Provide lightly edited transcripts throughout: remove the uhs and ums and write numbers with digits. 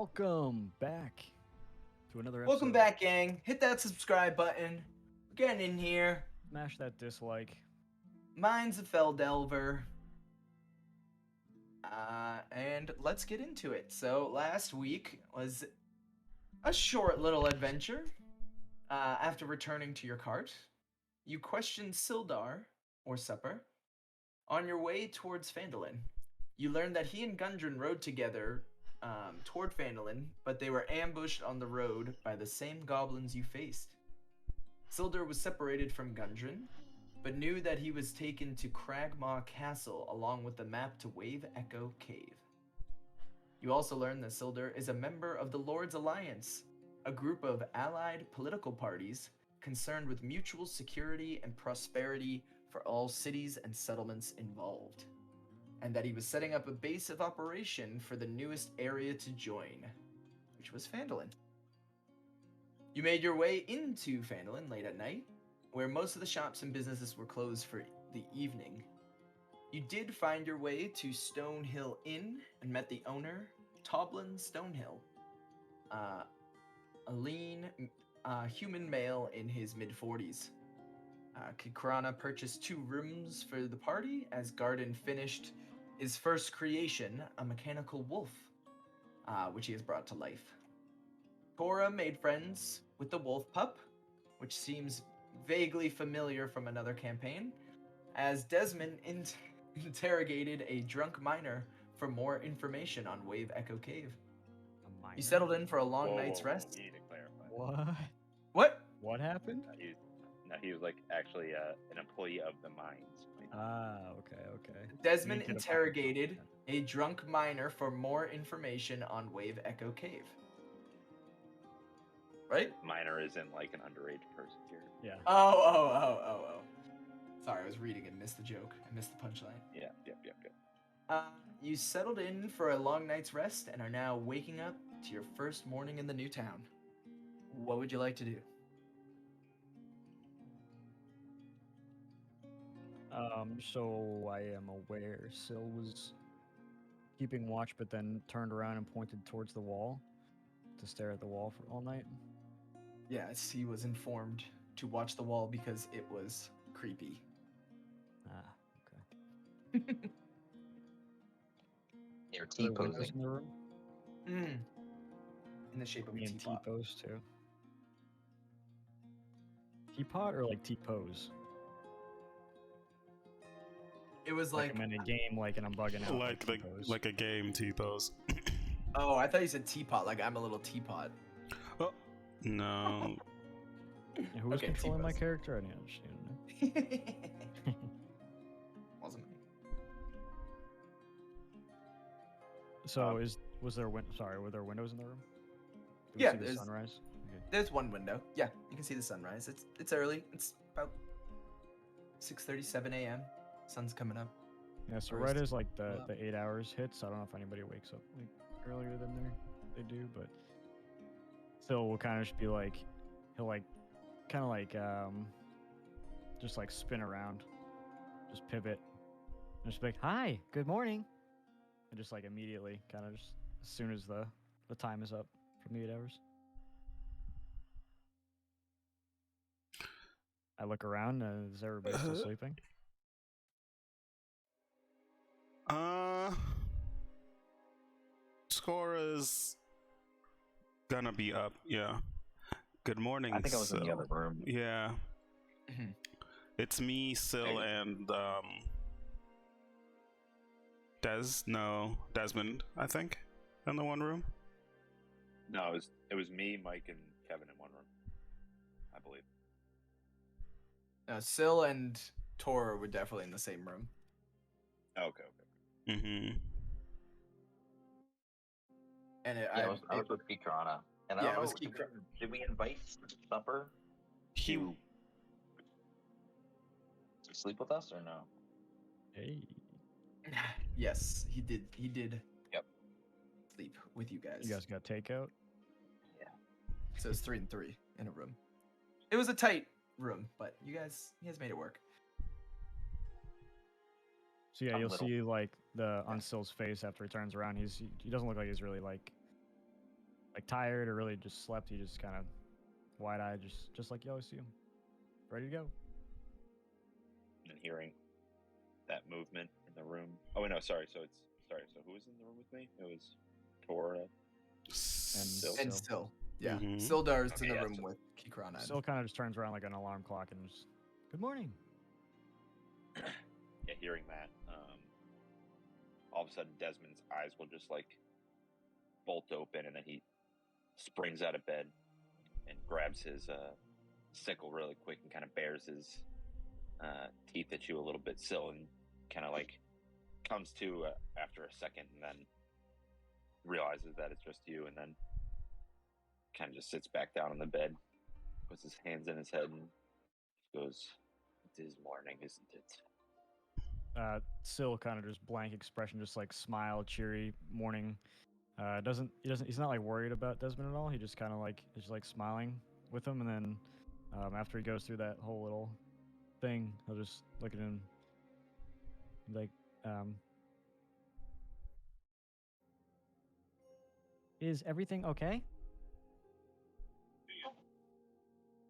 Welcome back to another episode. Welcome back, gang. Hit that subscribe button. We're getting in here. Smash that dislike. Mine's a Phandelver. And let's get into it. So last week was a short little adventure. After returning to your cart, you questioned Sildar, or Supper, on your way towards Phandalin. You learned that he and Gundren rode together toward Phandalin, but they were ambushed on the road by the same goblins you faced. Sildar was separated from Gundren, but knew that he was taken to Cragmaw Castle along with the map to Wave Echo Cave. You also learned that Sildar is a member of the Lord's Alliance, a group of allied political parties concerned with mutual security and prosperity for all cities and settlements involved, and that he was setting up a base of operation for the newest area to join, which was Phandalin. You made your way into Phandalin late at night, where most of the shops and businesses were closed for the evening. You did find your way to Stonehill Inn and met the owner, Toblin Stonehill, a lean human male in his mid-40s. Kikrana purchased 2 rooms for the party as Garden finished his first creation, a mechanical wolf, which he has brought to life. Cora made friends with the wolf pup, which seems vaguely familiar from another campaign, as Desmond interrogated a drunk miner for more information on Wave Echo Cave. You settled in for a long night's rest. You need to clarify. What? What? What happened? He was like actually an employee of the mines. Okay. Desmond Me get a interrogated fucking- a drunk miner for more information on Wave Echo Cave. Right? Miner is in like an underage person here. Yeah. Oh. Sorry, I was reading and missed the joke. I missed the punchline. Yeah. You settled in for a long night's rest and are now waking up to your first morning in the new town. What would you like to do? So I am aware Sil was keeping watch, but then turned around and pointed towards the wall to stare at the wall for all night. Yes, he was informed to watch the wall because it was creepy. Okay. You're Are there windows T-posing. in the room? In the shape of a Me and teapot. T-pose too. Teapot or like T-pose? It was Like like, I'm in a game, like, and I'm bugging out. T-pose. Like a game T-pose. oh, I thought you said teapot, like I'm a little teapot. No. Yeah, who was Okay, controlling my T-pose. character? I just need to know. Wasn't me. So was there were there windows in the room? Do we Yeah, see the there's- sunrise? Okay. There's one window. Yeah, you can see the sunrise. It's early. It's about 6:37 a.m. Sun's coming up. Yeah, so First right as like the up. 8 hours hits, I don't know if anybody wakes up like earlier than they do, but still will kind of just be like he'll like kind of like just like spin around, just pivot, and just be like, "Hi, good morning," and just like immediately, kind of just as soon as the time is up from the 8 hours. I look around. Is everybody still sleeping? Score is gonna be up. Yeah. Good morning. I think I was in the Sil. other room. Yeah. Mhm. It's me, Sil, Hey. and Desmond, I think, in the one room. No, it was me, Mike, and Kevin in one room. I believe. Syl and Tor were definitely in the same room. Okay. Mm-hmm. And Yeah, I was with Kikrana. And I Yeah, don't it was know, did we invite Supper He to sleep with us or no? Hey. yes, he did. He did. Yep. Sleep with you guys. You guys got takeout? So it's 3 and 3 in a room. It was a tight room, but you guys made it work. So yeah, I'm you'll little. see like on Sil's face after he turns around. He doesn't look like he's really like like tired or really just slept. He just kind of wide-eyed, just like you always see him, ready to go. And hearing that movement in the room. Oh no, sorry. So who was in the room with me? It was Tora. And And still, yeah. Mhm. Sildar's in Okay, the yeah, room so- with Kikrana. Still kind of just turns around like an alarm clock and just, good morning. Yeah, hearing that, all of a sudden Desmond's eyes will just like bolt open, and then he springs out of bed and grabs his sickle really quick and kind of bares his teeth at you a little bit still, and kind of like comes to after a second, and then realizes that it's just you, and then kind of just sits back down on the bed, puts his hands in his head, and goes, "It is morning, isn't it?" Still kind of just blank expression, just like smile, cheery morning. He's not like worried about Desmond at all. He just kind of like is like smiling with him, and then after he goes through that whole little thing, he'll just look at him like, is everything okay?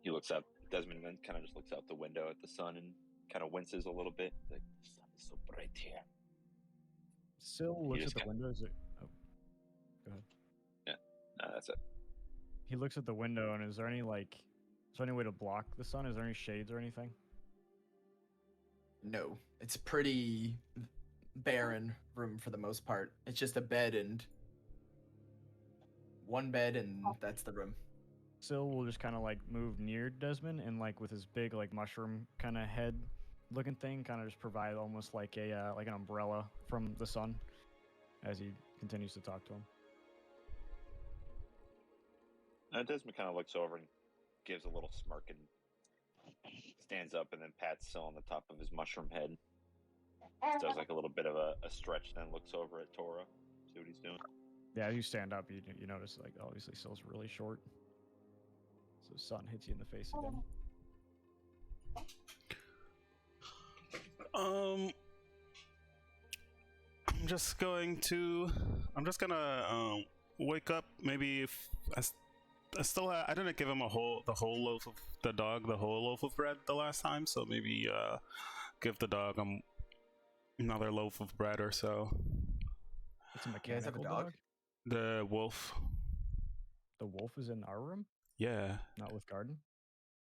He looks up. Desmond then kind of just looks out the window at the sun and kind of winces a little bit. He's like, "The sun is so bright here." Still He looks at just the got- window. Oh, go ahead. No, that's it. He looks at the window, and is there any way to block the sun? Is there any shades or anything? No, it's pretty barren room for the most part. It's just a bed and one bed, and that's the room. Syl will just kind of like move near Desmond and like with his big like mushroom kind of head looking thing, kind of just provide almost like a like an umbrella from the sun as he continues to talk to him. Desmond kind of looks over and gives a little smirk and stands up and then pats Syl on the top of his mushroom head. Does like a little bit of a stretch, then looks over at Tora, see what he's doing. Yeah, you stand up, you notice like obviously Syl's really short, so sun hits you in the face again. I'm just gonna wake up. Maybe if I didn't give him the whole loaf of the whole loaf of bread the last time, so maybe give the dog another loaf of bread or so. It's a You guys have a mechanical dog? dog. The wolf. The wolf is in our room, Yeah. not with Garden.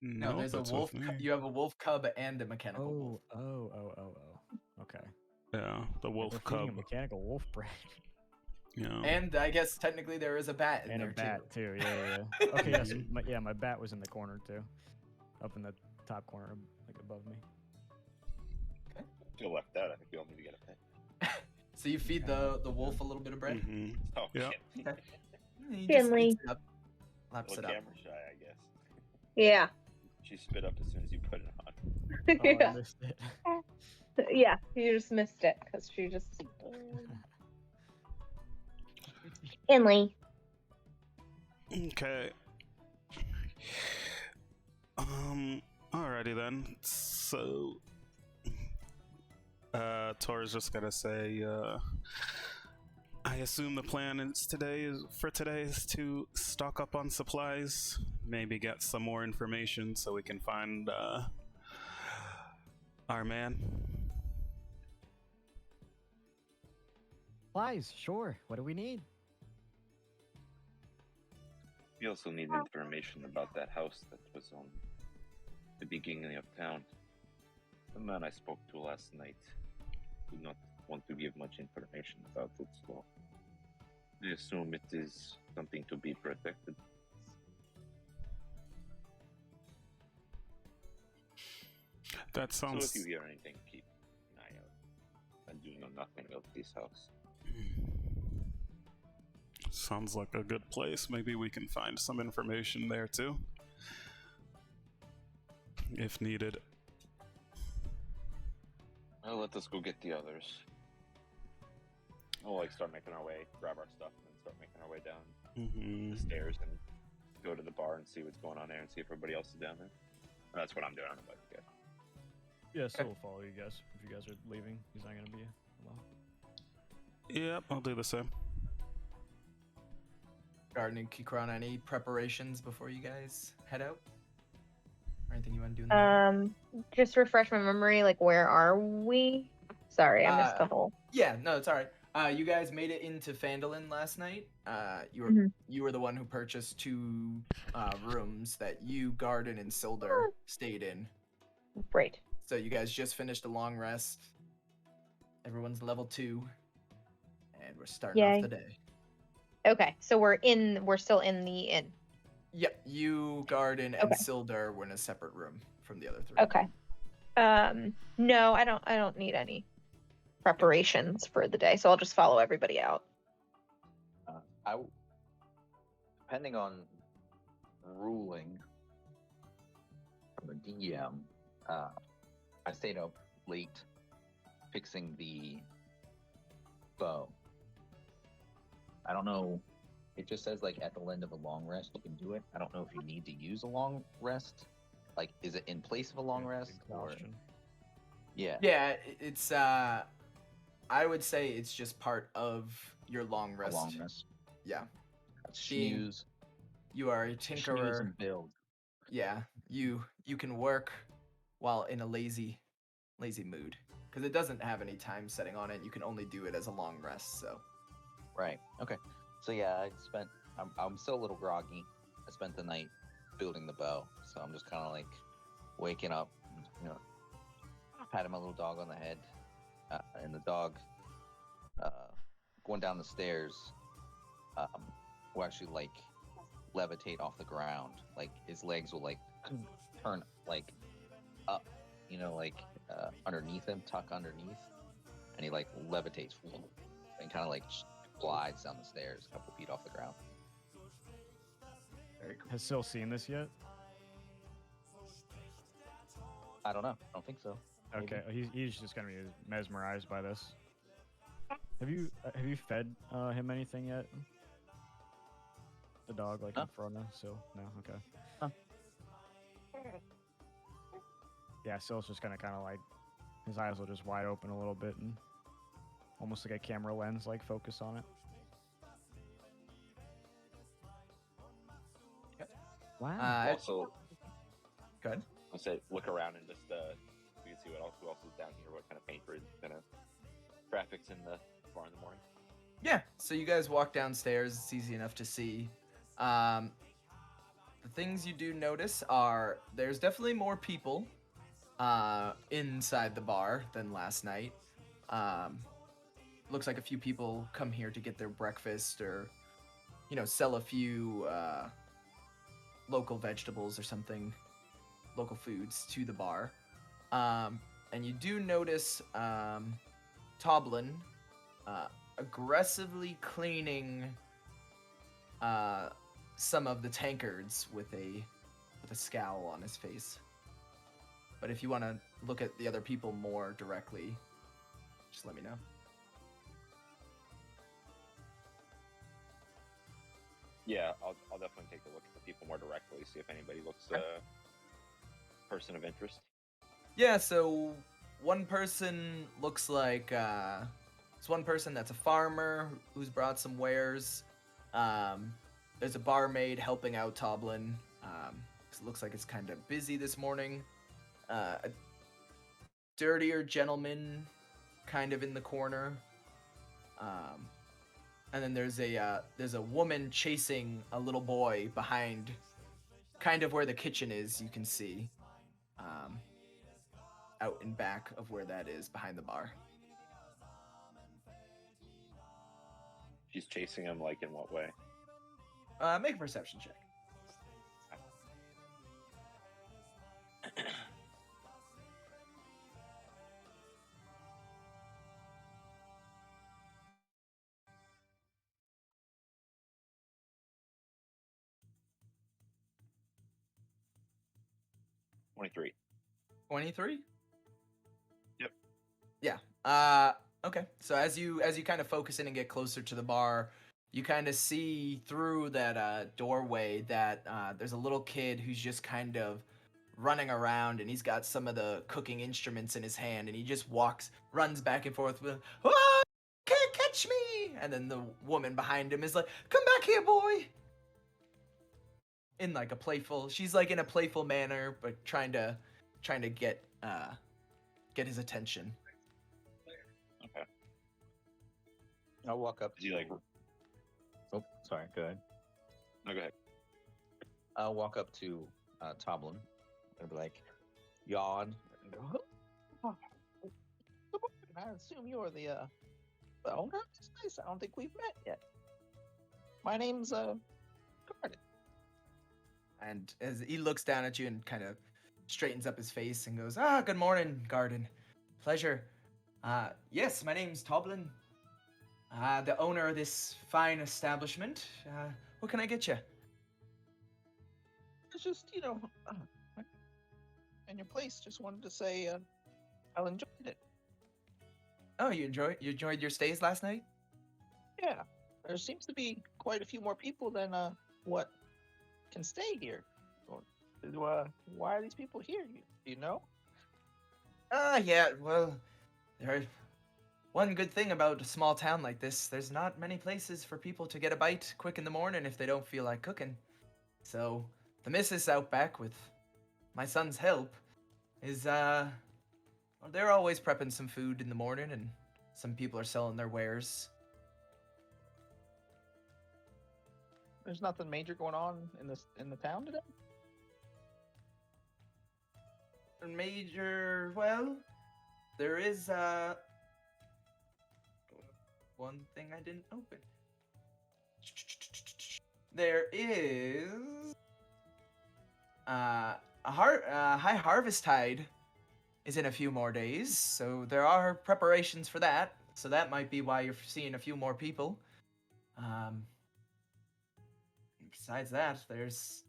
No, there's a it's wolf. with me. You have a wolf cub and a mechanical wolf. Oh. Okay. Yeah, the wolf We're feeding cub. a mechanical wolf bread. Yeah. And I guess technically there is a bat in And there a bat too. too. Yeah. Okay. Yes. My bat was in the corner too, up in the top corner, like above me. If you left out, I think we all need to get a pet. So you feed the wolf a little bit of bread. Mhm. Oh, Yeah. okay. He just Finley. eats it up, A laps little it up. camera shy, I guess. Yeah. She spit up as soon as you put it on. Oh, I Yeah. missed it. Yeah, you just missed it because she just. Finley. Okay. Alrighty then. So Tor's just gonna say, I assume the plan is today is to stock up on supplies, maybe get some more information so we can find our man. Supplies, sure. What do we need? We also need information about that house that was on the beginning of town. The man I spoke to last night did not want to give much information about it, so I assume it is something to be protected. That sounds. So if you hear anything, keep an eye out. I do know nothing of this house. Sounds like a good place. Maybe we can find some information there too, if needed. Well, let us go get the others. We'll like start making our way, grab our stuff, and then start making our way down Mm-hmm. the stairs and go to the bar and see what's going on there and see if everybody else is down there. That's what I'm doing. I don't know about you guys. Yeah, so we'll follow you guys. If you guys are leaving, he's not gonna be alone. Yep, I'll do the same. Garden and Kikrana, any preparations before you guys head out? Or anything you want to do in the morning? Just refresh my memory. Like, where are we? Sorry, I missed the whole. Yeah, no, it's all right. You guys made it into Phandelver last night. You were the one who purchased 2 rooms that you, Garden, and Sildar stayed in. Great. So you guys just finished a long rest. Everyone's level 2, and we're starting off Yay. the day. Okay, so we're still in the inn. Yep, you, Garden, and Okay. Sildar were in a separate room from the other 3. Okay. No, I don't need any preparations for the day, so I'll just follow everybody out. Depending on ruling from the DM, I stayed up late fixing the bow. I don't know. It just says like at the end of a long rest you can do it. I don't know if you need to use a long rest. Like, is it in place of a long rest? Or... Exhaustion. Yeah. Yeah, it's I would say it's just part of your long A rest. long rest. Yeah. Being, snooze. You are a Snooze tinkerer. and build. Yeah, you can work while in a lazy mood, because it doesn't have any time setting on it. You can only do it as a long rest. So. Right. Okay. So yeah, I'm still a little groggy. I spent the night building the bow, so I'm just kind of like waking up, patting my little dog on the head, and the dog going down the stairs will actually like levitate off the ground. Like his legs will like turn like up, like underneath him, tuck underneath, and he like levitates and kind of like glides down the stairs a couple feet off the ground. Very cool. Has Sil seen this yet? I don't know. I don't think so. Okay, he's just gonna be mesmerized by this. Have you fed him anything yet? The dog, like Huh? in front of Sil? No, okay. Huh. Yeah, Sil's just gonna kind of like his eyes will just wide open a little bit and almost like a camera lens, like focus on it. Wow. Also, Good. I'll say look around and just we can see who else is down here, what kind of paint kind of graphics in the bar in the morning. Yeah. So you guys walk downstairs. It's easy enough to see. The things you do notice are there's definitely more people inside the bar than last night. Looks like a few people come here to get their breakfast or, sell a few local vegetables or something, local foods to the bar. And you do notice Toblin aggressively cleaning some of the tankards with a scowl on his face. But if you want to look at the other people more directly, just let me know. Yeah, I'll definitely take a look at the people more directly, see if anybody looks Okay. person of interest. Yeah, so one person looks like it's one person that's a farmer who's brought some wares. There's a barmaid helping out Toblin. 'Cause it looks like it's kind of busy this morning. A dirtier gentleman kind of in the corner. And then there's a woman chasing a little boy behind kind of where the kitchen is, you can see. Out in back of where that is, behind the bar. She's chasing him, like, in what way? Make a perception check. $23. 23? Yep. Yeah. Okay. So as you kind of focus in and get closer to the bar, you kind of see through that doorway that there's a little kid who's just kind of running around, and he's got some of the cooking instruments in his hand, and he just runs back and forth with, "Oh, can't catch me!" And then the woman behind him is like, "Come back here, boy!" in like a playful. She's like in a playful manner, but trying to get his attention. Okay. I'll walk up. Is he like? Oh, sorry. Go ahead. No, go ahead. I'll walk up to Toblin and be like, yawn, and go, "Oh, good morning. I assume you're the owner of this place. I don't think we've met yet. My name's Garden." And as he looks down at you and kind of straightens up his face and goes, "Ah, good morning, Garden. Pleasure. Yes, my name's Toblin. The owner of this fine establishment. What can I get you?" It's just, and your place. Just wanted to say I enjoyed it. Oh, you enjoyed your stays last night? Yeah, there seems to be quite a few more people than what can stay here. Why are these people here? Do you know? Yeah. Well, one good thing about a small town like this, there's not many places for people to get a bite quick in the morning if they don't feel like cooking. So the missus out back, with my son's help, is well, they're always prepping some food in the morning, and some people are selling their wares. There's nothing major going on in the town today. Major, well, there is one thing I didn't open. There is high harvest tide is in a few more days, so there are preparations for that. So that might be why you're seeing a few more people. Besides that, there's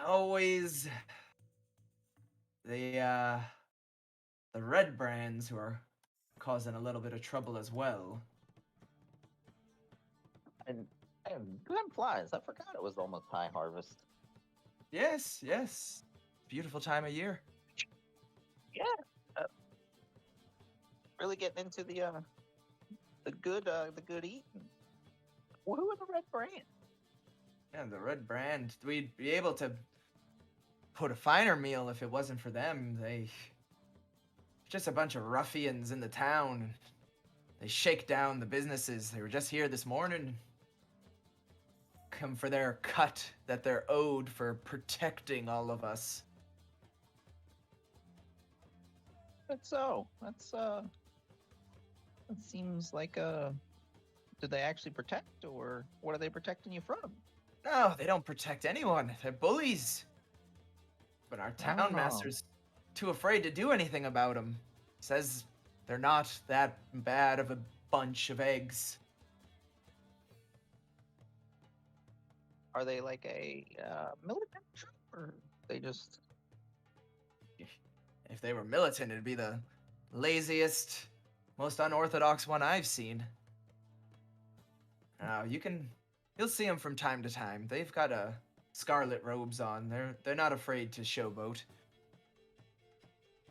always the red brands who are causing a little bit of trouble as well. And time flies. I forgot it was almost high harvest. Yes, beautiful time of year. Yeah, really getting into the good eating. Well, who are the red brand? Yeah, the red brand. We'd be able to put a finer meal if it wasn't for them. They just a bunch of ruffians in the town. They shake down the businesses. They were just here this morning. Come for their cut that they're owed for protecting all of us. That's so. That seems like did they actually protect, or what are they protecting you from? No, they don't protect anyone. They're bullies. But our town Oh. master's too afraid to do anything about them. Says they're not that bad of a bunch of eggs. Are they like a militant troop, or they just? If they were militant, it'd be the laziest, most unorthodox one I've seen. You'll see them from time to time. They've got scarlet robes on. They're not afraid to showboat.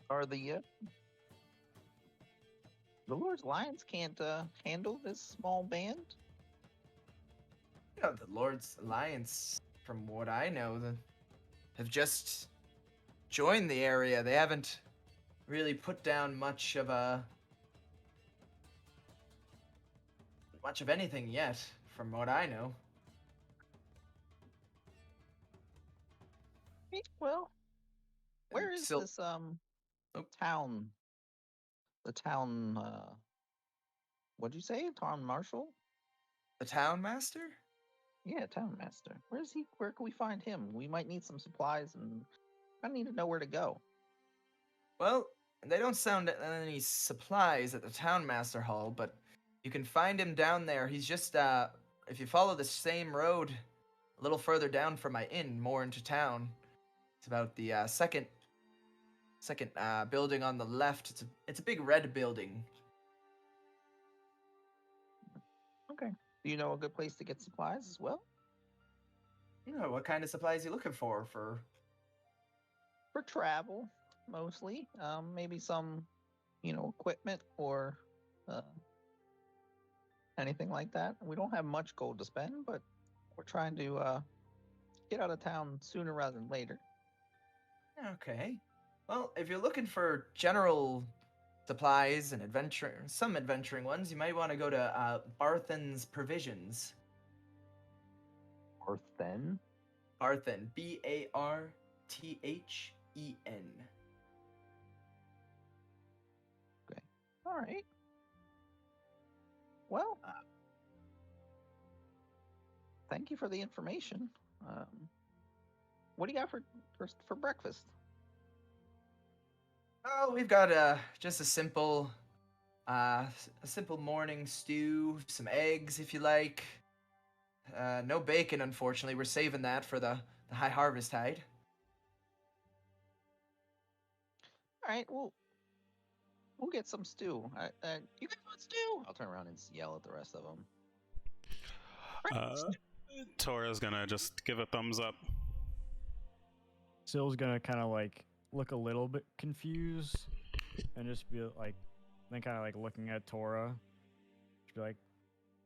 Are the Lord's Lions can't handle this small band? You know, the Lord's Alliance, from what I know, have just joined the area. They haven't really put down much of anything yet, from what I know. Well, where is Sil- this town? The town what'd you say? Town marshal? The town master? Yeah, town master. Where's he? Where can we find him? We might need some supplies, and I need to know where to go. Well, they don't sound any supplies at the town master hall, but you can find him down there. He's just if you follow the same road a little further down from my inn, more into town. It's about the second building on the left. It's a big red building. Okay. Do you know a good place to get supplies as well? You know, what kind of supplies you looking for? For travel, mostly. Maybe some, equipment or anything like that. We don't have much gold to spend, but we're trying to get out of town sooner rather than later. Okay. Well, if you're looking for general supplies and some adventuring ones, you might want to go to Barthen's Provisions. Barthen? Barthen, Barthen. Okay. All right. Well, thank you for the information. What do you got for breakfast? Oh, we've got just a simple morning stew, some eggs if you like. No bacon, unfortunately. We're saving that for the high harvest tide. All right. We'll get some stew. You guys want stew? I'll turn around and yell at the rest of them. Tora's gonna just give a thumbs up. Sill's gonna kind of like look a little bit confused and just be like, then kind of like looking at Tora. Just be like,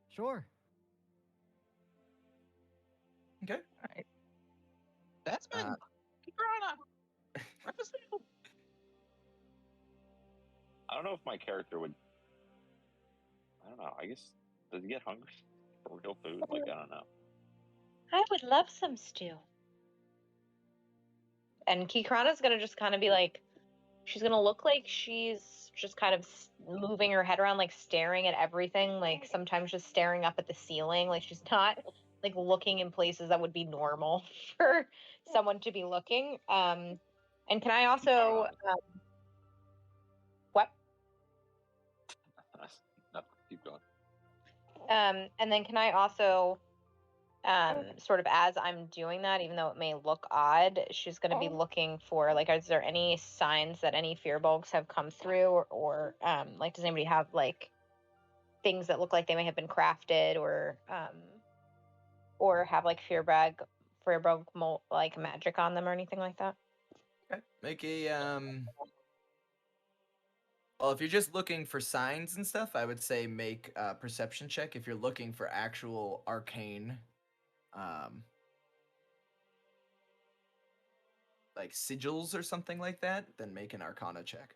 sure. Okay. All right. That's been Piranha. Breakfast stew. I don't know if my character would. I don't know. I guess does he get hungry for real food? Like I don't know. I would love some stew. And Kikrana's gonna just kind of be like, she's gonna look like she's just kind of moving her head around, like staring at everything, like sometimes just staring up at the ceiling, like she's not like looking in places that would be normal for someone to be looking. And can I also what? No, keep going. And then can I also sort of as I'm doing that, even though it may look odd, she's going to be looking for like, is there any signs that any fearbolgs have come through, or like, does anybody have like things that look like they may have been crafted, or have like fearbolg like magic on them or anything like that? Okay. Make a Well, if you're just looking for signs and stuff, I would say make a perception check. If you're looking for actual arcane, like sigils or something like that, then make an Arcana check.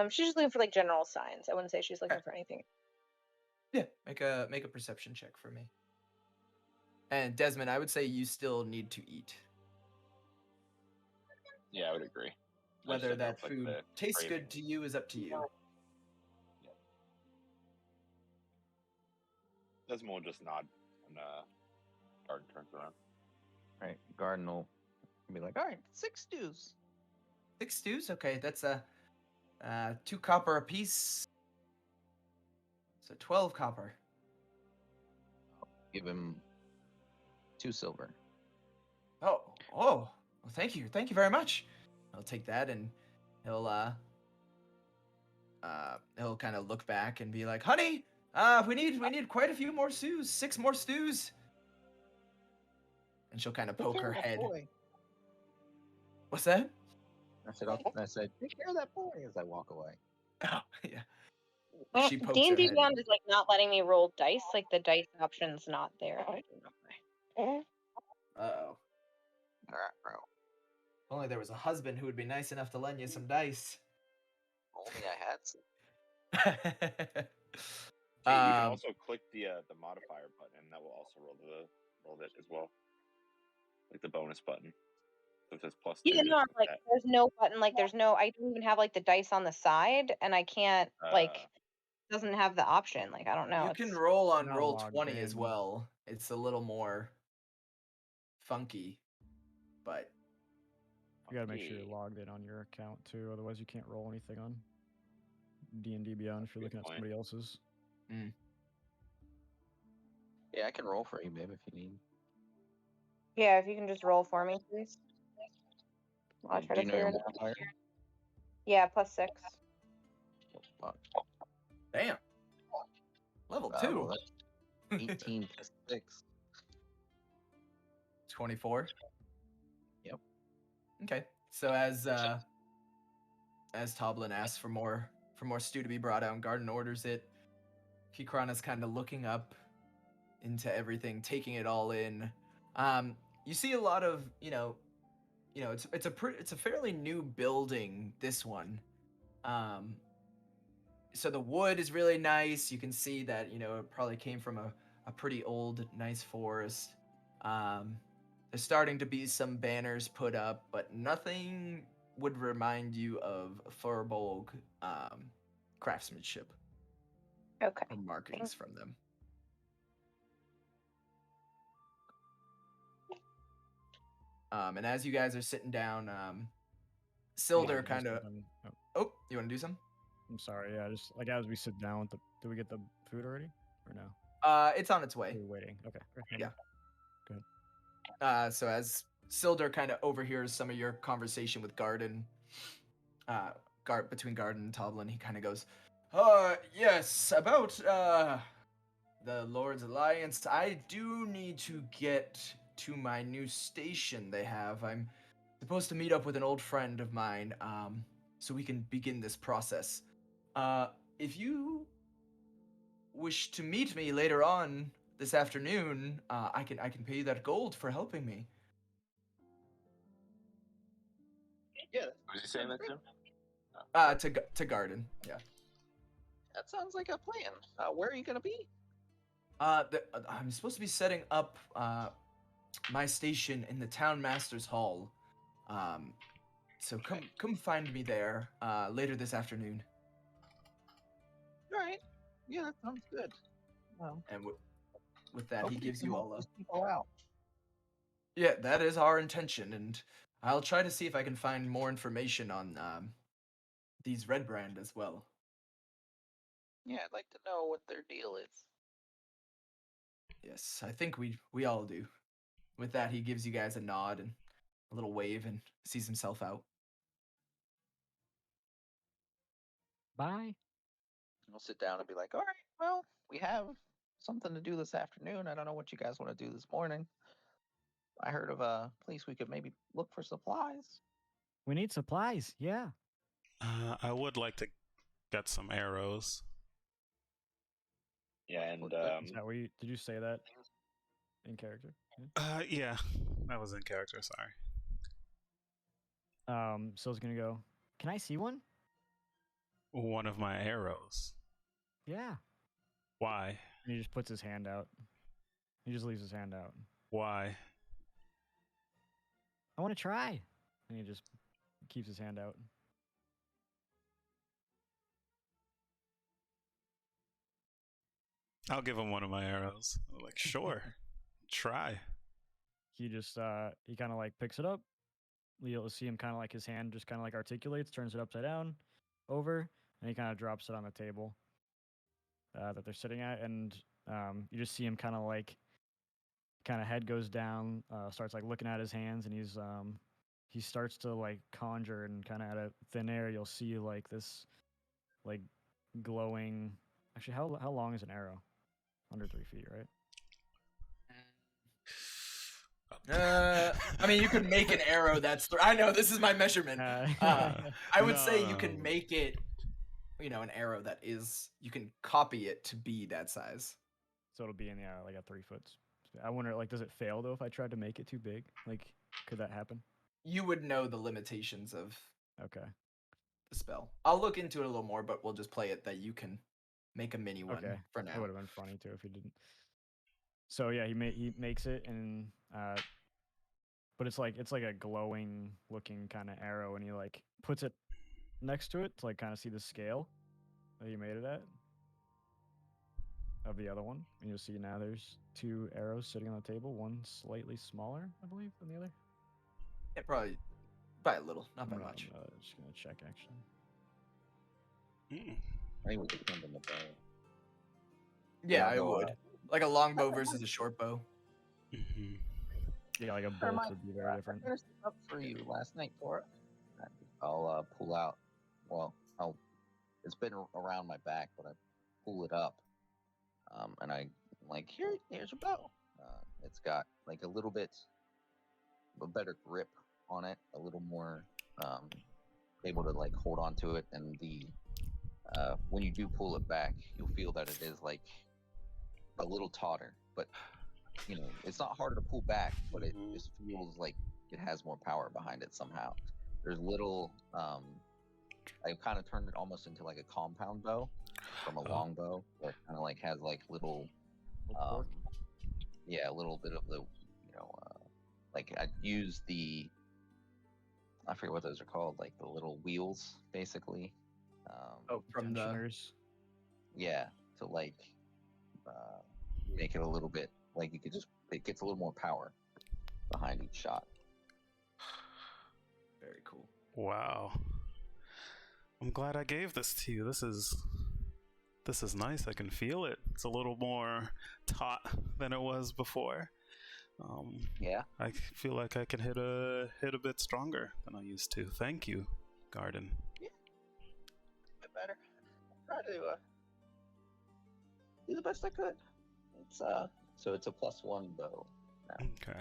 She's just looking for like general signs. I wouldn't say she's looking for anything. Yeah, make a perception check for me. And Desmond, I would say you still need to eat. Yeah, I would agree. Whether that food tastes good to you is up to you. Desmond will just nod when Garden turns around. All right. Garden will be like, all right, 6 stews. 6 stews? Okay, that's 2 copper apiece. So 12 copper. Give him 2 silver. Oh, well, thank you very much. I'll take that, and he'll kind of look back and be like, "Honey, we need quite a few more stews, 6 more stews." And she'll kind of poke her head. Boy. What's that? I said, take care of that boy as I walk away. Oh, yeah. Well, She pokes her D&D head. Beyond is like not letting me roll dice. Like the dice option's not there. I don't know why. Uh-oh. All right, bro. If only there was a husband who would be nice enough to lend you some dice. Only I had some. Hey, you can also click the modifier button, and that will also roll it as well, like the bonus button. So it says +2. Yeah, no, like there's no button. Like there's no. I don't even have like the dice on the side, and I can't like. Doesn't have the option. Like I don't know. You can roll on not roll logged 20 as in. well. It's a little more funky, but You gotta make sure you're logged in on your account too, otherwise you can't roll anything on D&D Beyond if you're looking at somebody else's. Yeah, I can roll for you, babe, if you need. Yeah, if you can just roll for me, please. I'll try Do to you know your figure it out. modifier? Yeah, +6. Fuck. damn. Level 2. Well, that's 18 plus 6. 24. Yep. Okay. So as Toblin asks for more stew to be brought out and Garden orders it, Kikrana's kind of looking up into everything, taking it all in. you see a lot of it's a fairly new building, this one. So the wood is really nice. You can see that it probably came from a pretty old, nice forest. There's starting to be some banners put up, but nothing would remind you of Furbolg craftsmanship Okay. or markings from them. And as you guys are sitting down, Silder kind of. Oh, you want to do something? I'm sorry. Yeah, just like as we sit down with the. Did we get the food already, or no? It's on its way. We're waiting. Okay. Yeah. Go ahead. So as Silder kind of overhears some of your conversation with Garden, between Garden and Toblin, he kind of goes, yes, about the Lord's Alliance. I do need to get to my new station they have. I'm supposed to meet up with an old friend of mine, so we can begin this process. If you wish to meet me later on this afternoon, I can pay you that gold for helping me. Yeah. Was he saying that to him? To Garden, yeah. That sounds like a plan. Where are you gonna be? I'm supposed to be setting up my station in the town master's hall. So come find me there later this afternoon. All right. Yeah, that sounds good. And with that, he hopefully gives we you can all help a. these people out. Yeah, that is our intention, and I'll try to see if I can find more information on these Red Brand as well. Yeah, I'd like to know what their deal is. Yes, I think we all do. With that, he gives you guys a nod and a little wave and sees himself out. Bye. I'll sit down and be like, all right, well, we have something to do this afternoon. I don't know what you guys want to do this morning. I heard of a place we could maybe look for supplies. We need supplies. Yeah. I would like to get some arrows. Yeah, and Is that what did you say that in character? Yeah, that was in character. Sorry. Sil's gonna go. Can I see one? One of my arrows. Yeah. Why? And he just puts his hand out. He just leaves his hand out. Why? I want to try. And he just keeps his hand out. I'll give him one of my arrows. I'm like, sure, try. He just he kind of like picks it up. You'll see him kind of like his hand just kind of like articulates, turns it upside down, over, and he kind of drops it on the table that they're sitting at, and you just see him kind of head goes down, starts like looking at his hands, and he starts to like conjure, and kind of out of thin air you'll see like this like glowing. Actually, how long is an arrow? Under 3 feet, right? I mean, you could make an arrow that's. I know this is my measurement. I would say you can make it, an arrow that is. You can copy it to be that size. So it'll be in the like a 3 foot. I wonder, like, does it fail though if I tried to make it too big? Like, could that happen? You would know the limitations of. Okay. The spell. I'll look into it a little more, but we'll just play it that you can make a mini one for now. It would have been funny too if he didn't. So yeah, he makes it, and but it's like a glowing looking kind of arrow, and he like puts it next to it to like kind of see the scale that he made it at of the other one, and you'll see now there's 2 arrows sitting on the table, one slightly smaller, I believe, than the other. Yeah, probably by a little, not by much. Just gonna check actually. I think we could send them a bow. Yeah, I would. Like a longbow versus a short bow. Mm-hmm. Yeah, like a bolt would be very different. I finished it up for you last night, Tora. I'll pull out. Well, it's been around my back, but I pull it up, and I like here's your bow. It's got like a little bit of a better grip on it, a little more able to like hold on to it, and when you do pull it back, you'll feel that it is like a little tauter, but it's not harder to pull back, but it Mhm. just feels like it has more power behind it somehow. There's little, I kind of turned it almost into like a compound bow from a Oh. long bow, where it kind of like has like little, Little pork. yeah, a little bit of the, like I'd use I forget what those are called, like the little wheels, basically. Oh, from the Tensioners. Yeah, to like make it a little bit like it gets a little more power behind each shot. very cool. Wow. I'm glad I gave this to you. This is nice. I can feel it. It's a little more taut than it was before. Yeah, I feel like I can hit a bit stronger than I used to. Thank you, Garden. a bit better. Try to do the best I could. It's so it's a +1 bow. Okay.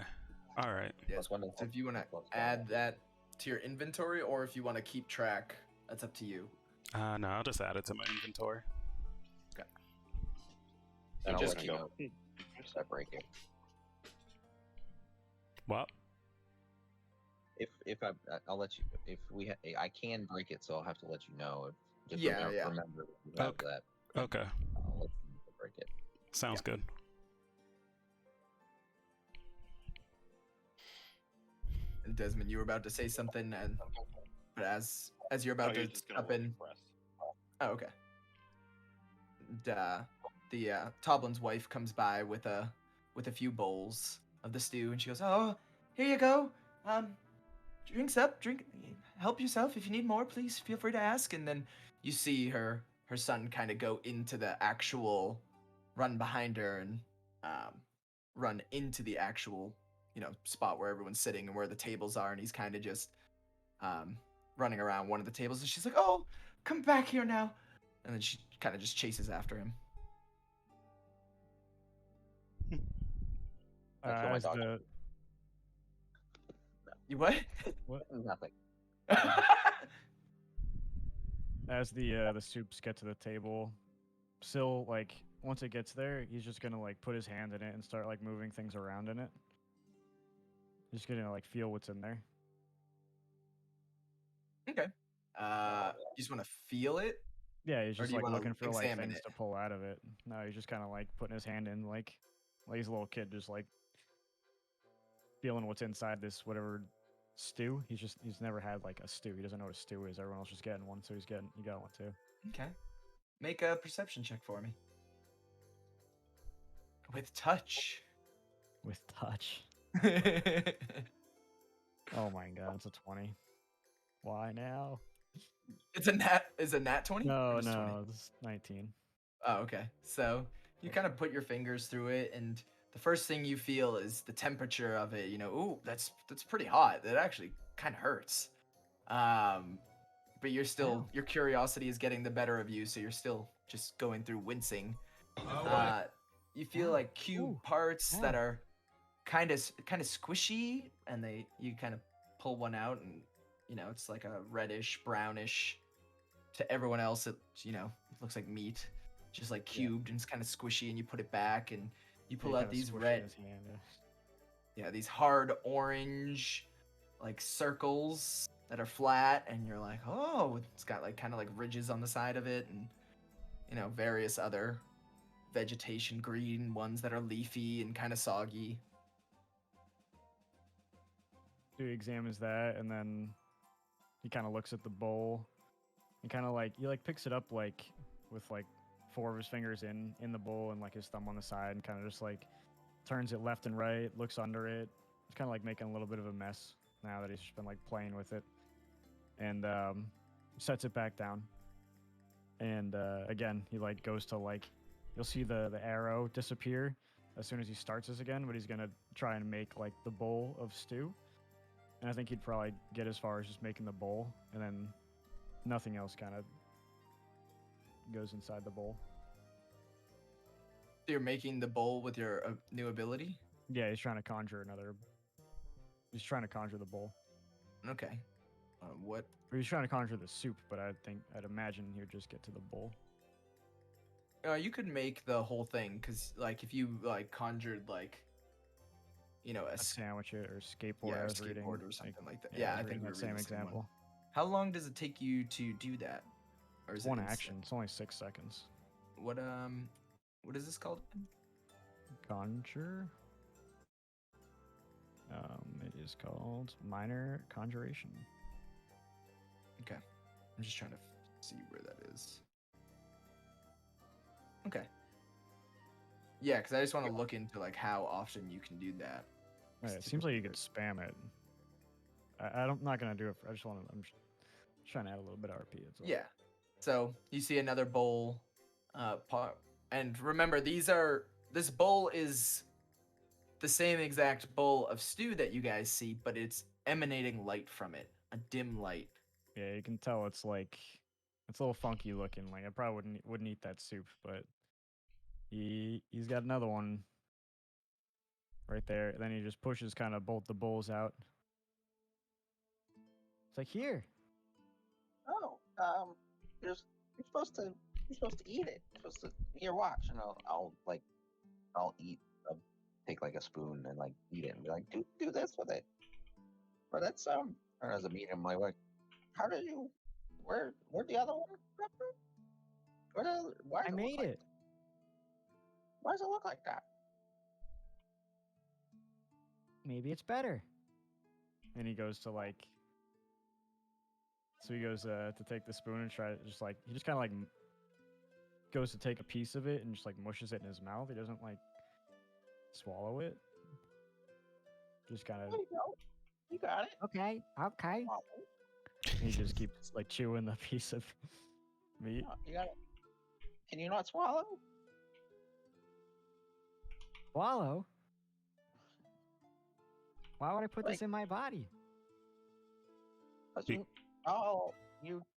All right. Yes. +1 So if you want to plus add one. that to your inventory, or if you want to keep track, that's up to you. No, I'll just add it to my inventory. And I'll just let you go. know if I break it. What? If I'll let you if I can break it, so I'll have to let you know. Just Yeah, remember, yeah. remember if you have Okay. that. Okay. I'll let you know to break it. Sounds good. And Desmond, you were about to say something, and but as you're about he was to just gonna step roll in. press. Oh, okay. And, the Toblin's wife comes by with a few bowls of the stew, and she goes, "Oh, here you go. Drinks up. Drink. Help yourself. If you need more, please feel free to ask." And then you see her son kind of go into the actual, run behind her and run into the actual spot where everyone's sitting and where the tables are, and he's kind of just running around one of the tables, and she's like, "Oh, come back here now," and then she kind of just chases after him. I kill my As dog. the You what? Nothing. as the soups get to the table, Syl, like once it gets there, he's just gonna like put his hand in it and start like moving things around in it. He's gonna like feel what's in there. Okay. You just want to feel it? Yeah, he's Or just do you like wanna looking for like examine things it? to pull out of it. No, he's just kind of like putting his hand in like he's a little kid, just like feeling what's inside this whatever stew. He's never had like a stew. He doesn't know what a stew is. Everyone else just getting one, so he got one too. Okay. Make a perception check for me. With touch. With touch. Oh my god, it's a 20. Why now? It's a nat. Is a nat 20? No, Or just 20? no, it's 19. Oh, okay. So you kind of put your fingers through it, and the first thing you feel is the temperature of it. Ooh, that's pretty hot. That actually kind of hurts. But you're still your curiosity is getting the better of you, so you're still just going through wincing. You feel like cube Ooh. parts Ow. that are kind of squishy, and you kind of pull one out, and it's like a reddish brownish. To everyone else, it looks like meat, just like cubed, and it's kind of squishy. And you put it back, and you pull out these red, His hand. these hard orange, like circles that are flat, and you're like, oh, it's got like kind of like ridges on the side of it, and various other vegetation, green ones that are leafy and kind of soggy. He examines that, and then he kind of looks at the bowl, and kind of like he like picks it up like with like 4 of his fingers in the bowl and like his thumb on the side, and kind of just like turns it left and right, looks under it. It's kind of like making a little bit of a mess now that he's just been like playing with it, and sets it back down. And again, he like goes to like, you'll see the arrow disappear as soon as he starts this again, but he's gonna try and make like the bowl of stew. And I think he'd probably get as far as just making the bowl, and then nothing else kind of goes inside the bowl. You're making the bowl with your new ability. Yeah, he's trying to conjure another. He's trying to conjure the bowl. Okay. What? Or he's trying to conjure the soup, but I'd imagine he would just get to the bowl. You could make the whole thing, because like if you like conjured like a sandwich it or skateboard. yeah, I or was reading, skateboard or something like that. I Yeah, was I reading think we that were same reading the same one. example. How long does it take you to do that? Or It's is it one instant? action. It's only 6 seconds. What is this called? Conjure. It is called Minor Conjuration. Okay. I'm just trying to see where that is. Okay. Yeah, because I just want to look into like how often you can do that. It seems like you could spam it. I'm not gonna do it. I'm just trying to add a little bit of RP. Yeah. So you see another bowl, and remember this bowl is the same exact bowl of stew that you guys see, but it's emanating light from it, a dim light. Yeah, you can tell it's a little funky looking. Like I probably wouldn't eat that soup, but he's got another one right there. Then he just pushes kind of both the bowls out. It's like here. Oh, you're supposed to eat it. You're supposed to here, watch, and I'll eat. Take like a spoon and like eat it and be like, do this with it. But that's and as a medium, I'm like, how did you? Where'd the other one come from? Why I does it made look like, it. why does it look like that? Maybe it's better. And he goes to so he goes to take the spoon and try to he just kind of like goes to take a piece of it and just like mushes it in his mouth. He doesn't like swallow it. Just kind of There you go. You got it. okay. Oh, He just keeps like chewing the piece of meat. you got it. Can you not swallow? Swallow? Why would I put Like- this in my body? Be-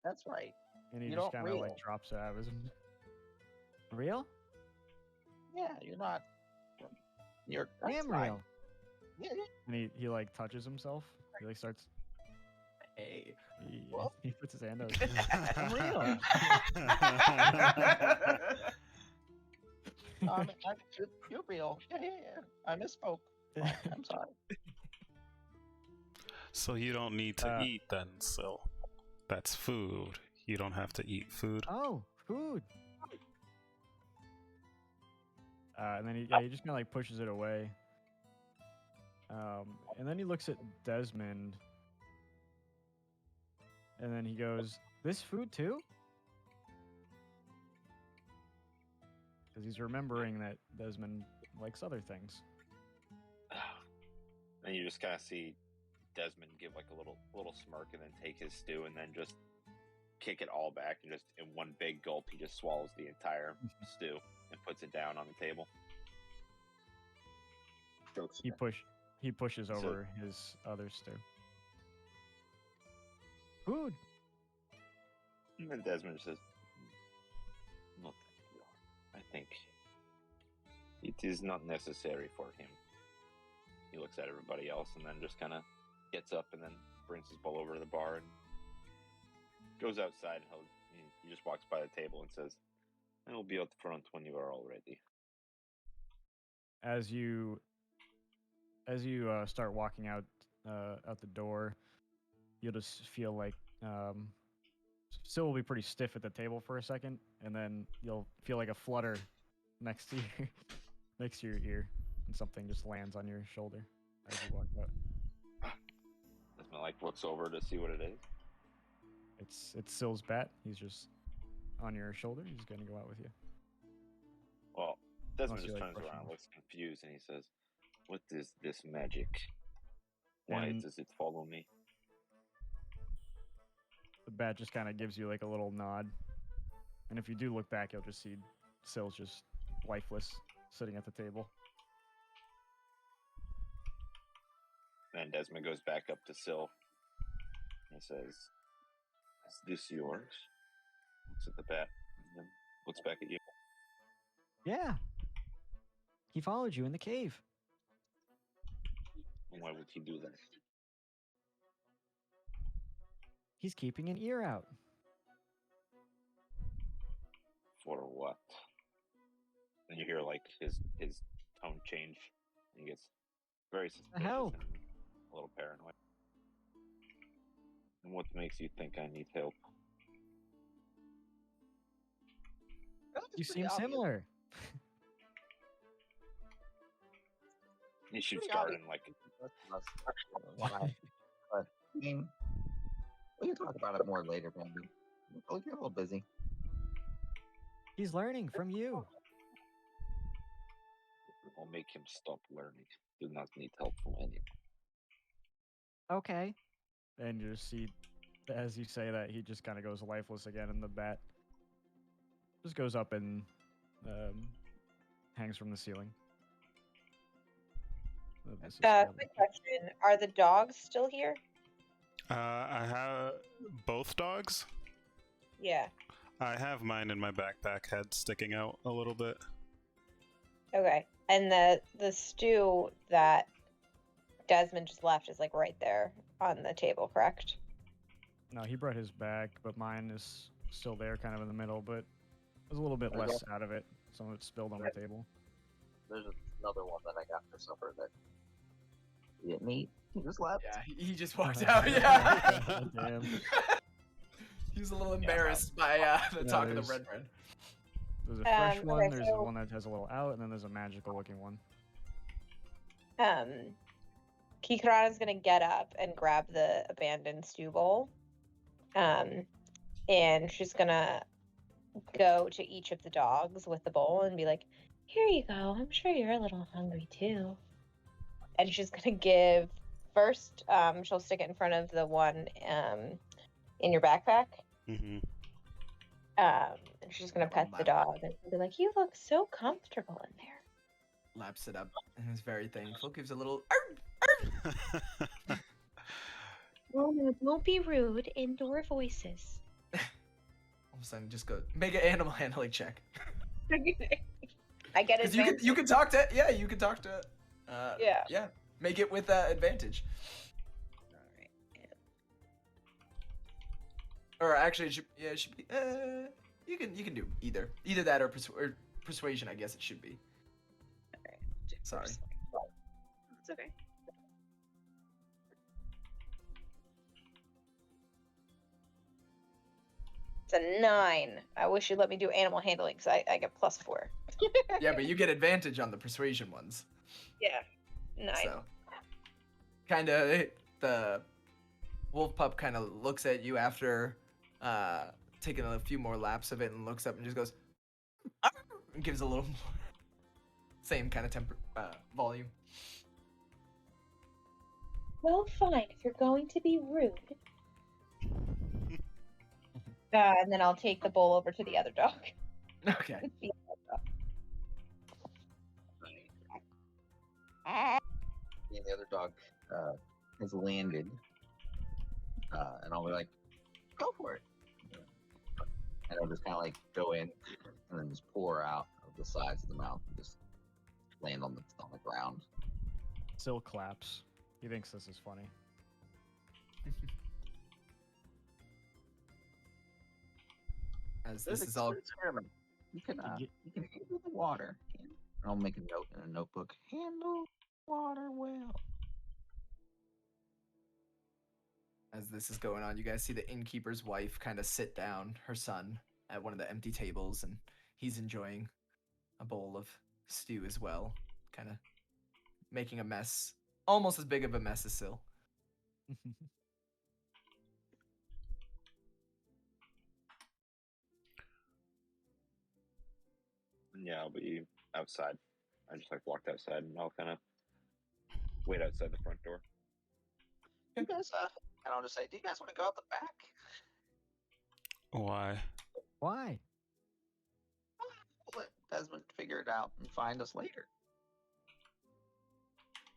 That's right. And he You just don't kind of like reel. drops it out of his. Real? Yeah, you're not. You're. I That's am fine. real. Yeah, And he like touches himself. He like starts. Hey. Well. He puts his hand out. I'm real. you're real. Yeah. I misspoke. I'm sorry. So you don't need to Uh, eat then, Sil. That's food. You don't have to eat food. Oh, food. And then he just kind of like pushes it away. And then he looks at Desmond. And then he goes, "This food too?" Because he's remembering that Desmond likes other things. And you just kind of see Desmond give like a little smirk and then take his stew and then just kick it all back and just in one big gulp he just swallows the entire stew and puts it down on the table. He pushes So- over his other stew. Food. And then Desmond says, "No, thank you. I think it is not necessary for him." He looks at everybody else and then just kind of gets up and then brings his bowl over to the bar and goes outside. He just walks by the table and says, "I will be out front when you are all ready." As you start walking out the door, you'll just feel like Syl will be pretty stiff at the table for a second, and then you'll feel like a flutter next to your next to your ear, and something just lands on your shoulder as you walk out. Desmond like looks over to see what it is. It's Syl's bat. He's just on your shoulder. He's gonna go out with you. Well, Desmond Unless you just like turns brushing around, off. looks confused, and he says, "What is this magic? Why And- does it follow me?" The bat just kind of gives you like a little nod, and if you do look back, you'll just see Syl's just lifeless, sitting at the table. Then Desmond goes back up to Syl and says, "Is this yours?" Looks at the bat and then looks back at you. Yeah. He followed you in the cave. And why would he do that? He's keeping an ear out. For what? And you hear like his tone change. And he gets, Very The suspicious hell? and a little paranoid. And what makes you think I need help? Well, it's You pretty seem obvious. similar. He shoots Pretty obvious. Garden like Why? But I mean, we can talk about it more later, maybe. We'll get a little busy. He's learning from you. I'll make him stop learning. Do not need help from anyone. Okay. And you see, as you say that, he just kind of goes lifeless again, and the bat just goes up and hangs from the ceiling. This is fairly- Quick question: are the dogs still here? I have both dogs. Yeah. I have mine in my backpack, head sticking out a little bit. Okay. And the stew that Desmond just left is like right there on the table, correct? No, he brought his back, but mine is still there, kind of in the middle, but there's a little bit Okay. less out of it. Some of it's spilled on the table. There's another one that I got for supper that he didn't eat. He just left. Yeah, he just walked out. Yeah. Damn. He was a little embarrassed by the talk of the there's- red bread. There's a fresh Okay, one, there's so- one that has a little out, and then there's a magical looking one. Kikarana's gonna get up and grab the abandoned stew bowl. And she's gonna go to each of the dogs with the bowl and be like, "Here you go. I'm sure you're a little hungry too." And she's gonna give first. She'll stick it in front of the one in your backpack. Mm-hmm. And she's gonna That pet one the lap. dog and be like, "You look so comfortable in there." Laps it up and is very thankful. Gives a little. Oh no! Don't be rude. Indoor voices. All of a sudden, just go make an animal handling check. I get Because you can talk to you can talk to Yeah. make it with advantage. Alright. Or actually, it should be. You can do either that or persuasion. I guess it should be. Sorry. It's okay. It's a 9. I wish you'd let me do animal handling because I get +4. Yeah, but you get advantage on the persuasion ones. Yeah. 9. So, kind of the wolf pup kind of looks at you after taking a few more laps of it and looks up and just goes, "Arr!" and gives a little more. Same kind of volume. Well, fine. If you're going to be rude. And then I'll take the bowl over to the other dog. Okay. And the other dog has landed, and I'll be like, "Go for it!" And I'll just kind of like go in, and then just pour out of the sides of the mouth, and just land on the ground. Still claps. He thinks this is funny. As There's this a is all good experiment. You can Ye- handle the water. And I'll make a note in a notebook. Handle water well. as this is going on, you guys see the innkeeper's wife kind of sit down her son at one of the empty tables, and he's enjoying a bowl of stew as well, kind of making a mess, almost as big of a mess as Syl. Yeah, I'll be outside. I just like walked outside and I'll kind of wait outside the front door. You guys, and I'll just say, "Do you guys want to go out the back?" Why? Why? We'll let Desmond figure it out and find us later.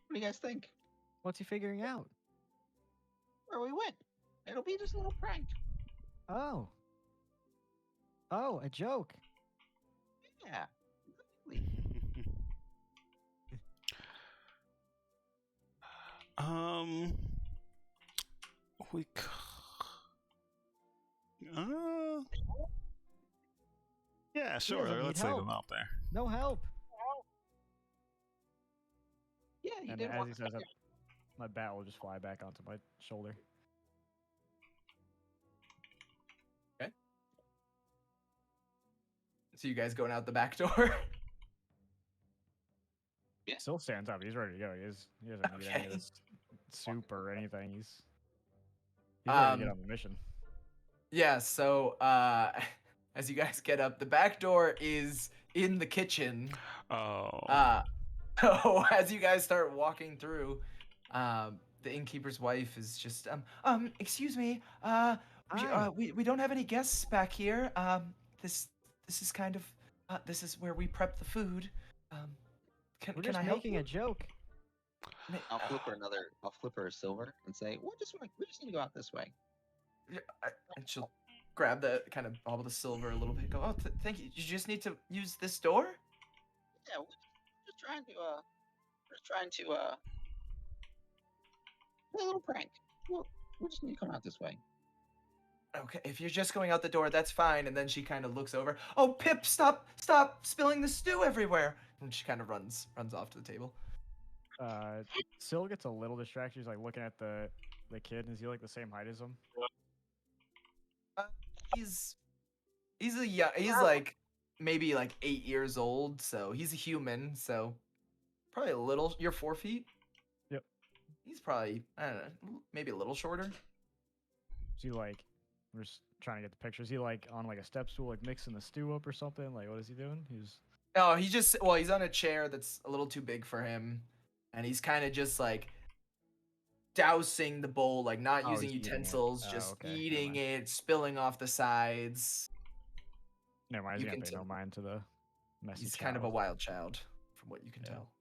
What do you guys think? What's he figuring out? Where we went? It'll be just a little prank. Oh. Oh, a joke. Yeah. Exactly. We. Yeah, sure. doesn't need Let's leave help. him out there. No help. Yeah, you And did as walk he says that, my bat will just fly back onto my shoulder. So you guys going out the back door? Yeah. Still stands up. He's ready to go. He doesn't need any of Okay. this soup or anything. He's ready to get on the mission. Yeah, so as you guys get up, the back door is in the kitchen. Oh. So as you guys start walking through, the innkeeper's wife is just excuse me, Hi. we don't have any guests back here. This is kind of this is where we prep the food. We're Can just I help making you? a joke. I'll flip her a silver and say, we just need to go out this way. Yeah, and she'll grab the kind of bobble the silver a little bit. Go, oh, thank you. You just need to use this door. Yeah, we're just trying to play a little prank. We just need to come out this way. Okay, if you're just going out the door, that's fine. And then she kind of looks over. Oh, Pip, stop spilling the stew everywhere. And she kind of runs off to the table. Syl gets a little distracted. He's like looking at the kid. Is he like the same height as him? He's like maybe like 8 years old, so he's a human. So probably a little. You're 4 feet. Yep. He's probably, I don't know, maybe a little shorter. Is he like? We're just trying to get the picture. Is he like on like a step stool, like mixing the stew up or something? Like what is he doing? He's No, he's on a chair that's a little too big for him, and he's kind of just like dousing the bowl, like not using he's eating it. utensils, Oh, just okay, never eating mind. it, spilling off the sides. Never mind. You He's can gonna pay no tell. mind to the messy He's kind of a child. wild child, from what you can Yeah. tell.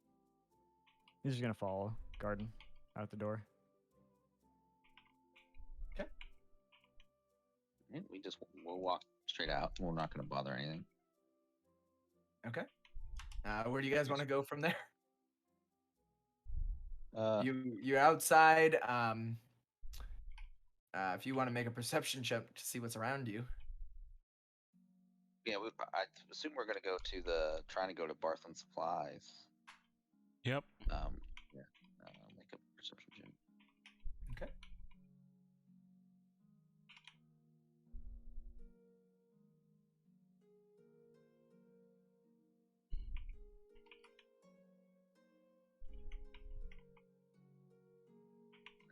He's just gonna follow Garden out the door. And we'll walk straight out. We're not going to bother anything. Okay. Where do you guys want to go from there? You're outside. If you want to make a perception check to see what's around you. Yeah, I assume we're going to go trying to go to Barthen Supplies. Yep. Yeah. Make a perception check. Okay.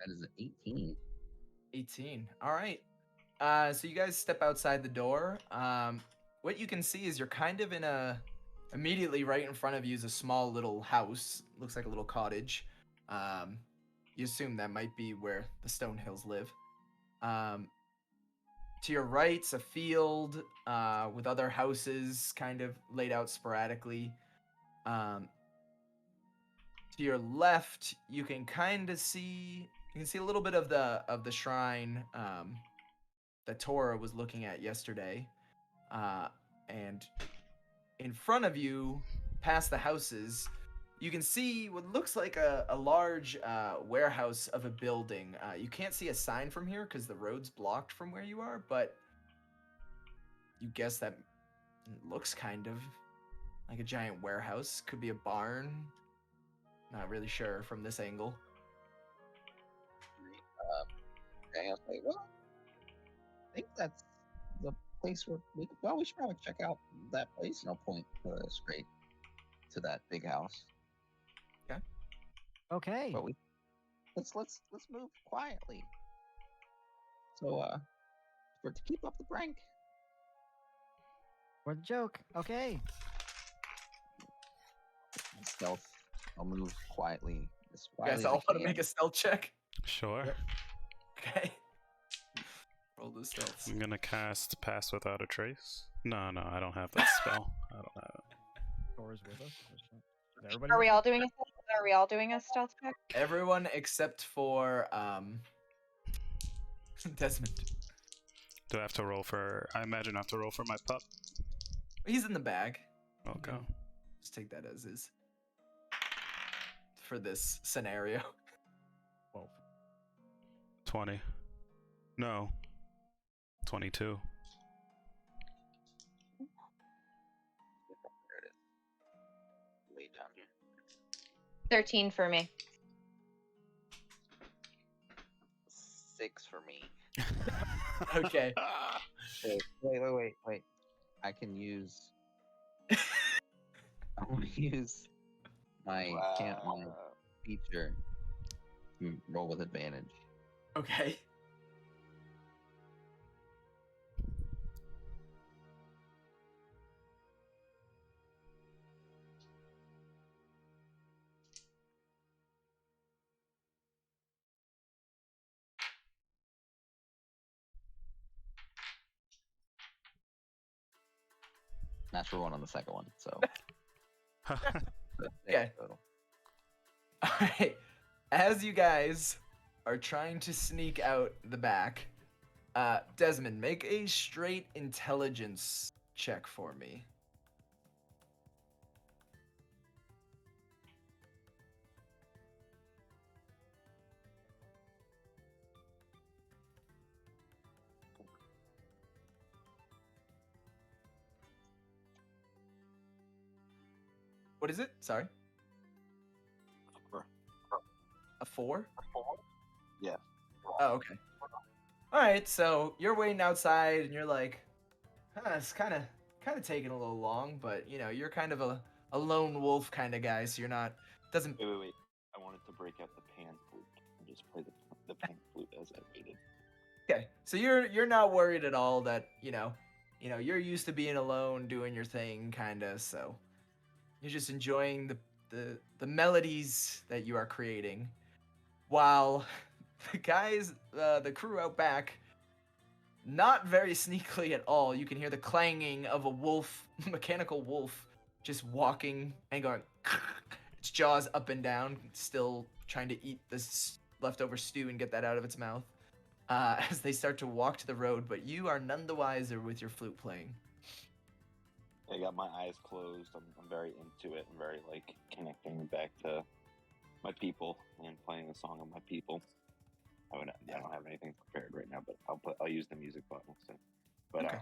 That is an 18. 18. All right. So you guys step outside the door. What you can see is you're kind of immediately right in front of you is a small little house. Looks like a little cottage. You assume that might be where the Stonehills live. To your right's a field with other houses kind of laid out sporadically. To your left, you can kind of see a little bit of the shrine that Tora was looking at yesterday, and in front of you, past the houses, you can see what looks like a large warehouse of a building. You can't see a sign from here because the road's blocked from where you are, but you guess that looks kind of like a giant warehouse. Could be a barn. Not really sure from this angle. Okay, I was like, well, I think that's the place where we should probably check out that place, and I'll point straight to that big house. Okay. But let's move quietly. So to keep up the prank. For the joke. Okay. Stealth. I'll move quietly. As You guys quietly all as I want to can. make a stealth check? Sure. Yep. Okay. Roll the stealth. I'm gonna cast Pass Without a Trace. No, I don't have that spell. I don't have it. Dora's with us. Is everybody Are with we us? all doing a stealth check? Everyone except for Desmond. Do I have to roll for? I imagine I have to roll for my pup. He's in the bag. Okay. Just take that as is for this scenario. 12. 20. No. 22. There it is. Way down here. 13 for me. 6 for me. Okay. Wait. I can use. I want to use my my feature to roll with advantage. Okay. Natural 1 on the second one, so. Okay. Total. All right. As you guys are trying to sneak out the back, Desmond, make a straight intelligence check for me. What is it? Sorry. A 4? Yeah. Oh, okay. All right, so you're waiting outside, and you're like, it's kind of taking a little long, but you know, you're kind of a lone wolf kind of guy, so you're not doesn't. Wait. I wanted to break out the pan flute and just play the pan flute as I waited. Okay, so you're not worried at all that you're used to being alone, doing your thing, kind of. So you're just enjoying the melodies that you are creating, while the guys, the crew out back. Not very sneakily at all. You can hear the clanging of a wolf, mechanical wolf, just walking and going, its jaws up and down, still trying to eat this leftover stew and get that out of its mouth. As they start to walk to the road, but you are none the wiser with your flute playing. I got my eyes closed. I'm very into it. I'm very like connecting back to my people and playing the song of my people. I don't have anything prepared right now, but I'll use the music button. So, but Okay.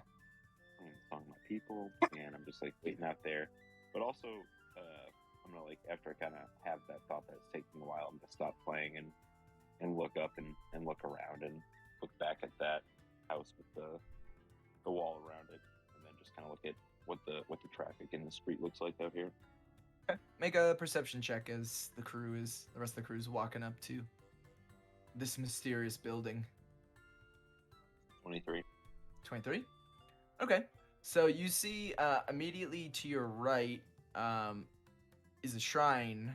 playing the song of my people, and I'm just like waiting out there. But also, I'm gonna like after I kind of have that thought that it's taking a while, I'm gonna stop playing and look up and look around and look back at that house with the wall around it, and then just kind of look at what the traffic in the street looks like out here. Okay. Make a perception check as the rest of the crew is walking up to this mysterious building. 23. 23? Okay. So you see immediately to your right is a shrine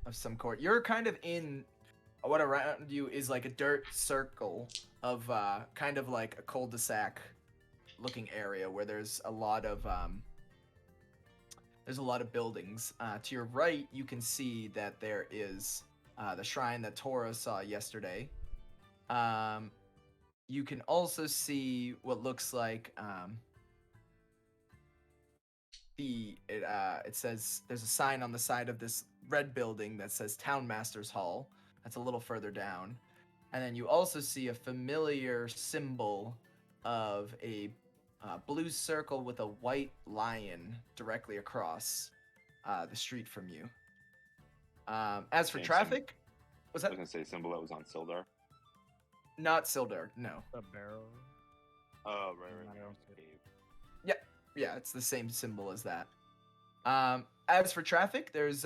of some sort. You're kind of in what around you is like a dirt circle of kind of like a cul-de-sac looking area where there's a lot of buildings. To your right, you can see that there is the shrine that Tora saw yesterday. You can also see what looks like it says there's a sign on the side of this red building that says Town Master's Hall. That's a little further down. And then you also see a familiar symbol of a blue circle with a white lion directly across the street from you. As for Same traffic, was I that was gonna say symbol that was on Sildar. not Sildar? No. The barrel. Oh, I right. don't see it. Yeah, it's the same symbol as that. As for traffic, there's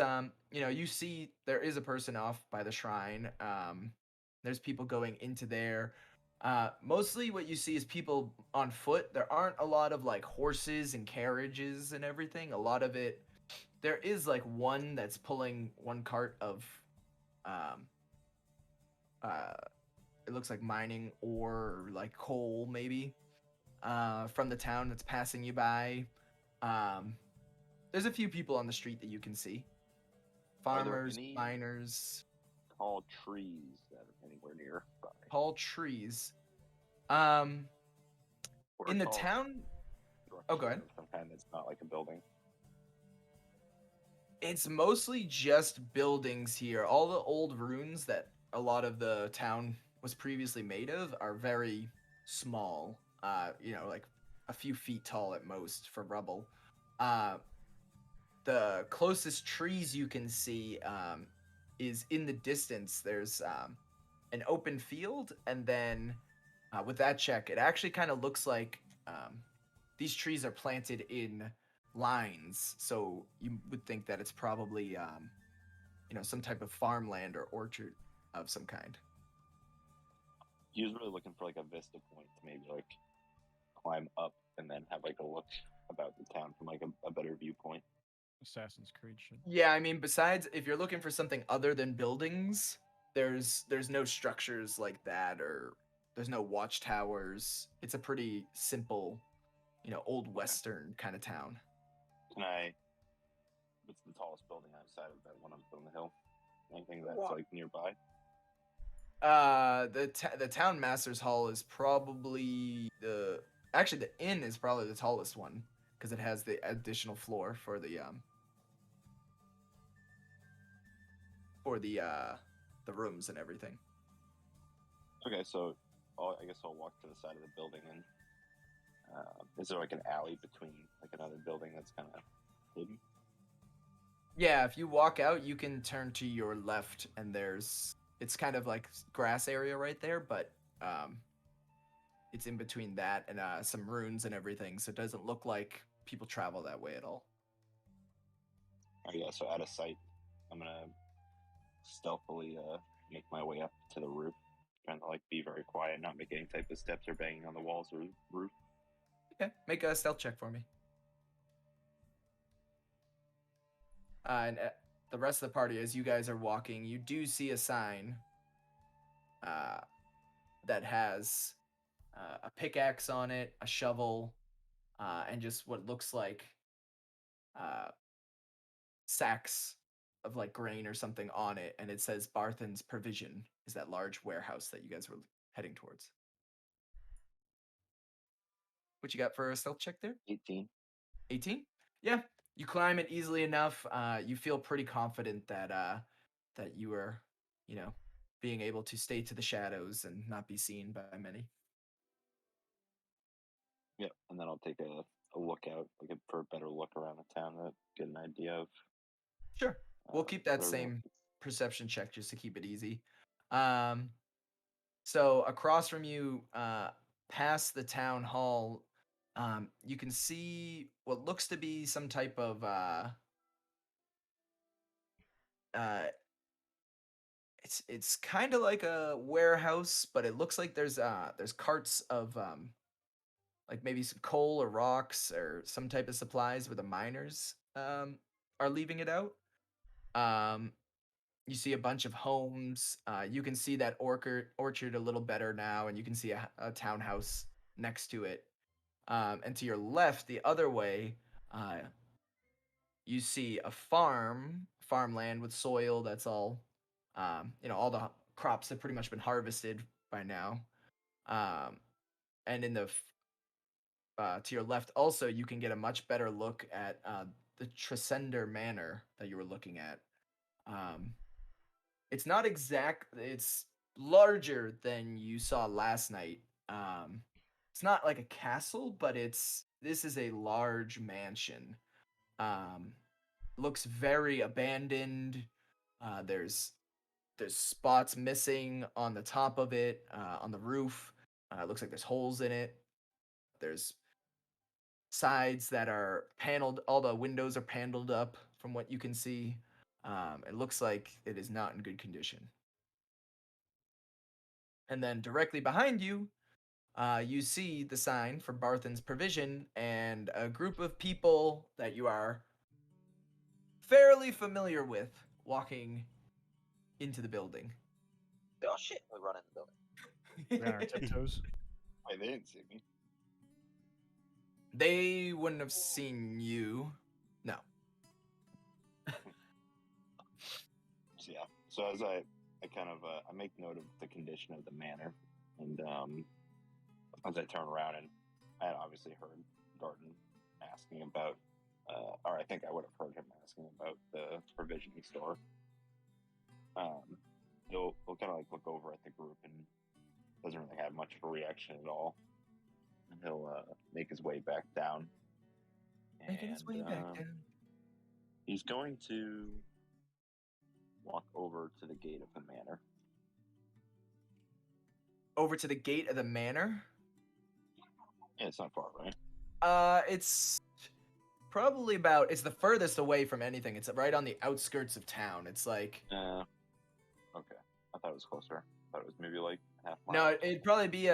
you see there is a person off by the shrine. There's people going into there. Mostly what you see is people on foot. There aren't a lot of like horses and carriages and everything. A lot of it, there is like one that's pulling one cart of, it looks like mining ore or like coal maybe, from the town that's passing you by. There's a few people on the street that you can see. Are there Farmers, any miners, tall trees that are anywhere near? tall trees. Or In the tall town, structure Oh, go ahead. of some kind that's not like a building. it's mostly just buildings here. All the old ruins that a lot of the town was previously made of are very small. Like a few feet tall at most for rubble. The closest trees you can see is in the distance. There's an open field, and then with that check, it actually kind of looks like these trees are planted in lines. So you would think that it's probably some type of farmland or orchard of some kind. He was really looking for like a vista point to maybe like climb up and then have like a look about the town from like a better viewpoint. Assassin's Creed shit. Yeah, I mean, besides, if you're looking for something other than buildings, there's no structures like that, or there's no watchtowers. It's a pretty simple, old western kind of town. Can I? What's the tallest building outside of that one up on the hill? Anything that's Well- like nearby? The town master's hall is probably the inn is probably the tallest one because it has the additional floor for the rooms and everything. Okay, so I guess I'll walk to the side of the building and is there like an alley between like another building that's kind of hidden? Yeah, if you walk out, you can turn to your left, and it's kind of like grass area right there, but it's in between that and some ruins and everything, so it doesn't look like people travel that way at all. Oh yeah, so out of sight, I'm gonna stealthily make my way up to the roof, trying to like be very quiet, not make any type of steps or banging on the walls or roof. Okay, make a stealth check for me. And the rest of the party, as you guys are walking, you do see a sign that has a pickaxe on it, a shovel, and just what looks like sacks of like grain or something on it, and it says Barthen's Provision is that large warehouse that you guys were heading towards. What you got for a stealth check there? 18. 18? Yeah, you climb it easily enough. You feel pretty confident that you are, being able to stay to the shadows and not be seen by many. Yep, and then I'll take a look out, like for a better look around the town to get an idea of. Sure. We'll keep that whatever. same perception check just to keep it easy. So across from you, past the town hall, you can see what looks to be some type of it's kind of like a warehouse, but it looks like there's carts of like maybe some coal or rocks or some type of supplies where the miners are leaving it out. You see a bunch of homes. You can see that orchard a little better now, and you can see a townhouse next to it. And to your left, the other way, you see a farmland with soil that's all, all the crops have pretty much been harvested by now. And in the to your left, also, you can get a much better look at the Tresender Manor that you were looking at. It's not exact. It's larger than you saw last night. It's not like a castle, but this is a large mansion. Looks very abandoned. There's spots missing on the top of it, on the roof. It looks like there's holes in it. There's sides that are paneled. All the windows are paneled up from what you can see. It looks like it is not in good condition. And then directly behind you, you see the sign for Barthen's Provision and a group of people that you are fairly familiar with walking into the building. Oh shit! We run in the building. We're on our tiptoes. Wait, they didn't see me. They wouldn't have seen you. No. So yeah. So as I kind of I make note of the condition of the manor, and as I turn around, and I had obviously heard Garden asking about, or I think I would have heard him asking about the provisioning store. He'll kind of like look over at the group and doesn't really have much of a reaction at all. And he'll make his way back down. Making his way back down. He's going to walk over to the gate of the manor. Over to the gate of the manor. Yeah, it's not far, right? It's probably about. It's the furthest away from anything. It's right on the outskirts of town. It's like. Okay. I thought it was closer. I thought it was maybe like half mile. No, it'd probably be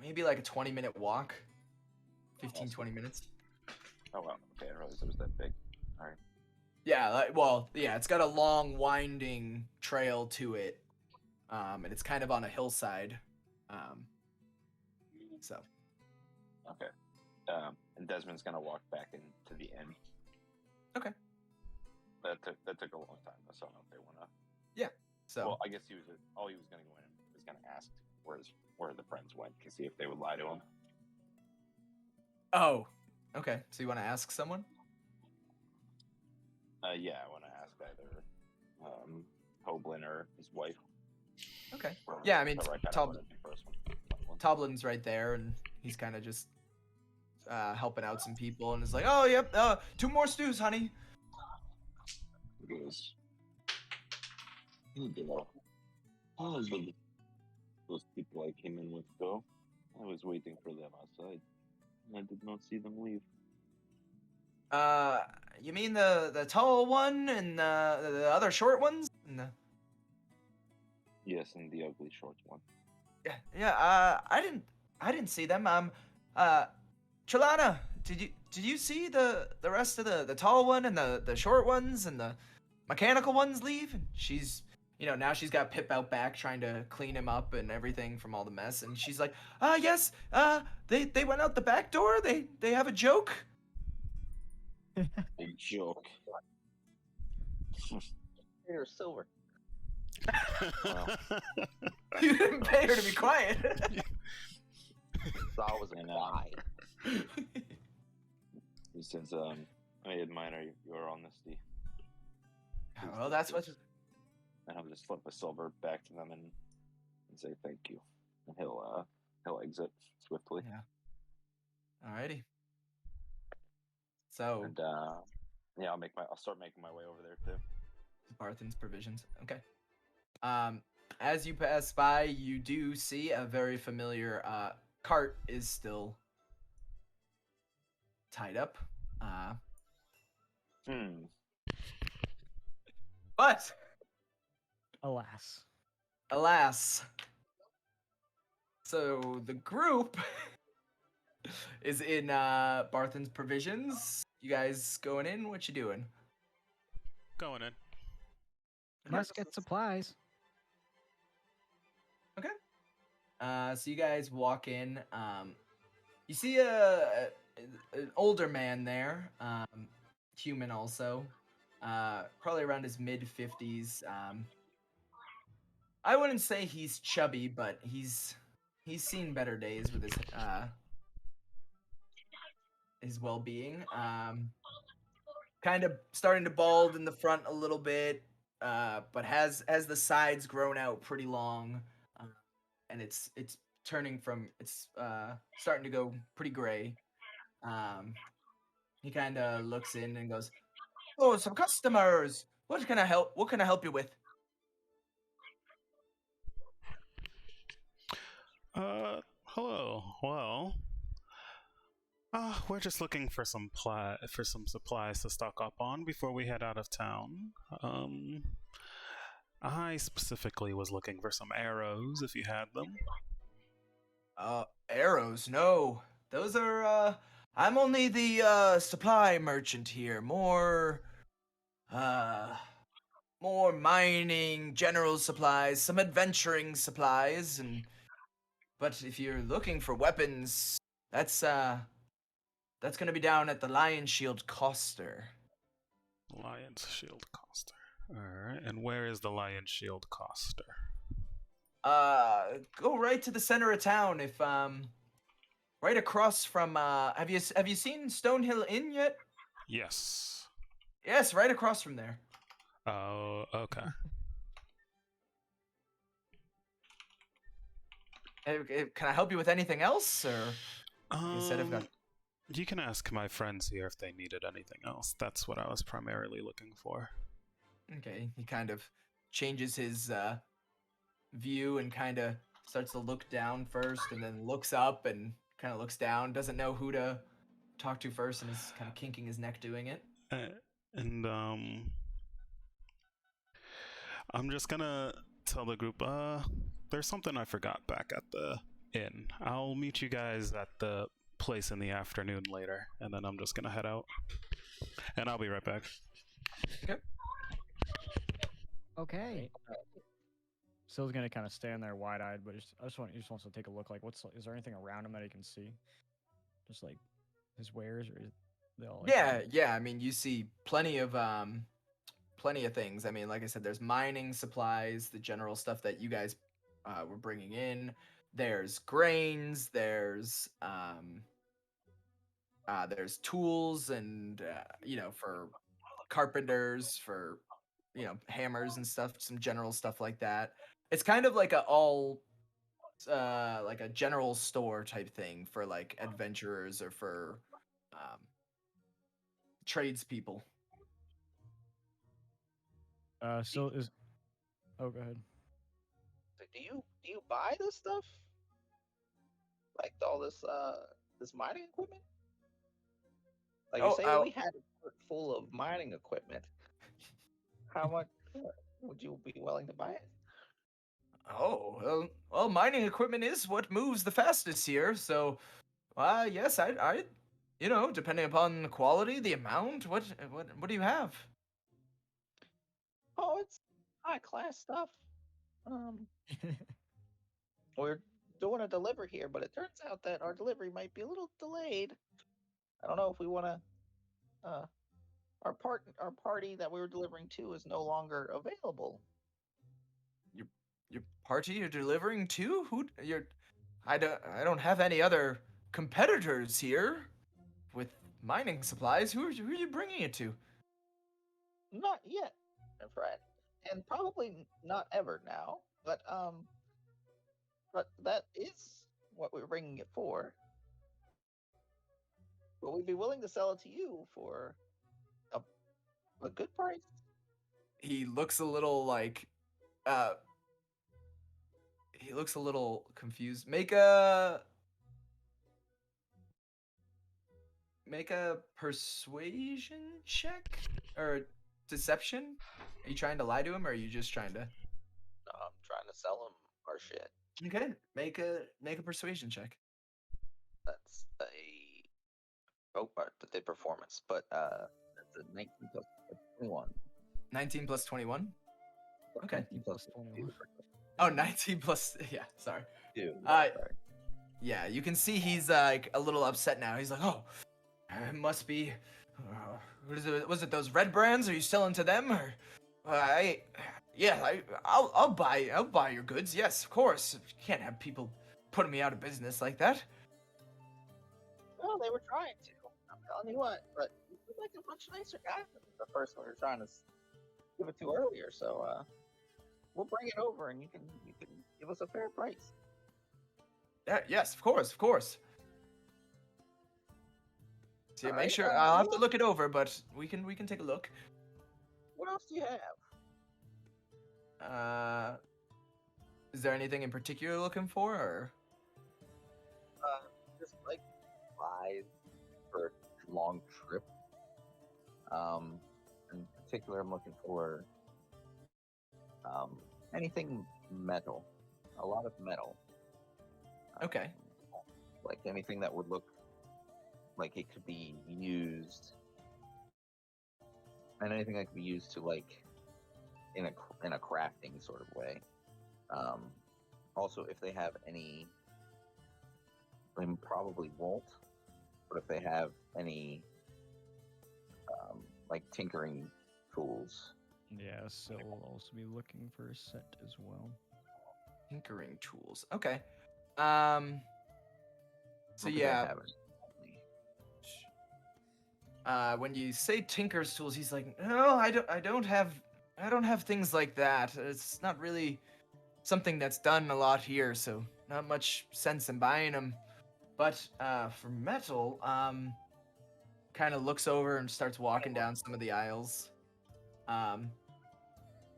maybe like a 20-minute walk. 15, 20 minutes. Oh wow. Okay, I didn't realize it was that big. All right. Yeah, it's got a long winding trail to it. And it's kind of on a hillside. So. Okay. And Desmond's gonna walk back into the inn. Okay. That took a long time. So I don't know if they wanna. Yeah. So. Well, I guess he was gonna go in and was gonna ask where the friends went to see if they would lie to him. Oh. Okay. So you want to ask someone? Yeah, I want to ask either Hoblin or his wife. Okay. Yeah, I mean, First one. Toblin's right there, and he's kind of just helping out some people, and is like, "Oh, yep, 2 more stews, honey." Those people I came in with go. I was waiting for them outside. I did not see them leave. You mean the tall one and the other short ones? Yes, and the ugly short one. Yeah. I didn't see them. Trelana, did you see the rest of the tall one and the short ones and the mechanical ones leave? And she's, now she's got Pip out back trying to clean him up and everything from all the mess, and she's like, yes, they went out the back door. They have a joke. A joke. Or silver. Well, You didn't pay her to be quiet. It's always a lie. he says, I admire your honesty. Well, that's what. And I'll just flip a silver back to them and say thank you. And he'll exit swiftly. Yeah. Alrighty. So. And yeah, I'll start making my way over there too. Barthen's provisions. Okay. As you pass by, you do see a very familiar cart is still tied up. But alas. So the group is in Barthen's provisions. You guys going in? What you doing? Going in. Must get supplies. Okay. So you guys walk in. You see an older man there, human also, probably around his mid-50s. I wouldn't say he's chubby, but he's seen better days with his well-being. Kind of starting to bald in the front a little bit, but has the sides grown out pretty long, and it's starting to go pretty gray. He kind of looks in and goes, "Oh, some customers. What can I help you with?" Hello. Well, we're just looking for some supplies to stock up on before we head out of town. I specifically was looking for some arrows, if you had them. Arrows? No. Those are, I'm only the, supply merchant here. More mining, general supplies, some adventuring supplies, but if you're looking for weapons, that's gonna be down at the Lion Shield Coster. Lion's Shield Coster. Alright, and where is the Lion Shield Coster? Go right to the center of town. If right across from have you seen Stonehill Inn yet? Yes. Yes, right across from there. Oh, okay. Can I help you with anything else, or instead of got... You can ask my friends here if they needed anything else. That's what I was primarily looking for. Okay, he kind of changes his view and kind of starts to look down first, and then looks up and kind of looks down. Doesn't know who to talk to first, and is kind of kinking his neck doing it. And I'm just gonna tell the group, there's something I forgot back at the inn. I'll meet you guys at the place in the afternoon later, and then I'm just gonna head out. And I'll be right back. Okay. Sill's gonna kind of stand there wide-eyed, but he just wants to take a look. Like, is there anything around him that he can see? Just like his wares, or is they all? Like, Yeah. I mean, you see plenty of things. I mean, like I said, there's mining supplies, the general stuff that you guys were bringing in. There's grains. There's tools and for carpenters, for hammers and stuff, some general stuff like that. It's kind of like like a general store type thing for like adventurers or for tradespeople. Sill is. Oh, go ahead. So do you buy this stuff? Like all this mining equipment? Like you say, we had a cart full of mining equipment. How much would you be willing to buy it? Oh, well, mining equipment is what moves the fastest here. So, yes, I, depending upon the quality, the amount. What do you have? Oh, it's high class stuff. We're doing a delivery here, but it turns out that our delivery might be a little delayed. I don't know if we want to. Our party that we were delivering to is no longer available. Your party you're delivering to? I don't have any other competitors here with mining supplies. Who are you bringing it to? Not yet, my friend, and probably not ever now. But that is what we're bringing it for. But we'd be willing to sell it to you for a good price. He looks a little confused. Make a persuasion check or deception. Are you trying to lie to him, or are you just trying to? I'm trying to sell him our shit. Okay, make a persuasion check. That's but the performance, but that's a 19 plus 21. 19 plus 21. Okay. 19 plus 21. Oh, 19 plus. Yeah, sorry. Dude, sorry. Yeah, you can see he's like a little upset now. He's like, oh, it must be. What is it? Was it those red brands? Are you selling to them? Or I'll buy your goods. Yes, of course. You can't have people putting me out of business like that. Well, they were trying to. I'm telling you what, but he's like a much nicer guy than the person we were trying to give it to earlier. So we'll bring it over, and you can give us a fair price. Yes, of course. So make right, sure I'll have to look it over, but we can take a look. What else do you have? Is there anything in particular you're looking for, or? Just like supplies for a long trip. In particular, I'm looking for anything metal. A lot of metal. Okay. Like anything that would look like it could be used, and anything that could be used to like in a crafting sort of way. Also, if they have any, they probably won't, but if they have any like tinkering tools. Yeah, so we'll also be looking for a set as well. Tinkering tools. Okay. So yeah. When you say tinker's tools, he's like, no, I don't have things like that. It's not really something that's done a lot here, so not much sense in buying them. But for metal, kind of looks over and starts walking down some of the aisles.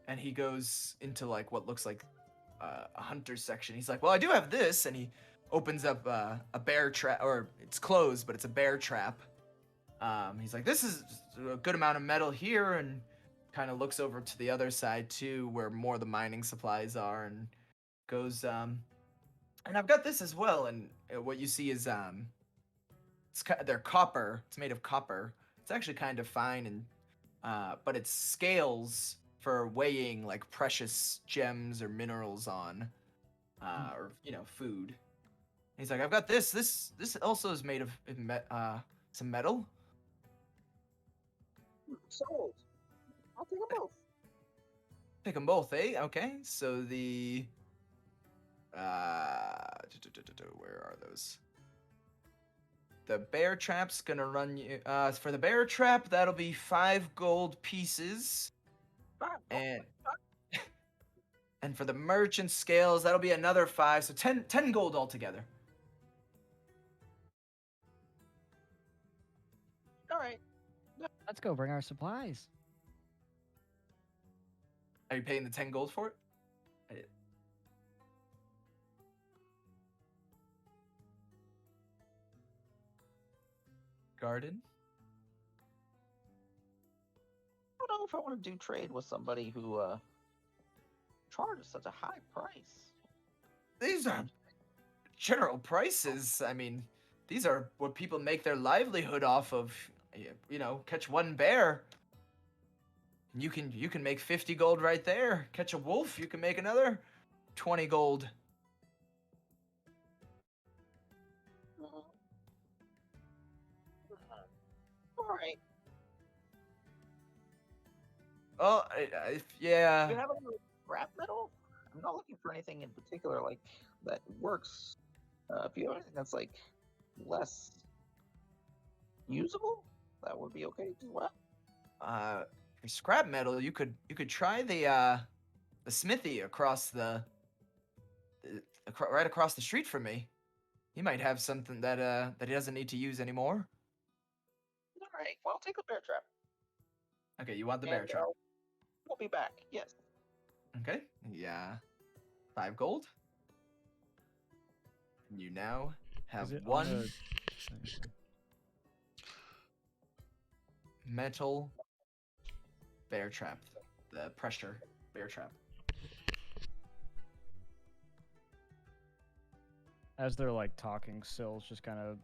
and he goes into like what looks like a hunter's section. He's like, "Well, I do have this," and he opens up a bear trap, or it's closed, but it's a bear trap. He's like, "This is a good amount of metal here," and kind of looks over to the other side too, where more of the mining supplies are, and goes, "And I've got this as well." And what you see is they're copper. It's made of copper. It's actually kind of fine, and but it's scales for weighing like precious gems or minerals on, or food. And he's like, "I've got this. This also is made of some metal." Sold. I'll take them both. Pick them both, eh? Okay. So the where are those? The bear trap's gonna run you. For the bear trap, that'll be 5 gold pieces, and and for the merchant scales, that'll be another 5, so 10 gold altogether. All right. Let's go bring our supplies. Are you paying the 10 gold for it? Garden? I don't know if I want to do trade with somebody who charges such a high price. These are general prices. I mean, these are what people make their livelihood off of. Catch one bear. You can make 50 gold right there. Catch a wolf, you can make another 20 gold. All right. Oh, yeah. Do you have any scrap metal? I'm not looking for anything in particular like that works. If you have anything that's like less usable, that would be okay as well. For scrap metal, you could try the smithy across right across the street from me. He might have something that he doesn't need to use anymore. All right. Well, I'll take the bear trap. Okay, you want the bear And, trap? We'll be back. Yes. Okay. Yeah. 5 gold. And you now have Is it on one the- metal bear trap. The pressure bear trap. As they're like talking, Sill's just kind of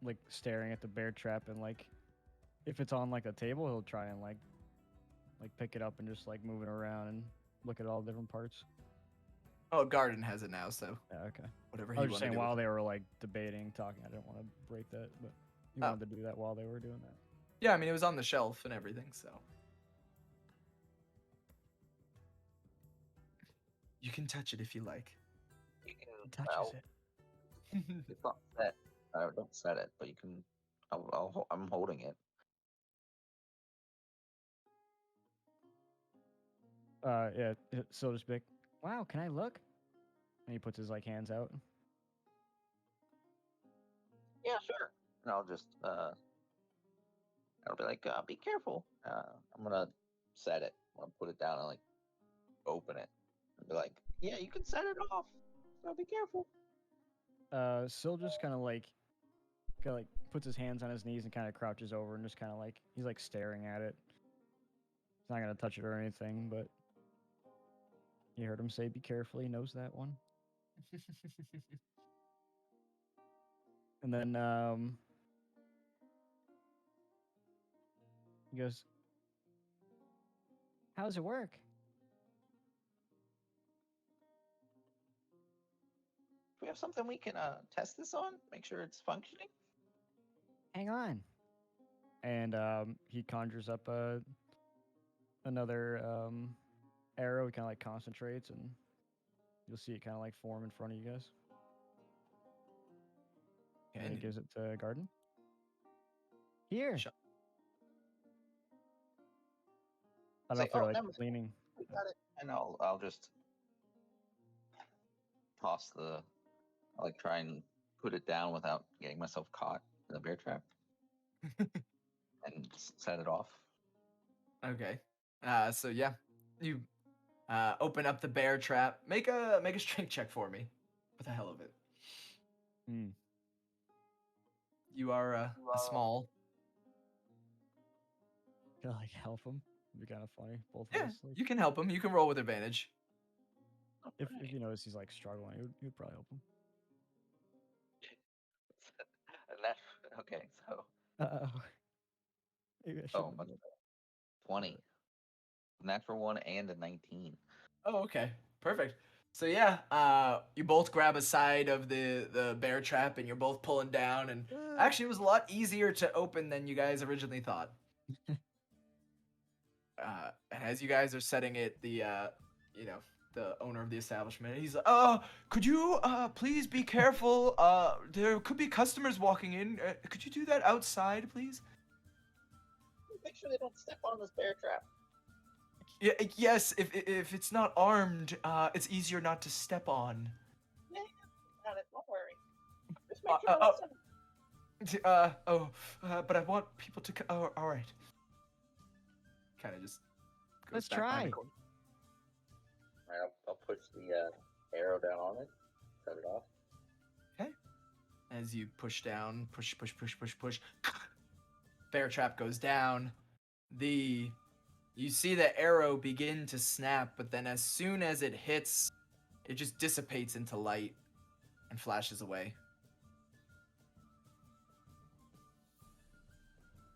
like staring at the bear trap, and like if it's on like a table, he'll try and like pick it up and just like move it around and look at all the different parts. Oh, Garden has it now, so Yeah, okay. whatever he I was wanted just to saying do. while they were like debating, talking, I didn't want to break that, but you Oh. wanted to do that while they were doing that. Yeah, I mean, it was on the shelf and everything, so. You can touch it if you like. You can. He touches it. It's not set. Don't set it, but you can. I'm holding it. Yeah, Sill just be like, wow, can I look? And he puts his like hands out. Yeah, sure. And I'll just I'll be like, be careful. I'm gonna set it. I'll put it down and like open it. And be like, yeah, you can set it off. So be careful. Sill just kind of like puts his hands on his knees and kind of crouches over and just kind of like he's like staring at it. He's not gonna touch it or anything, but you heard him say, "Be careful." He knows that one. And then he goes, "How does it work?" Do we have something we can test this on? Make sure it's functioning. Hang on. And he conjures up another arrow. He kind of like concentrates, and you'll see it kind of like form in front of you guys. And he gives it to Garden. Here. Sure. I don't know Say, if they're "Oh, like never mind. leaning. We got it." And I'll just toss I'll like try and put it down without getting myself caught in the bear trap, and set it off. Okay. So yeah, You open up the bear trap. Make a strength check for me, for the hell of it. Hmm. You are a small. Can I like help him? It'd be kind of funny. Both Yeah, of us. Like, you can help him. You can roll with advantage. if you notice he's like struggling, you'd probably help him. And that, okay, so Uh oh. Maybe I shouldn't have but done 20, natural 1 and a 19. Oh, okay. Perfect. So yeah, you both grab a side of the bear trap and you're both pulling down, and actually it was a lot easier to open than you guys originally thought. And as you guys are setting it, the the owner of the establishment, he's like, could you please be careful? There could be customers walking in. Could you do that outside, please? Make sure they don't step on this bear trap. Yeah, yes. If it's not armed, it's easier not to step on. Yeah, got it. Don't worry. Just make sure Uh, but I want people to. Oh, all right. Kind of just. Goes Let's back behind the try. corner. All right, I'll push the arrow down on it, set it off. Okay. As you push down, push. Bear trap goes down. You see the arrow begin to snap, but then as soon as it hits, it just dissipates into light and flashes away.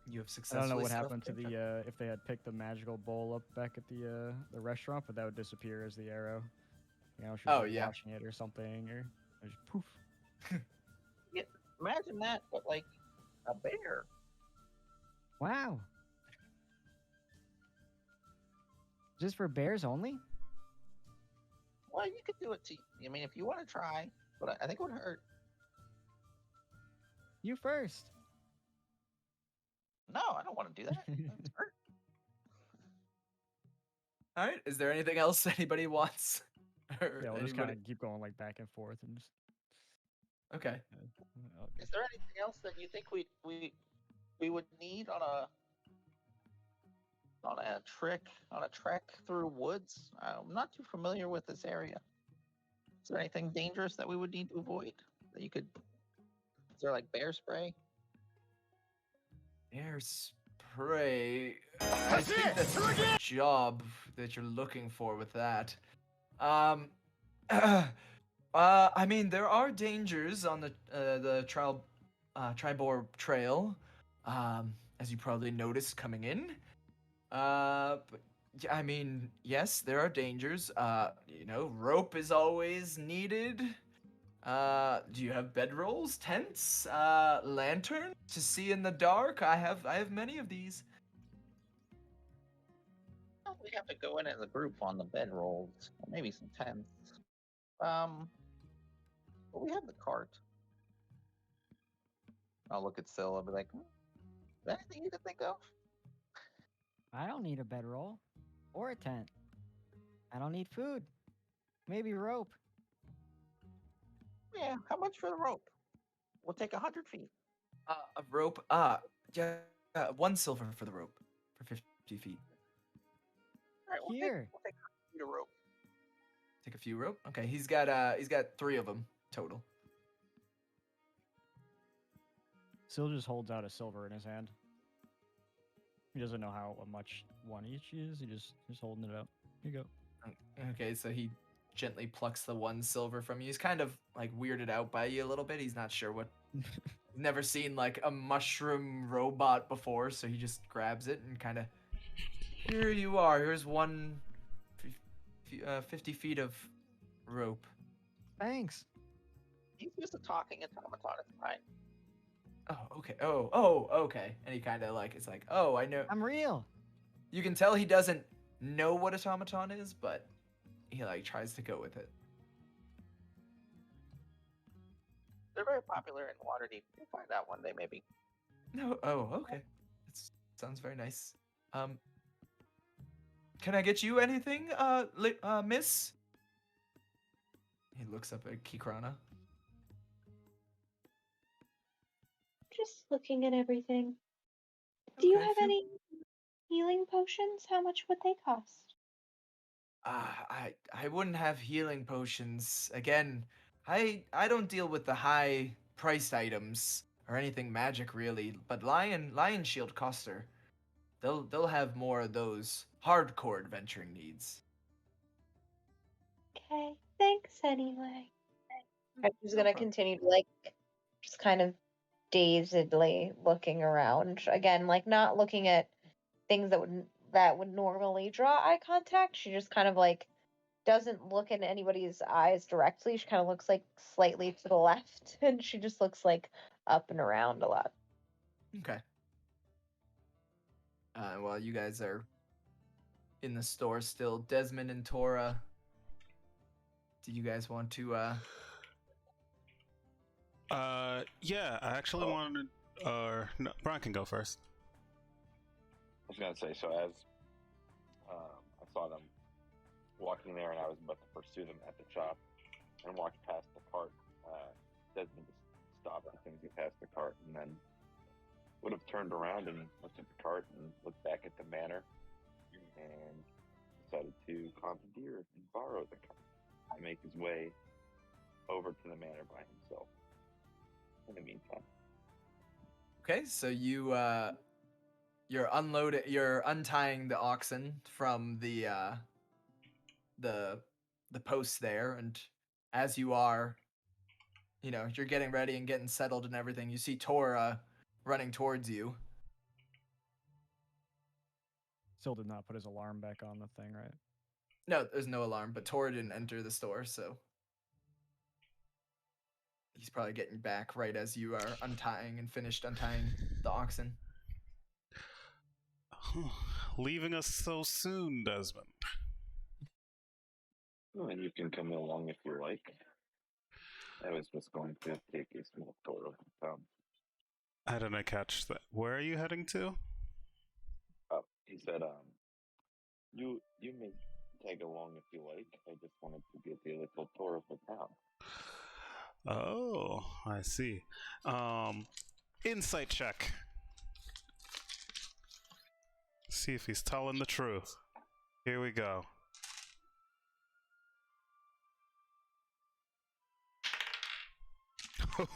You have I successfully. don't know what set off happened to bear trap. the if they had picked the magical bowl up back at the restaurant, but that would disappear as the arrow. You know, she was Oh, like, yeah. washing it or something, or just poof. Imagine that, but like a bear. Wow. Just for bears only? Well, you could do it too. I mean, if you want to try, but I think it would hurt. You first. No, I don't want to do that. That's hurt. All right. Is there anything else anybody wants? Or Yeah, we'll just kind anybody? of keep going like back and forth and just. Okay. Is there anything else that you think we would need on a trek through woods? I'm not too familiar with this area. Is there anything dangerous that we would need to avoid? That you could? Is there like bear spray? Air spray. I think that's a different job that you're looking for with that. I mean, there are dangers on the Tribor Trail, as you probably noticed coming in. But I mean, yes, there are dangers. Rope is always needed. Do you have bedrolls, tents, lanterns to see in the dark? I have many of these. Well, we have to go in as a group on the bedrolls, or maybe some tents. But we have the cart. I'll look at Syl. I'll be like, is there anything you can think of? I don't need a bedroll or a tent. I don't need food. Maybe rope. Yeah, how much for the rope? We'll take 100 feet. A rope. Yeah, 1 silver for the rope for 50 feet. All right, Here. we'll take 100 feet of rope. Take a few rope. Okay, he's got 3 of them total. Sil just holds out a silver in his hand. He doesn't know how much one each is. He just holding it out. Here you go. Okay, so he gently plucks the 1 silver from you. He's kind of like weirded out by you a little bit. He's not sure what. Never seen like a mushroom robot before, so he just grabs it and kind of. Here you are. Here's 50 feet of rope. Thanks. He's just a talking automaton. It's fine. Oh, okay. Oh, okay. And he kind of like, it's like, oh, I know. I'm real. You can tell he doesn't know what automaton is, but he like tries to go with it. They're very popular in Waterdeep. You'll find out one day, maybe. No. Oh, okay. That sounds very nice. Can I get you anything, miss? He looks up at Kikrana. Just looking at everything. Do you Okay, have few- any healing potions? How much would they cost? I wouldn't have healing potions. Again, I don't deal with the high priced items or anything magic really, but Lion Shield Coster, they'll have more of those hardcore adventuring needs. Okay, thanks anyway. I'm just No gonna problem. continue to like just kind of dazedly looking around again, like not looking at things that would normally draw eye contact. She just kind of like doesn't look in anybody's eyes directly. She kind of looks like slightly to the left, and she just looks like up and around a lot. Okay. While you guys are in the store still, Desmond and Tora, do you guys want to Yeah, I actually wanted. No, Brian can go first. I was gonna say, so as I saw them walking there, and I was about to pursue them at the shop, and walked past the cart, Desmond just stopped as soon as he passed the cart, and then would have turned around and looked at the cart and looked back at the manor, and decided to commandeer and borrow the cart and make his way over to the manor by himself. In the meantime, Okay, so you're untying the oxen from the post there, and as you are, you're getting ready and getting settled and everything, you see Tora running towards you. Still did not put his alarm back on the thing, right? No, there's no alarm, but Tora didn't enter the store, so he's probably getting back right as you are finished untying the oxen. Leaving us so soon, Desmond. well, and you can come along if you like. I was just going to take a small tour of the town. I didn't catch that. Where are you heading to? He said, you may tag along if you like. I just wanted to get a little tour of the town. Oh, I see. Insight check. See if he's telling the truth. Here we go.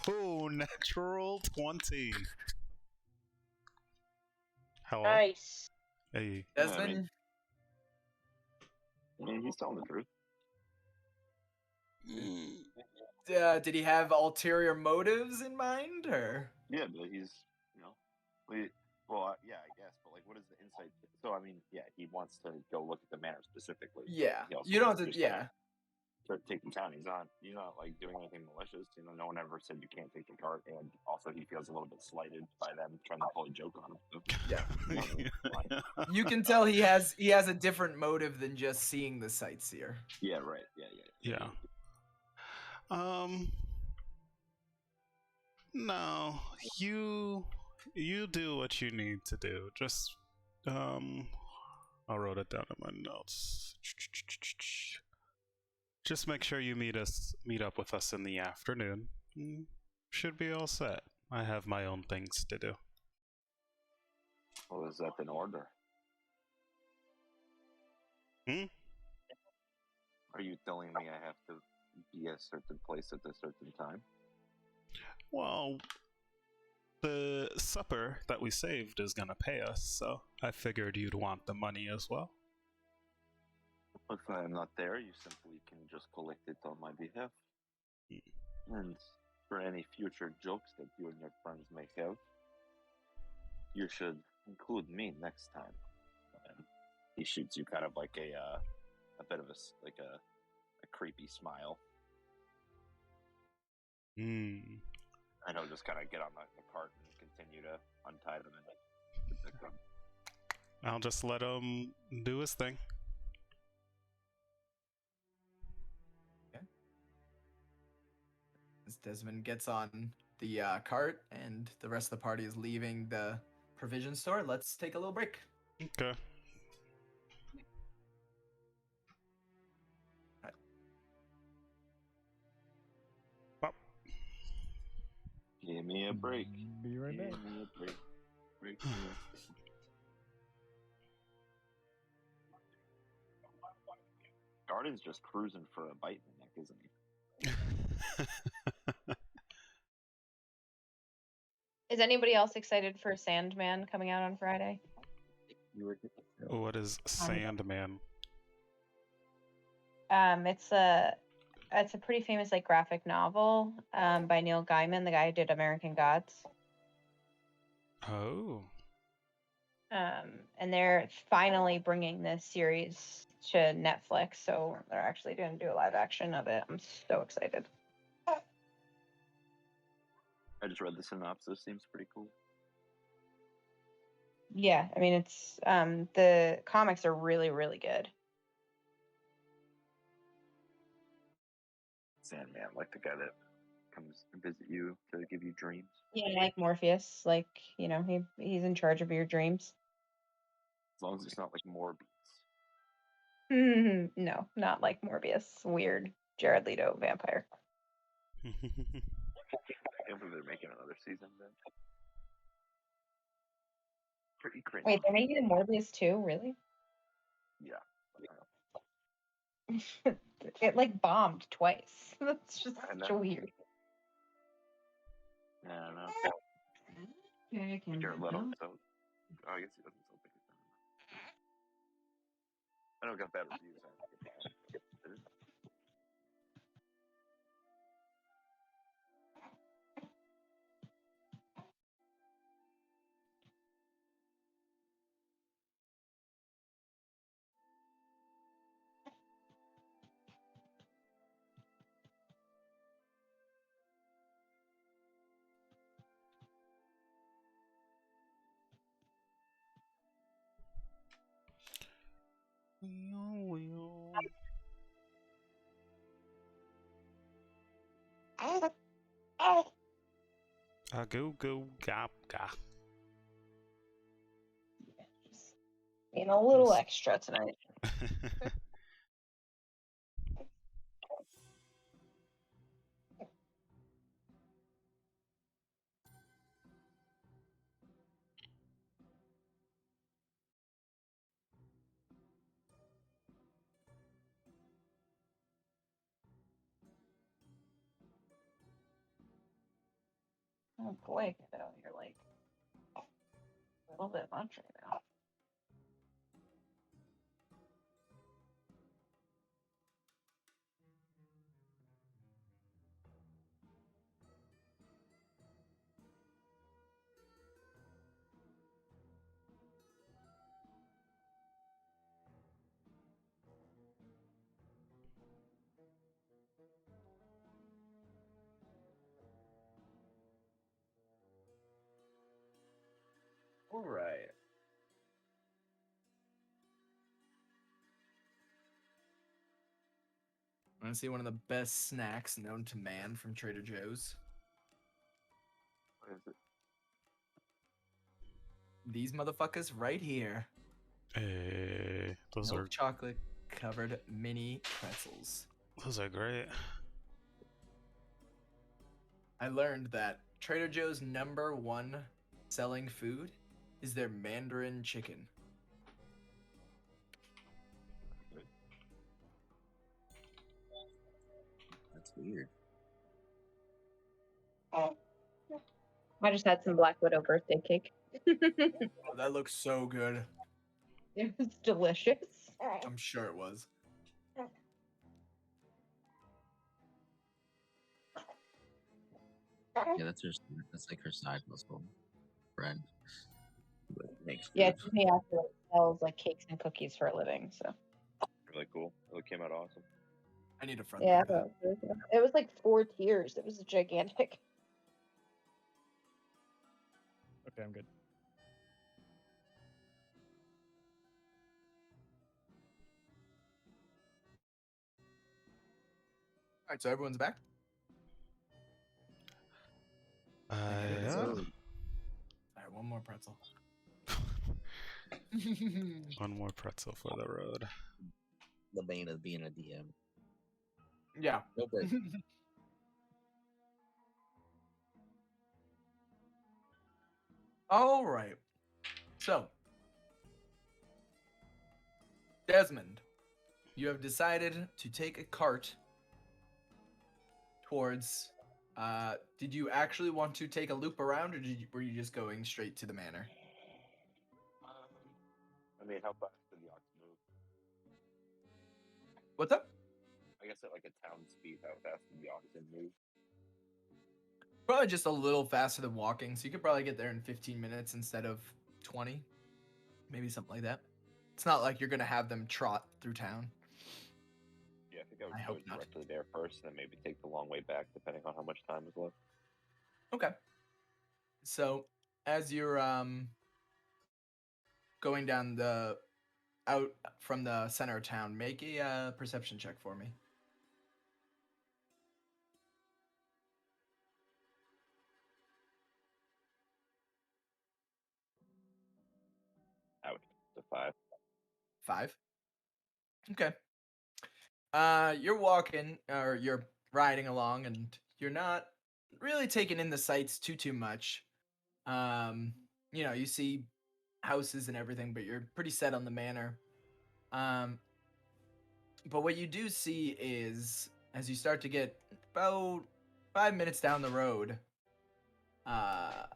Oh, natural 20. Hello? Nice. Hey. Desmond, I mean, he's telling the truth. did he have ulterior motives in mind, or? Yeah, but he's, yeah, I guess. But like, what is the insight? So I mean, yeah, he wants to go look at the manor specifically. Yeah, He also you don't wants have to. just kinda Yeah, start taking town. He's not like doing anything malicious. No one ever said you can't take the cart, and also he feels a little bit slighted by them trying to pull a joke on him. So, yeah. You can tell he has a different motive than just seeing the sightseer. yeah, right. Yeah. No, you do what you need to do. Just I wrote it down in my notes. Just make sure you meet up with us in the afternoon. Should be all set. I have my own things to do. Well, is that an order? Are you telling me I have to be at a certain place at a certain time? Well, the supper that we saved is gonna pay us, so I figured you'd want the money as well. If I am not there, you simply can just collect it on my behalf. And for any future jokes that you and your friends may have, you should include me next time. And he shoots you kind of like a bit of a creepy smile. And he'll just kind of get on the cart and continue to untie them and to pick them. I'll just let him do his thing. As Desmond gets on the cart and the rest of the party is leaving the provision store, let's take a little break. Okay. Give me a break. Be right back. Give me a break. Break. Garden's just cruising for a bite in the neck, isn't he? Is anybody else excited for Sandman coming out on Friday? You were What is Sandman? It's a pretty famous like graphic novel by Neil Gaiman, the guy who did American Gods. Oh. And they're finally bringing this series to Netflix, so they're actually going to do a live action of it. I'm so excited. I just read the synopsis. Seems pretty cool. Yeah, I mean it's the comics are really, really good. Sandman, like the guy that comes and visit you to give you dreams. Yeah, like Morpheus, like he's in charge of your dreams. As long as it's not like Morbius. No, not like Morbius. Weird Jared Leto vampire. I can't believe they're making another season then. Pretty cringy. Wait, they're making a Morbius too? Really? Yeah. It like bombed twice. That's just I so know. weird. Yeah, I know. Okay, Jared Leto, so I guess he doesn't sell tickets anymore. I know it got bad reviews. I don't get mad. Go go gap gap. Just being a little Yes. extra tonight. Oh boy, kiddo, you're like a little bit much right now. All right. Want to see one of the best snacks known to man from Trader Joe's? What is it? These motherfuckers right here. Those Milk are chocolate covered mini pretzels. great. I learned that Trader Joe's #1 selling food is their Mandarin chicken. That's weird. I just had some Black Widow birthday cake. Oh, that looks so good. It was delicious. I'm sure it was. Yeah, that's like her side hustle friend. But makes Yeah, food. Tiffany actually sells like cakes and cookies for a living. So Really cool. It came out awesome. I need a friend yeah, like that. it was like 4 tiers. It was gigantic. Okay, I'm good. All right, so everyone's back. Yeah. All right, one more pretzel. One more pretzel for the road. The bane of being a DM. Yeah. No break. All right. So, Desmond, you have decided to take a cart towards. Did you actually want to take a loop around, or were you just going straight to the manor? I mean, how fast did the ox move? What's up? I guess at like a town speed, how fast did the oxen move? Probably just a little faster than walking, so you could probably get there in 15 minutes instead of 20. Maybe something like that. It's not like you're gonna have them trot through town. Yeah, I think I would I go hope not. directly there first, and then maybe take the long way back, depending on how much time is left. Okay. So as you're going down the out from the center of town, make a perception check for me. Out to 5. 5. Okay. You're walking or you're riding along, and you're not really taking in the sights too much. You see houses and everything, but you're pretty set on the manor. But what you do see is, as you start to get about 5 minutes down the road, a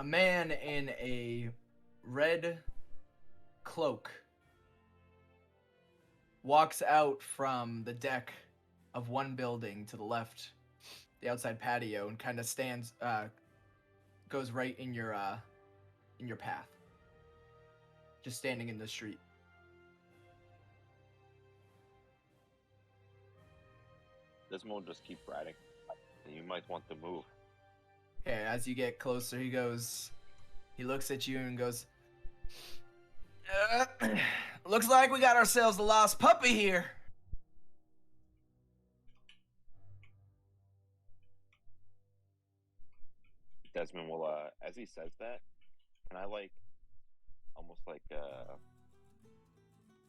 man in a red cloak walks out from the deck of one building to the left, the outside patio, and kind of goes right in your path, just standing in the street. Desmond will just keep riding. You might want to move. Okay, as you get closer, he looks at you and goes, looks like we got ourselves a lost puppy here. Desmond will, as he says that, and I almost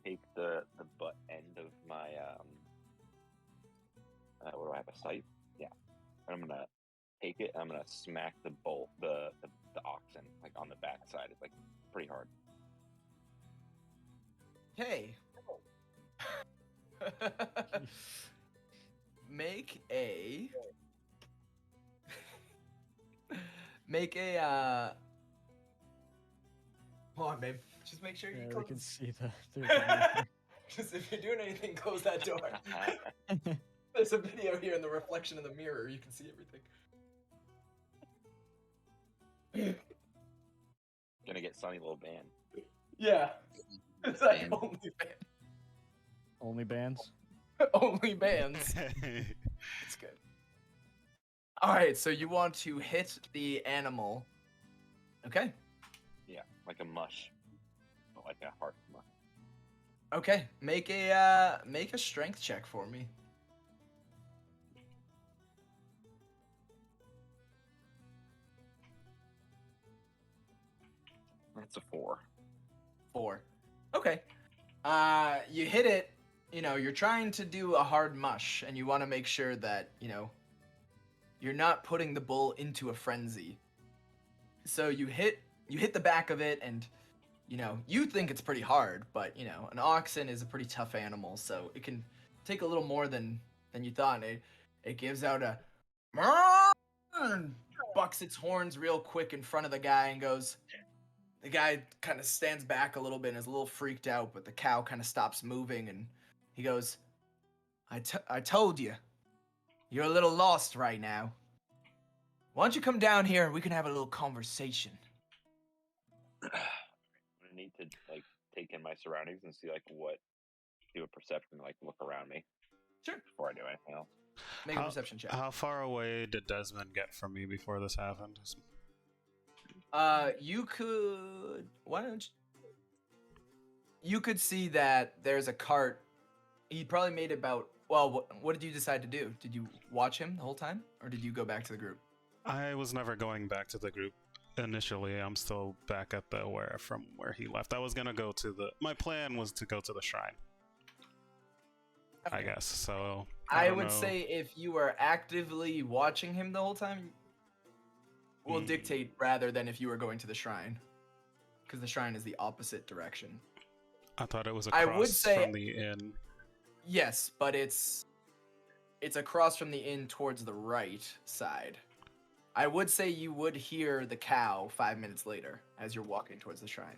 take the butt end of my, what do I have, a scythe? Yeah. And I'm gonna take it, and I'm gonna smack the oxen, like, on the backside. It's, like, pretty hard. Hey. Make a hold on, babe. Just make sure you Yeah, close. they can see the. Just if you're doing anything, close that door. There's a video here in the reflection of the mirror. You can see everything. Gonna get Sunny Little Band. Yeah. It's like And Only bands. only bands. It's good. All right, so you want to hit the animal. Okay. Yeah, like a mush. But like a heart mush. Okay. Make a strength check for me. That's a 4. 4. Okay. You hit it. You're trying to do a hard mush, and you want to make sure that you're not putting the bull into a frenzy. So you hit the back of it, and you think it's pretty hard, but an oxen is a pretty tough animal, so it can take a little more than you thought. It gives out a and bucks its horns real quick in front of the guy and goes. The guy kind of stands back a little bit and is a little freaked out, but the cow kind of stops moving, and he goes, I told you, you're a little lost right now. Why don't you come down here and we can have a little conversation? I'm gonna need to take in my surroundings and see do a perception, look around me. Sure. Before I do anything else. Make a perception check. How far away did Desmond get from me before this happened? You could. Why don't you could see that there's a cart. He probably made about. Well, what did you decide to do? Did you watch him the whole time, or did you go back to the group? I was never going back to the group initially. I'm still back at from where he left. I was gonna go to my plan was to go to the shrine. I guess so. I don't would know. say if you were actively watching him the whole time, will dictate rather than if you were going to the shrine, because the shrine is the opposite direction. I thought it was I would across say- from the inn. Yes, but it's across from the inn towards the right side. I would say you would hear the cow 5 minutes later as you're walking towards the shrine.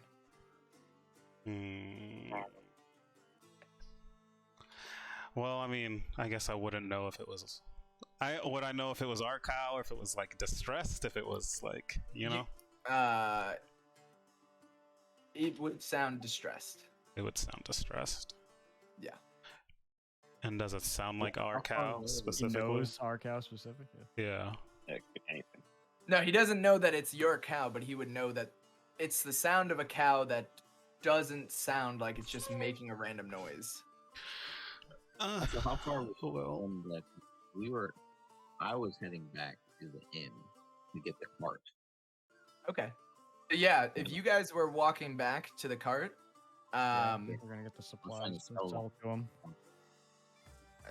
Well, I mean, I guess I wouldn't know if it was. Would I know if it was our cow, or if it was like distressed, if it was like, you know? It would sound distressed. It would sound distressed. Yeah. And does it sound like our How far cow away? specifically? He knows our cow specifically. Yeah. Yeah, it could be anything. No, he doesn't know that it's your cow, but he would know that it's the sound of a cow that doesn't sound like it's just making a random noise. So how far was well, from the? I was heading back to the inn to get the cart. Okay. Yeah, if you guys were walking back to the cart, We're gonna get the supplies to sell sell to him.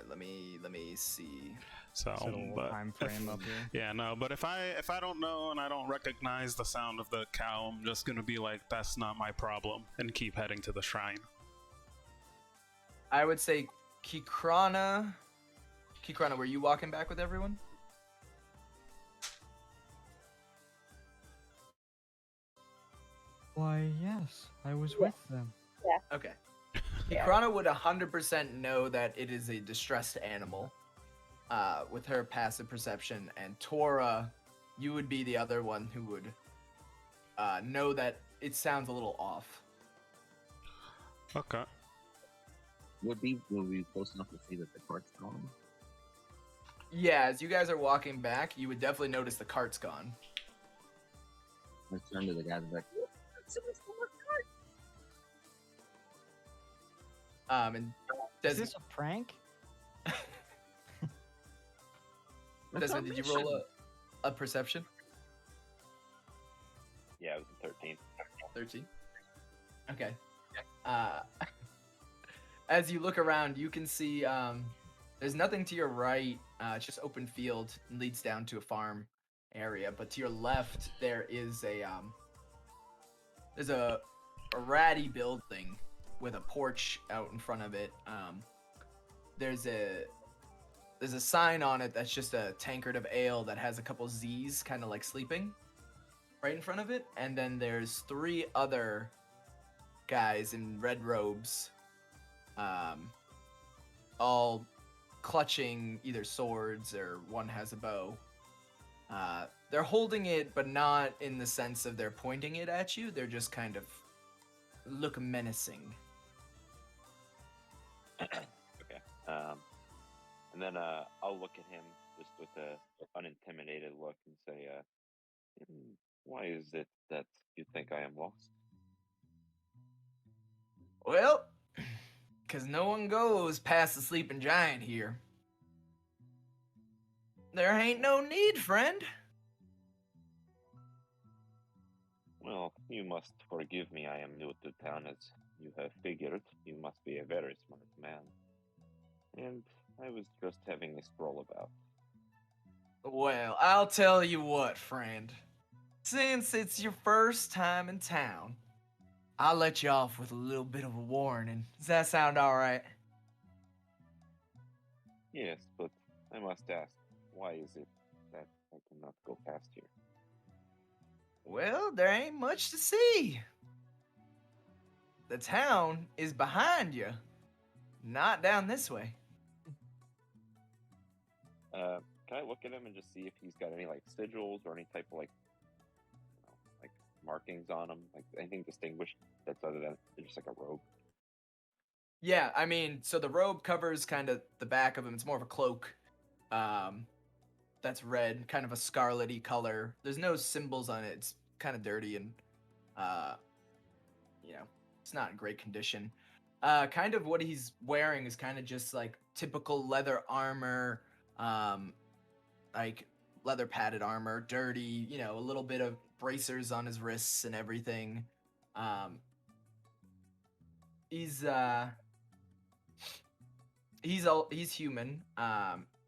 let me see. so, Set a little but time frame up here. yeah, no. But if I don't know and I don't recognize the sound of the cow, I'm just gonna be like, that's not my problem, and keep heading to the shrine. I would say Kikrana, were you walking back with everyone? Why, yes, I was with them. Okay. Yeah. Kikrana would 100% know that it is a distressed animal with her passive perception, and Tora, you would be the other one who would know that it sounds a little off. Okay. Would we be close enough to see that the cart's gone? Yeah, as you guys are walking back, you would definitely notice the cart's gone. Let's turn to the guys and be like, And Is this a prank? Desmond, did you roll a perception? Yeah, it was a 13. 13. Okay. As you look around, you can see there's nothing to your right. It's just open field and leads down to a farm area. But to your left, there is there's a ratty building with a porch out in front of it. There's a sign on it that's just a tankard of ale that has a couple Z's kind of like sleeping right in front of it. And then there's 3 other guys in red robes, all clutching either swords or one has a bow. They're holding it, but not in the sense of they're pointing it at you. They're just kind of look menacing. Okay. And then I'll look at him just with a unintimidated look and say, why is it that you think I am lost? Well, because no one goes past the sleeping giant here. There ain't no need, friend. Well, you must forgive me. I am new to town, as you have figured. You must be a very smart man. And I was just having a stroll about. Well, I'll tell you what, friend. Since it's your first time in town, I'll let you off with a little bit of a warning. Does that sound alright? Yes, but I must ask, why is it that I cannot go past here? Well, there ain't much to see. The town is behind you, not down this way. Can I look at him and just see if he's got any like sigils or any type of like markings on him, like anything distinguished that's other than just like a robe? Yeah, I mean, so the robe covers kind of the back of him. It's more of a cloak. That's red, kind of a scarlety color. There's no symbols on it. It's kind of dirty and, it's not in great condition. Kind of what he's wearing is kind of just like typical leather armor, like leather padded armor, dirty, a little bit of bracers on his wrists and everything. He's human,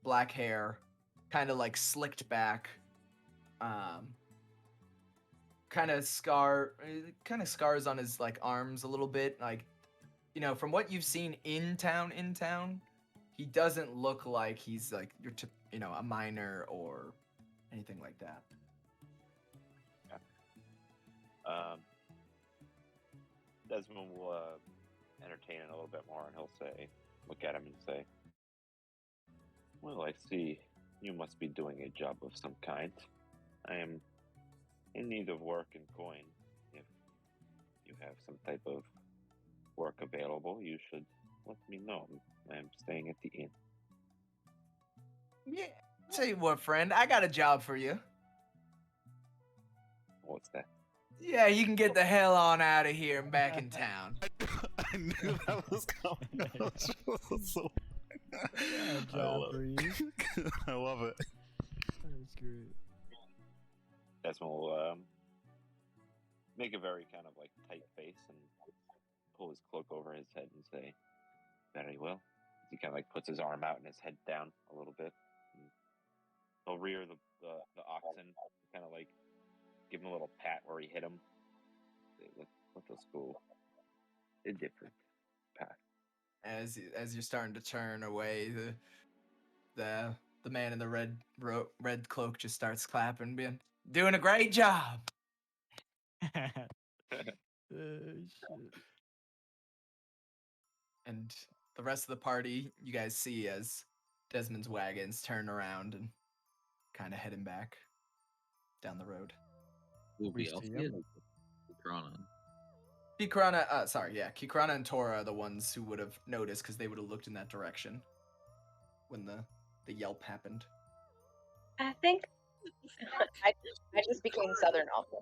black hair, kind of like slicked back, kind of scars on his like arms a little bit, like you know, from what you've seen in town, he doesn't look like he's like you know, a miner or anything like that. Desmond will entertain it a little bit more, and he'll say, look at him and say, "Well, I see you must be doing a job of some kind. I am in need of work and coin. If you have some type of work available, you should let me know. I am staying at the inn." Yeah. Tell you what, friend, I got a job for you. What's that? Yeah, you can get the hell on out of here and back in town. I knew that was coming. That was so... I job love for you. it. I love it. That's great. Desmond will make a very kind of like tight face and pull his cloak over his head and say, "Very well." He kind of like puts his arm out and his head down a little bit. And he'll rear the oxen, kind of like give him a little pat where he hit him. Say, let us go a different path. As you're starting to turn away, the man in the red cloak just starts clapping, being doing a great job. Shit. And the rest of the party, you guys see as Desmond's wagons turn around and kind of heading back down the road. Will We be see Elfie him. Kikrana. Kikrana and Tora are the ones who would have noticed because they would have looked in that direction when the yelp happened. I think I just became Southern also.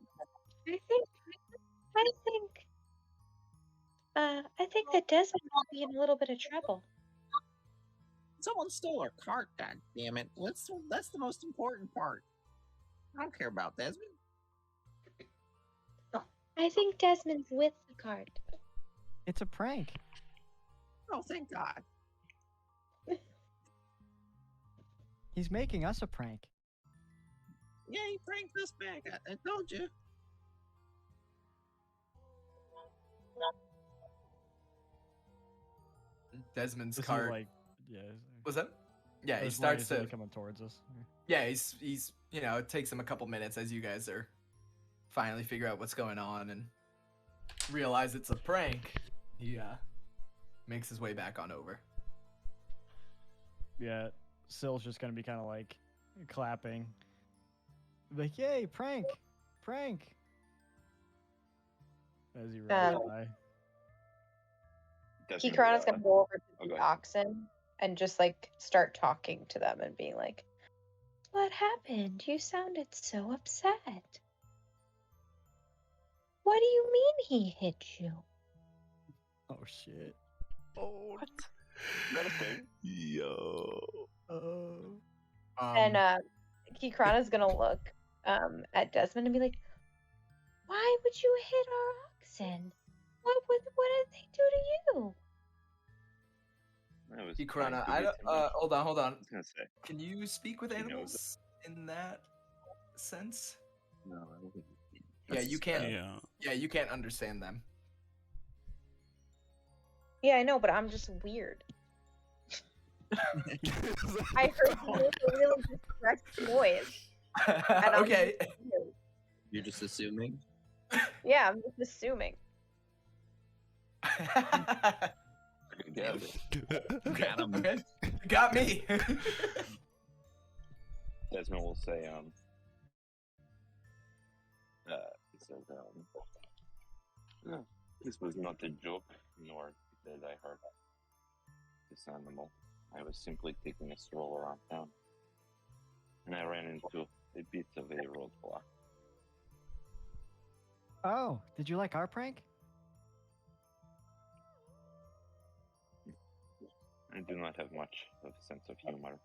I think that Desmond will be in a little bit of trouble. Someone stole our cart, god damn it. That's the most important part. I don't care about Desmond. I think Desmond's with the cart. It's a prank. Oh, thank God. He's making us a prank. Yeah, he pranked us back. I told you. Desmond's This is cart. like, yeah. What's that? Yeah, he This starts line to. is coming towards us. Yeah, he's you know, it takes him a couple minutes as you guys are finally figure out what's going on and realize it's a prank. He makes his way back on over. Yeah, Sill's just gonna be kind of like clapping, like, "Yay, prank, prank!" As he runs by. Desmond Kikrana's will, gonna go over to oh, go the ahead. oxen and just like start talking to them and being like, What happened? You sounded so upset. What do you mean he hit you? Oh shit. Oh, What? Is that a thing? yo. Oh. and Kikrana's gonna look at Desmond and be like, Why would you hit our oxen? What did they do to you? I was Kikrana, trying to get him to- hold on. I was gonna say Can you speak with She knows animals in that sense? no. I don't think Yeah, you can't. Yeah. Yeah, you can't understand them. yeah, I know, but I'm just weird. I heard you make a really distressed noise. And I'm Okay. just weird. You're just assuming? Yeah, I'm just assuming. Nailed it. Got him. Okay. Got me. Desmond will say, he says, "No, this was not a joke, nor did I hurt this animal. I was simply taking a stroll around town, and I ran into a bit of a roadblock." Oh, did you like our prank? I do not have much of a sense of humor,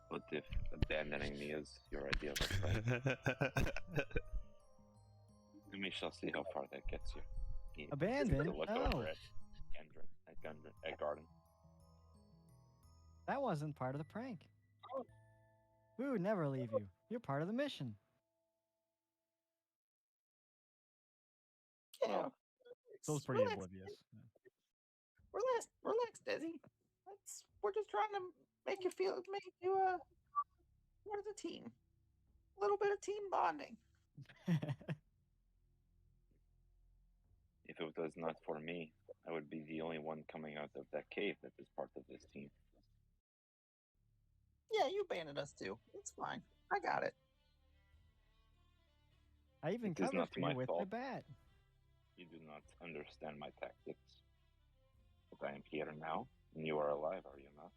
but if abandoning me is your idea of a prank, we shall see how far that gets you. He seems to Abandon? look No. over at Garden. That wasn't part of the prank. We would never leave you. You're part of the mission. Yeah. Sill's pretty Relax. oblivious. relax, Desi. We're just trying to make you part of the team. A little bit of team bonding. If it was not for me, I would be the only one coming out of that cave that is part of this team. Yeah, you abandoned us too. It's fine. I got it. I even It is covered not for my you with my fault. bat. You do not understand my tactics. But I am here now, and you are alive, are you not?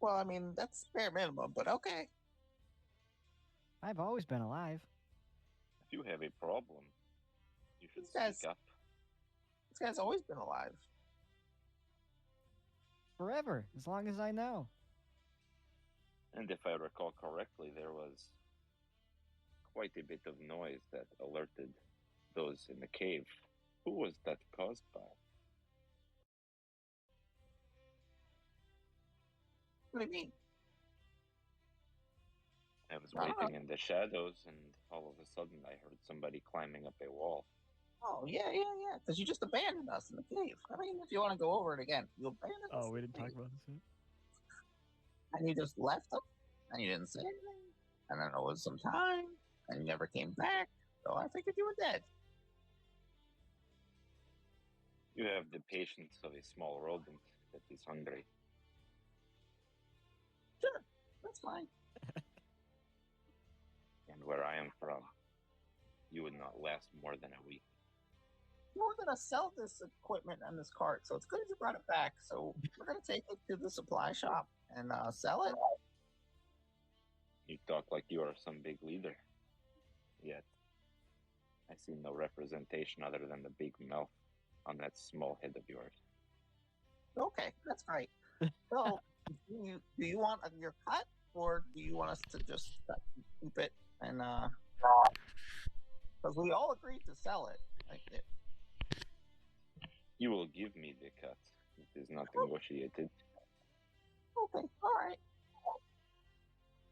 Well, I mean, that's bare minimum, but okay. I've always been alive. If you have a problem, you should This guy's- speak up. This guy's always been alive. Forever, as long as I know. And if I recall correctly, there was quite a bit of noise that alerted those in the cave. Who was that caused by? What do you mean? I was Ah. waiting in the shadows, and all of a sudden I heard somebody climbing up a wall. Oh, yeah. Because you just abandoned us in the cave. I mean, if you want to go over it again, you abandoned us. Oh, we in the didn't talk cave. about this yet. And you just left us, and you didn't say anything. And then it was some time, and you never came back. So I figured you were dead. You have the patience of a small rodent that is hungry. Sure, that's fine. And where I am from, you would not last more than a week. We're gonna sell this equipment and this cart, so it's good you brought it back. So we're gonna take it to the supply shop and sell it. You talk like you are some big leader. Yet, I see no representation other than the big mouth on that small head of yours. Okay, that's great. So, do you want your cut, or do you want us to just keep it and because we all agreed to sell it. You will give me the cut. It is not negotiated. Okay, all right.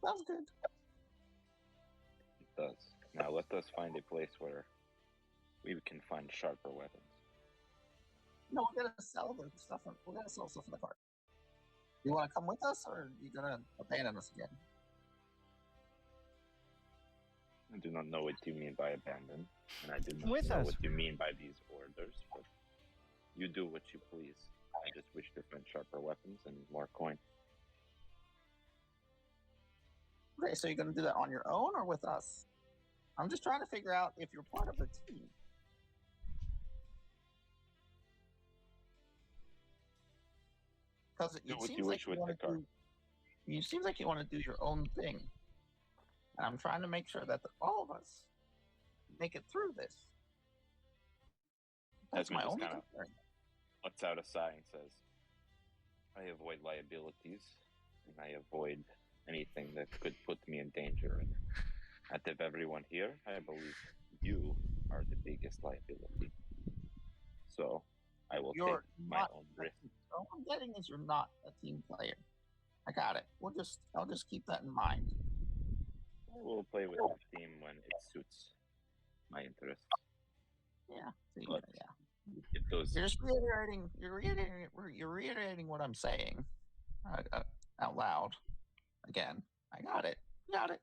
Sounds good. It does. Now let us find a place where we can find sharper weapons. No, we're gonna sell the stuff. We're gonna sell stuff in the cart. You want to come with us, or are you gonna abandon us again? I do not know what you mean by abandon, and I do not With know us. what you mean by these orders, but you do what you please. I just wish to find sharper weapons and more coin. Okay, so you're gonna do that on your own or with us? I'm just trying to figure out if you're part of the team. Because Do it what seems you like wish you with want the cart. You seems like you want to do your own thing, and I'm trying to make sure that all of us make it through this. That's Desmond my just only kinda concern. lets out a sigh and says, I avoid liabilities, and I avoid anything that could put me in danger. And out of everyone here, I believe you are the biggest liability. So I will You're take my not own a risk. team- All I'm getting is you're not a team player. I got it. I'll just keep that in mind. I will play with the team when it suits my interests. Yeah. See, But yeah. if those You're just reiterating. You're reiterating what I'm saying out loud. Again, I got it. Got it.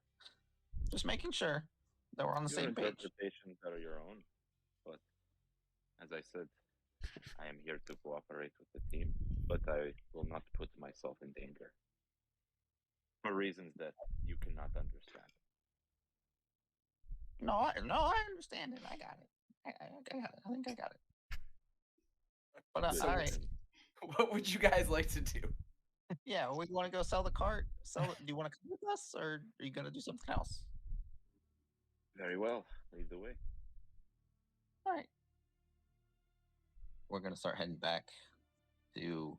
Just making sure that we're on the your same page. interpretations are your own, but as I said, I am here to cooperate with the team, but I will not put myself in danger for reasons that you cannot understand. No, I understand it. I got it. I got it. I think I got it. But Good. all right. What would you guys like to do? Yeah, we want to go sell the cart. Do you want to come with us, or are you gonna do something else? Very well. Lead the way. All right. We're gonna start heading back to.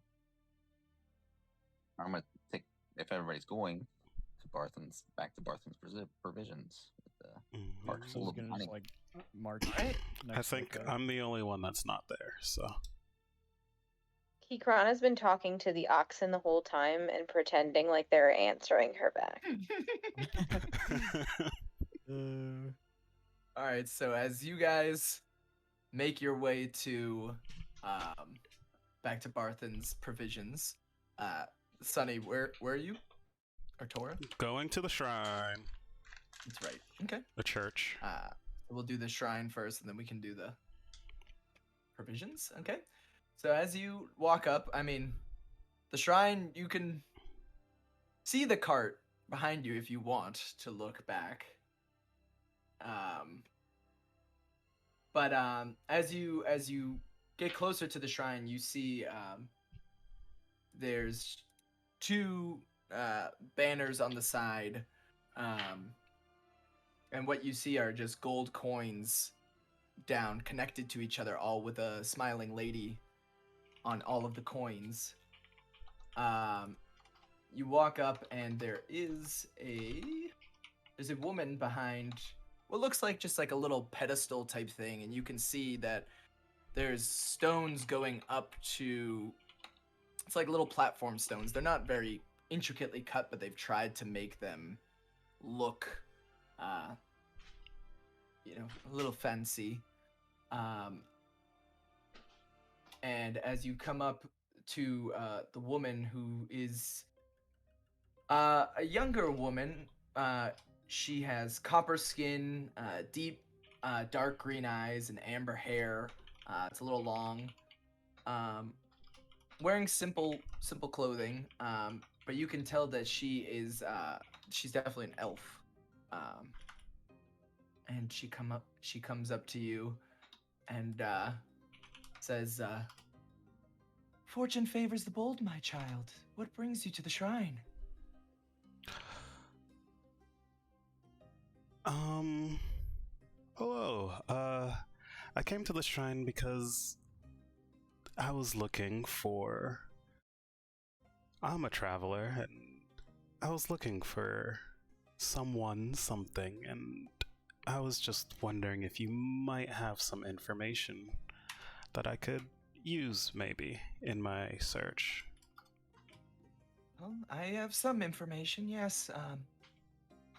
I'm gonna take if everybody's going to Barthen's provisions. With the cart So full he's of gonna money. just like march. I next to the think cart. I'm the only one that's not there, so. Kikran has been talking to the oxen the whole time and pretending like they're answering her back. All right, so as you guys make your way to back to Barthen's provisions. Sunny, where are you? Or Tora? Going to the shrine. That's right. Okay. The church. We'll do the shrine first, and then we can do the provisions. Okay. So as you walk up, I mean, the shrine, you can see the cart behind you if you want to look back. But as you get closer to the shrine, you see there's two banners on the side, and what you see are just gold coins down, connected to each other, all with a smiling lady on all of the coins. You walk up, and there's a woman behind what looks like just like a little pedestal type thing, and you can see that there's stones going up to, it's like little platform stones. They're not very intricately cut, but they've tried to make them look a little fancy. And as you come up to the woman, who is a younger woman, she has copper skin, deep dark green eyes, and amber hair. It's a little long. Wearing simple clothing, but you can tell that she's definitely an elf. And she comes up to you and says, "Fortune favors the bold, my child. What brings you to the shrine?" Hello. I came to the shrine because I was looking for... I'm a traveler, and I was looking for something, and I was just wondering if you might have some information that I could use, maybe, in my search. Well, I have some information, yes.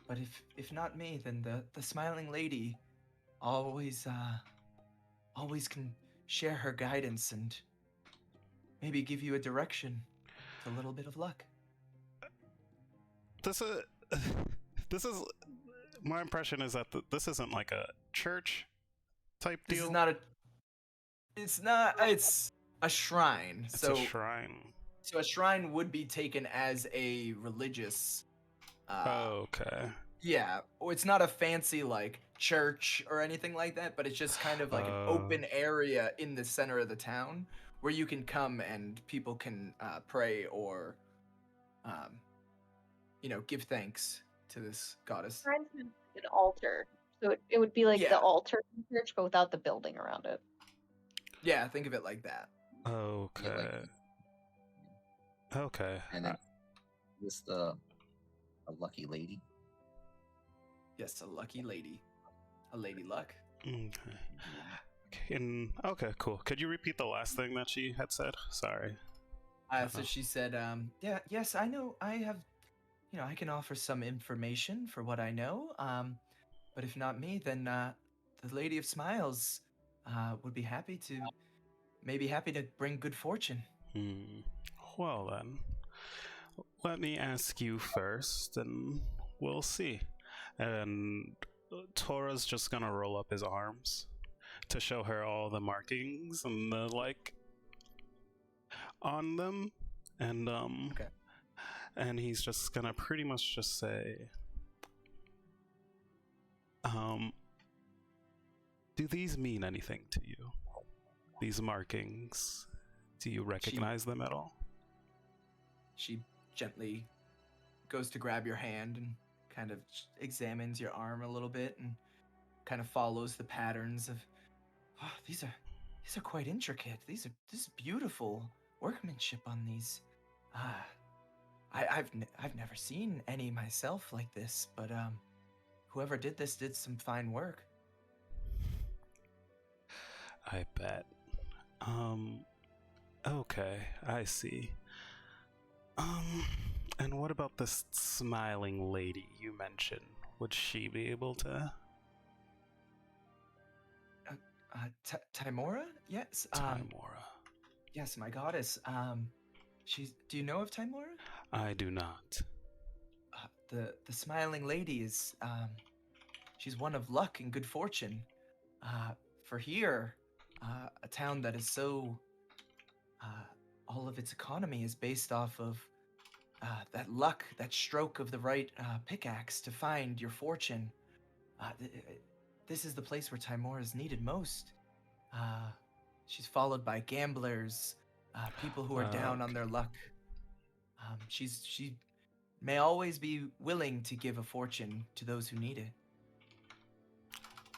But if not me, then the smiling lady always can share her guidance and maybe give you a direction with a little bit of luck. This is my impression is that this isn't like a church type This deal. is not a. It's a shrine. It's so a shrine. So a shrine would be taken as a religious. Okay. Yeah, it's not a fancy like church or anything like that, but it's just kind of like an open area in the center of the town where you can come and people can pray or, give thanks to this goddess. Shrines have an altar, so it would be like Yeah. the altar in church, but without the building around it. Yeah, think of it like that. Okay. Okay. And then this a lucky lady. Yes, a lucky lady, a lady luck. Okay. Okay, cool. Could you repeat the last thing that she had said? Sorry. So she said, yes, I know. I have, I can offer some information for what I know. But if not me, then the Lady of Smiles would be happy to bring good fortune. Well then, let me ask you first, and we'll see. And Tora's just gonna roll up his arms to show her all the markings and the on them, and Okay. and he's just gonna pretty much just say, do these mean anything to you? These markings, do you recognize them at all? She gently goes to grab your hand and kind of examines your arm a little bit and kind of follows the patterns of, these are quite intricate. This is beautiful workmanship on these. I've never seen any myself like this, but whoever did this did some fine work. I bet. Okay, I see. And what about this smiling lady you mentioned? Would she be able to? Timora? Yes. Timora. Yes, my goddess. She's. Do you know of Timora? I do not. The smiling lady is. She's one of luck and good fortune. For here, a town that is so. All of its economy is based off of that luck, that stroke of the right pickaxe to find your fortune. This is the place where Timora is needed most. She's followed by gamblers, people who are down on their luck. She may always be willing to give a fortune to those who need it.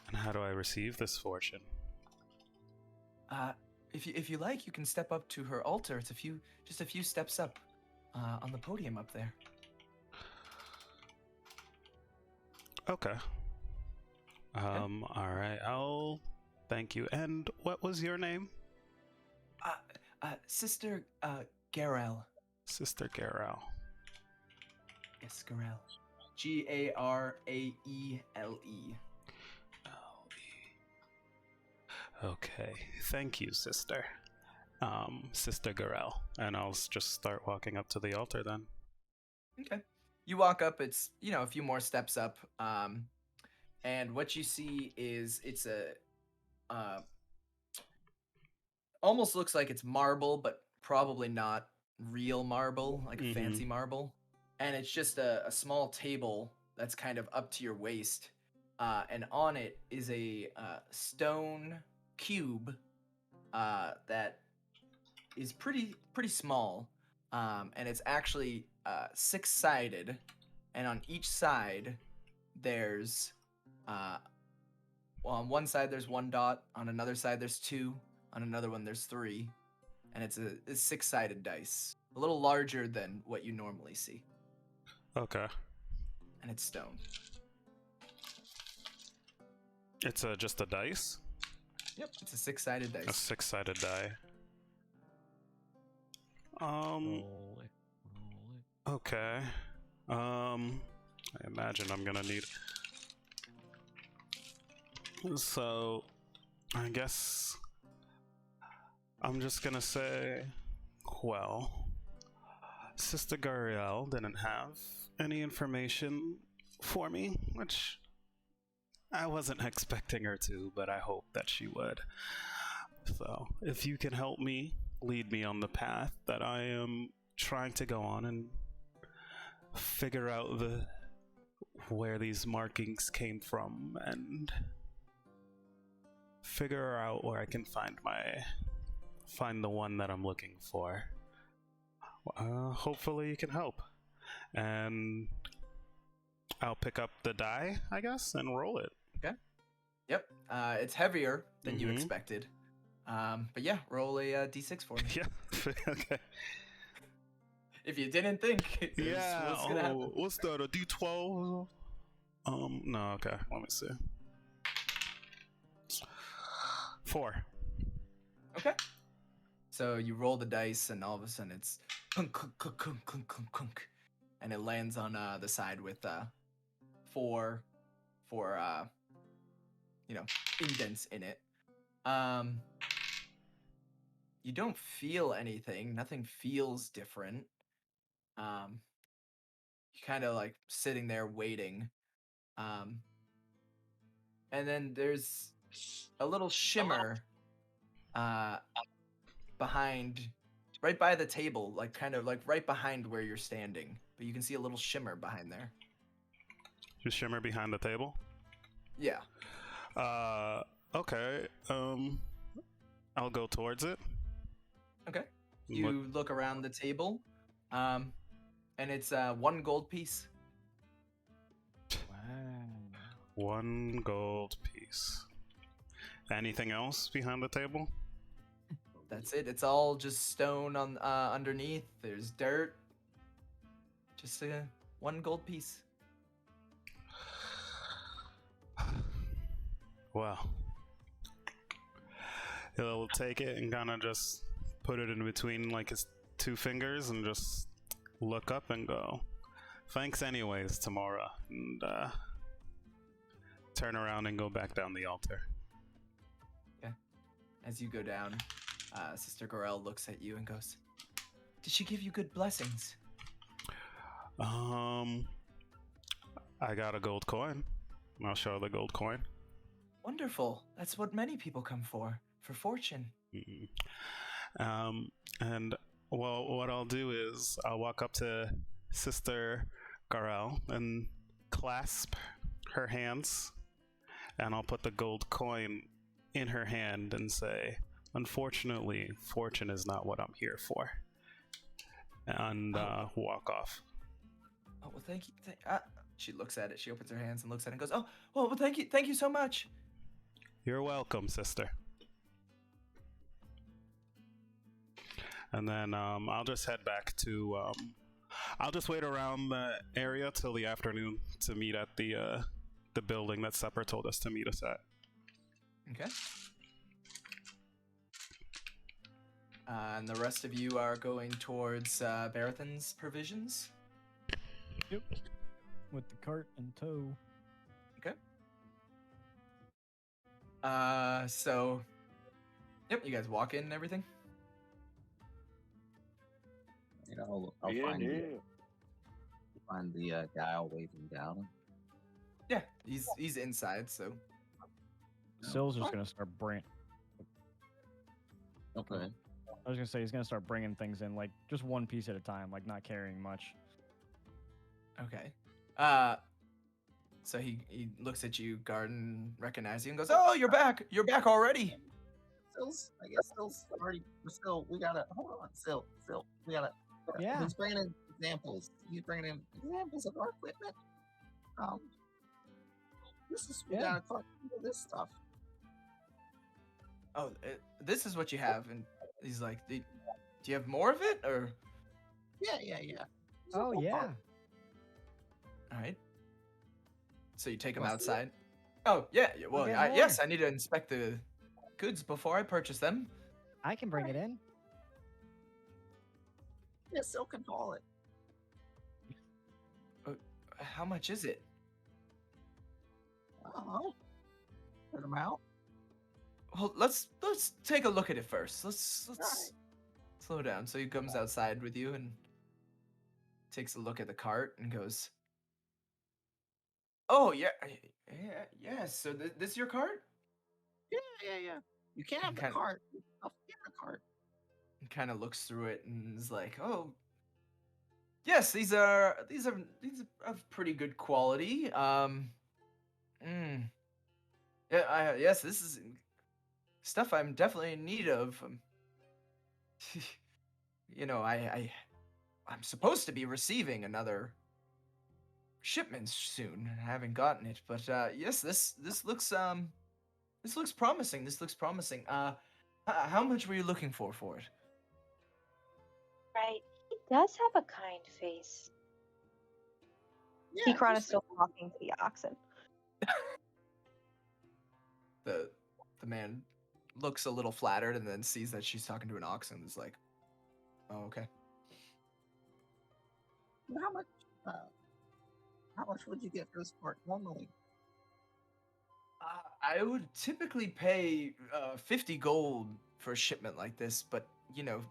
And how do I receive this fortune? If you like, you can step up to her altar. It's just a few steps up on the podium up there. Okay. All right. I'll thank you. And what was your name? Sister Garel. Sister Garel. Yes, Garel. G-A-R-A-E-L-E. Okay. Thank you, sister. Sister Garel. And I'll just start walking up to the altar then. Okay. You walk up, it's, a few more steps up. And what you see is it's almost looks like it's marble, but probably not real marble, like a fancy marble. And it's just a small table that's kind of up to your waist. And on it is a stone cube that is pretty small. And it's actually 6-sided. And on each side, there's... on one side there's 1 dot, on another side there's 2, on another one there's 3, and it's a 6-sided dice. A little larger than what you normally see. Okay. And it's stone. It's just a dice? Yep, it's a 6-sided dice. A 6-sided die. Roll it. Okay. I imagine I'm gonna need... So, I guess I'm just gonna say, well, Sister Gariel didn't have any information for me, which I wasn't expecting her to, but I hope that she would. So, if you can help me, lead me on the path that I am trying to go on and figure out where these markings came from and figure out where I can find the one that I'm looking for. Hopefully you can help. And I'll pick up the die, I guess, and roll it. Okay. Yep. It's heavier than you expected. But yeah, roll a d6 for me. Yeah. Okay. If you didn't think, yeah. what's gonna happen? What's that? A d12? No. Okay. Let me see. 4. Okay. So you roll the dice, and all of a sudden it's kunk, kunk, kunk, kunk, kunk, kunk, kunk, and it lands on the side with 4 indents in it. You don't feel anything. Nothing feels different. You kind of like sitting there waiting. And then there's a little shimmer behind, right by the table, like kind of like right behind where you're standing. But you can see a little shimmer behind there. Just shimmer behind the table? Yeah. Okay. I'll go towards it. Okay. You look around the table, and it's 1 gold piece. Wow. 1 gold piece. Anything else behind the table? That's it. It's all just stone on underneath. There's dirt. Just 1 gold piece. Well, he'll take it and kind of just put it in between like his 2 fingers and just look up and go, "Thanks anyways, Tamara," and turn around and go back down the altar. Yeah. As you go down, Sister Gorel looks at you and goes, "Did she give you good blessings?" I got a gold coin. I'll show the gold coin. Wonderful. That's what many people come for fortune. And well, what I'll do is I'll walk up to Sister Garel and clasp her hands, and I'll put the gold coin in her hand and say, "Unfortunately, fortune is not what I'm here for," and walk off. Oh, well, thank you. She looks at it. She opens her hands and looks at it and goes, "Oh, well, thank you so much." You're welcome, sister. And then I'll just head back to. I'll just wait around the area till the afternoon to meet at the building that Supper told us to meet us at. Okay. And the rest of you are going towards Barathon's provisions. Yep. With the cart in tow. Okay. So, yep, you guys walk in and everything. You know, I'll find the guy I'll wave him down. Yeah, he's inside, so. Sill's just gonna start bringing. Okay. I was gonna say he's gonna start bringing things in, like just one piece at a time, like not carrying much. Okay. So he looks at you, Garden, recognizes you, and goes, "Oh, you're back! You're back already!" I guess Sill's already. We gotta hold on. Sill. We gotta. Yeah. He's bringing in examples. He's bringing in examples of our equipment. We gotta talk about this stuff. Oh, this is what you have, and he's like, "Do you have more of it, or?" Yeah. Oh yeah. All right. So you take them What's outside. Oh yeah. Well, Okay, yes, I need to inspect the goods before I purchase them. I can bring it in. Yeah, Sill can haul it. How much is it? I don't know. Put them out. Well, let's take a look at it first. Let's Alright. slow down. So he comes outside with you and takes a look at the cart and goes, "Oh yeah. So this your cart?" Yeah. You can't have the Kinda- cart. I'll get the cart. And kind of looks through it and is like, "Oh, yes, these are of pretty good quality. Yes, this is stuff I'm definitely in need of. You know, I'm supposed to be receiving another shipment soon. I haven't gotten it, but yes, this looks promising. This looks promising. How much were you looking for it?" Right. He does have a kind face. Yeah, Kikron is just- still talking to the oxen. The man looks a little flattered and then sees that she's talking to an ox and is like, "Oh, okay." How much? How much would you get for this part normally? I would typically pay 50 gold for a shipment like this, but you know,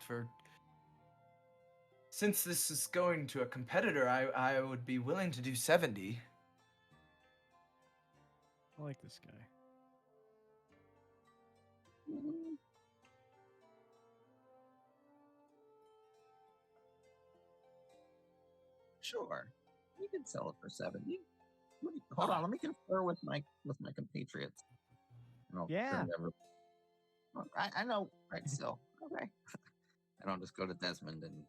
since this is going to a competitor, I would be willing to do 70. I like this guy. Mm, Sure, you can sell it for 70. Hold on, let me confer with my compatriots. And I'll Yeah. turn it over. I know, right? Still, okay. And I'll just go to Desmond and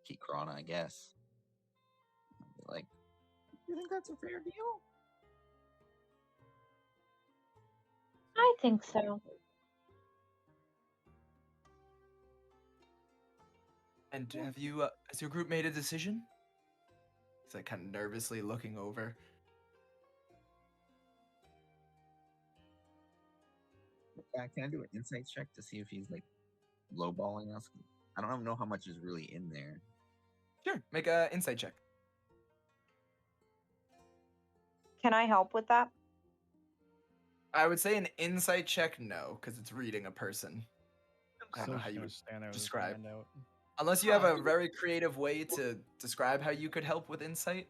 Kikron, I guess. I'll be like, "You think that's a fair deal?" I think so. And have you, has your group made a decision? He's like kind of nervously looking over. Can I do an insight check to see if he's like lowballing us? I don't know how much is really in there. Sure, make a insight check. Can I help with that? I would say an insight check, no, because it's reading a person. I don't Still know just how you gonna would stand there with his describe. hand out. Unless you have a very creative way to describe how you could help with insight.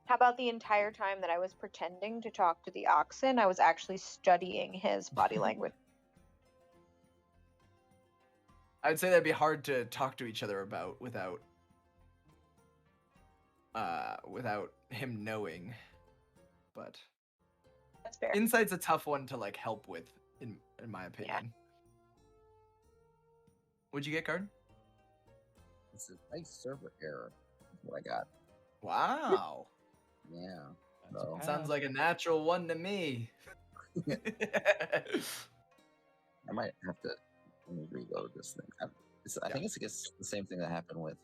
How about the entire time that I was pretending to talk to the oxen, I was actually studying his body language. I'd say that'd be hard to talk to each other about without him knowing. But That's fair. insight's a tough one to like help with, in my opinion. What'd you get, Card? It's a nice server error. That's what I got. Wow. Yeah. That's a So, pass. Sounds like a natural one to me. I might have to let me reload this thing. I think it's the same thing that happened with.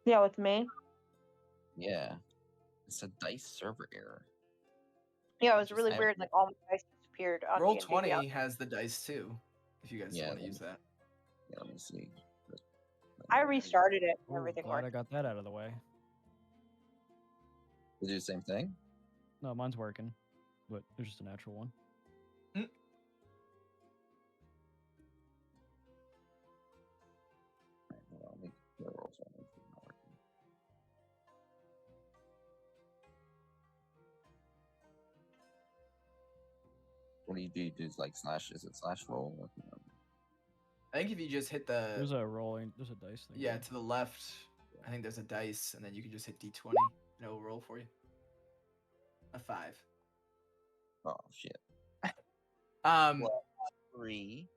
Yeah, with me. Yeah. It's a dice server error. Yeah, it was Just really add- weird. Like all my dice disappeared on Roll D&D 20 Beyond. has the dice too, if you guys Yeah, want to let use that. Yeah, let me see. I restarted it and Ooh, everything glad I worked. got that out of the way. Did you do the same thing? No, mine's working, but it's just a natural one. Alright, hold on, let me roll something. It's not working. What do you do? You do like slash? Is it slash roll? I think if you just hit the There's a rolling. There's a dice thing. yeah there. to the left, I think there's a dice, and then you can just hit D20 and it will roll for you. A 5. Oh shit. Well, 3.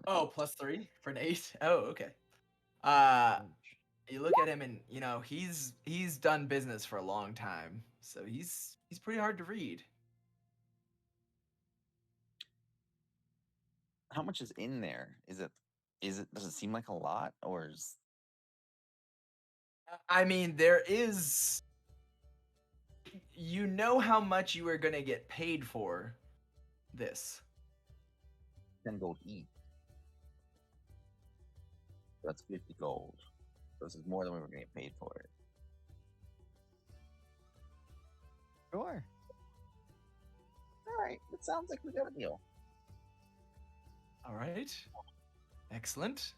oh, +3 for an 8. Oh, okay. Ouch. You look at him, and you know he's done business for a long time, so he's pretty hard to read. How much is in there? Is it? Does it seem like a lot, or is? I mean, there is. You know how much you are gonna get paid for this. 10 gold each? That's 50 gold. So this is more than we were gonna get paid for it. Sure. All right, it sounds like we got a deal. All right. Excellent.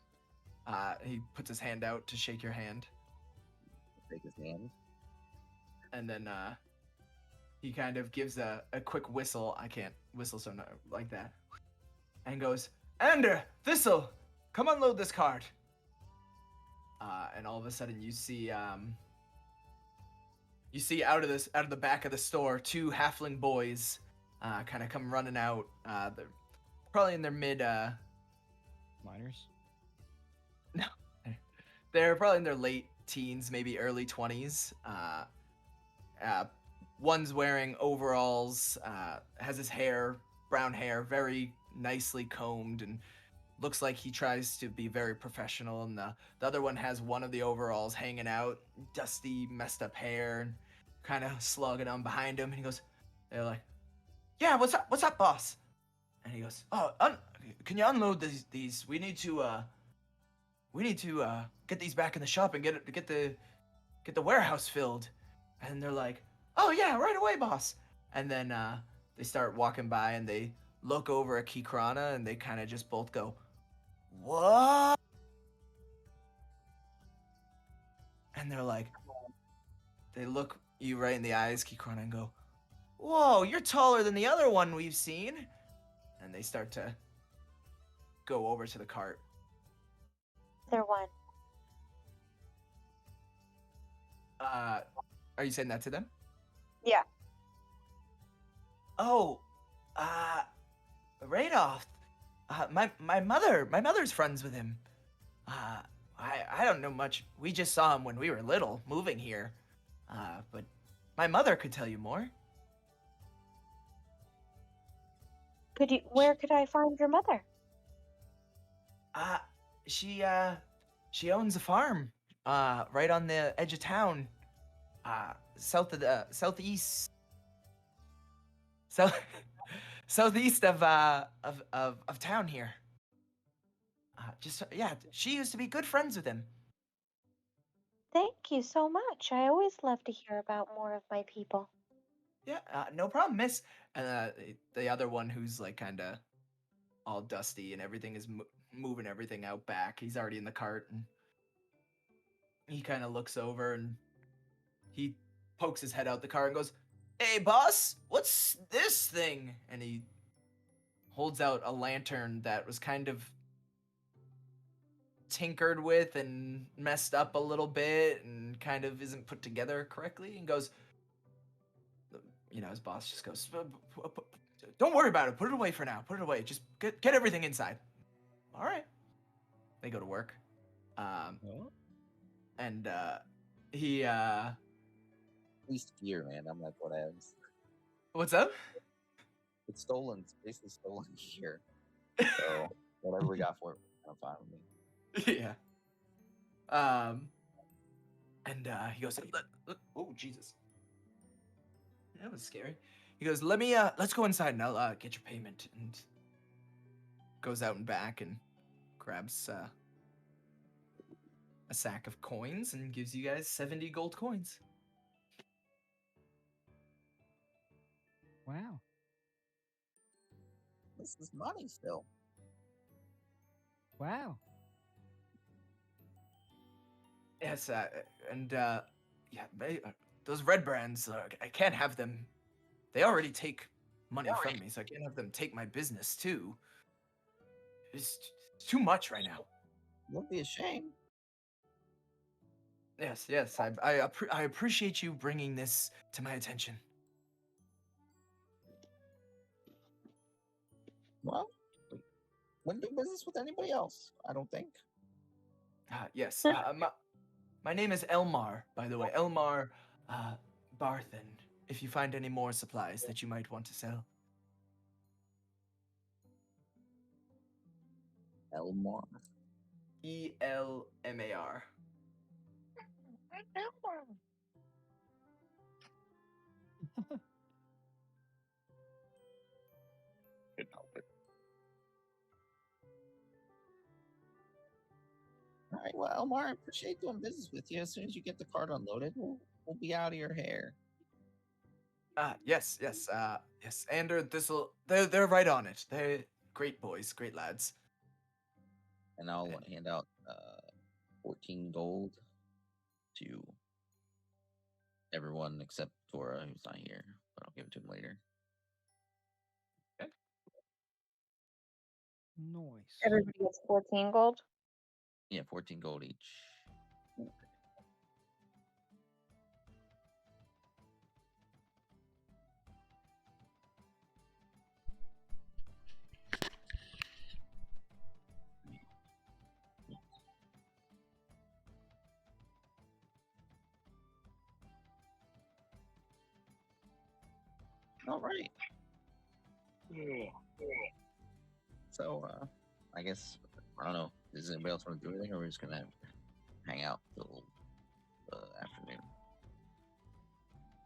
He puts his hand out to shake your hand, Take his hand. and then he kind of gives a quick whistle. I can't whistle so like that. And goes, Ander, Thistle, come unload this cart. And all of a sudden you see out of the back of the store 2 halfling boys kind of come running out. They're probably in their mid Miners. they're probably in their late teens, maybe early 20s. One's wearing overalls, has his hair, brown hair, very nicely combed, and looks like he tries to be very professional. And the other one has one of the overalls hanging out, dusty, messed up hair, and kind of slugging on behind him. And he goes, they're like, yeah, what's up, boss? And he goes, oh, can you unload these? We need to get these back in the shop and get the warehouse filled. And they're like, oh yeah, right away, boss. And then they start walking by and they look over at Kikrana and they kind of just both go, what? And they're like, they look you right in the eyes, Kikrana, and go, whoa, you're taller than the other one we've seen. And they start to go over to the cart. Other one. Are you saying that to them? Yeah. Oh, Radolf. My mother's friends with him. I don't know much. We just saw him when we were little, moving here. But my mother could tell you more. Where could I find your mother? She owns a farm, right on the edge of town, southeast of town here. She used to be good friends with him. Thank you so much. I always love to hear about more of my people. Yeah, no problem, miss. And the other one who's like kind of all dusty and everything is moving everything out back. He's already in the cart and he kind of looks over and he pokes his head out the car and goes, "Hey, boss, what's this thing?" And he holds out a lantern that was kind of tinkered with and messed up a little bit and kind of isn't put together correctly and goes, his boss just goes, "Don't worry about it. Put it away for now. Put it away. Just get everything inside." All right. They go to work. And he At least gear, man. I'm like, what else? what's up? It's stolen. It's basically stolen gear. So whatever we got for it, I'm fine with me. Yeah. And he goes, "Oh, Jesus. That was scary." He goes, let's go inside and I'll get your payment." And goes out and back and grabs a sack of coins and gives you guys 70 gold coins. Wow. This is money still. Wow. Yes, and those red brands, I can't have them. They already take money from me, so I can't have them take my business too. It's too much right now. Would be a shame. Yes, I appreciate you bringing this to my attention. Well, we wouldn't do business with anybody else, I don't think. Yes, my name is Elmar, by the way. Elmar Barthen. If you find any more supplies that you might want to sell. Elmore. Elmar. Couldn't help it. All right, well, Elmar, I appreciate doing business with you. As soon as you get the cart unloaded, we'll be out of your hair. Yes. And they're right on it. They're great boys, great lads. And I'll hand out 14 gold to everyone except Tora, who's not here, but I'll give it to him later. Nice. Everybody gets 14 gold. Yeah, 14 gold each. All right. So, I guess, I don't know. Does anybody else want to do anything, or are we just going to hang out till the afternoon?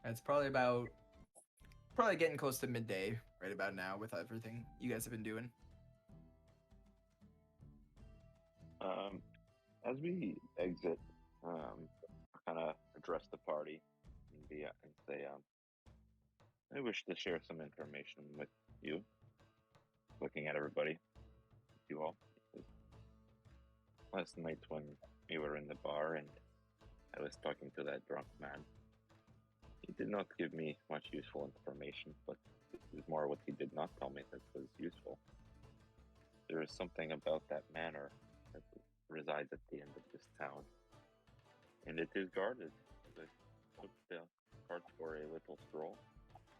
It's probably getting close to midday right about now with everything you guys have been doing. As we exit, kind of address the party and say, I wish to share some information with you. Looking at everybody, you all. Last night when we were in the bar and I was talking to that drunk man, he did not give me much useful information, but it was more what he did not tell me that was useful. There is something about that manor that resides at the end of this town, and it is guarded. As I took the cart for a little stroll,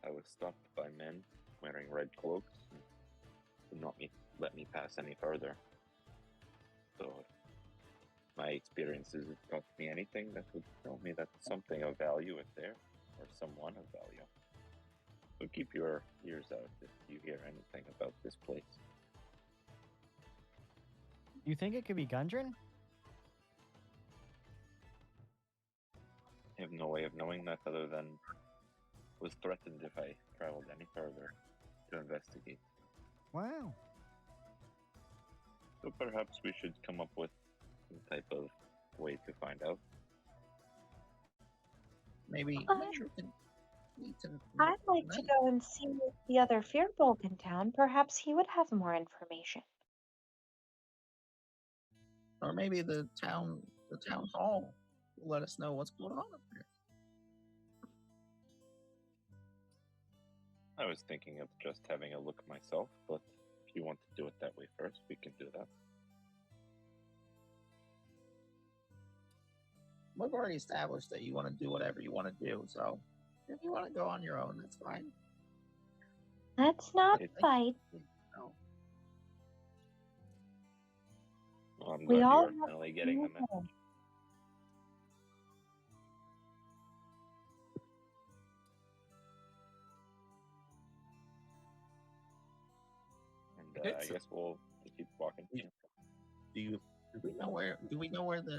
I was stopped by men wearing red cloaks and did not let me pass any further. So, my experiences have taught me anything that would tell me that something of value is there, or someone of value. So keep your ears out if you hear anything about this place. You think it could be Gundren? I have no way of knowing that other than was threatened if I traveled any further to investigate. Wow. So perhaps we should come up with some type of way to find out. maybe Uh, we can meet I'd like to tonight. go and see the other Fearbolg in town. Perhaps he would have more information. Or maybe the town hall will let us know what's going on up there. I was thinking of just having a look myself, but if you want to do it that way first, we can do that. We've already established that you want to do whatever you want to do, so if you want to go on your own, that's fine. Let's not It- fight. No. Well, I'm We glad all you're have finally getting the to message. And Okay, I so- guess we'll keep walking. Yeah. Do we know where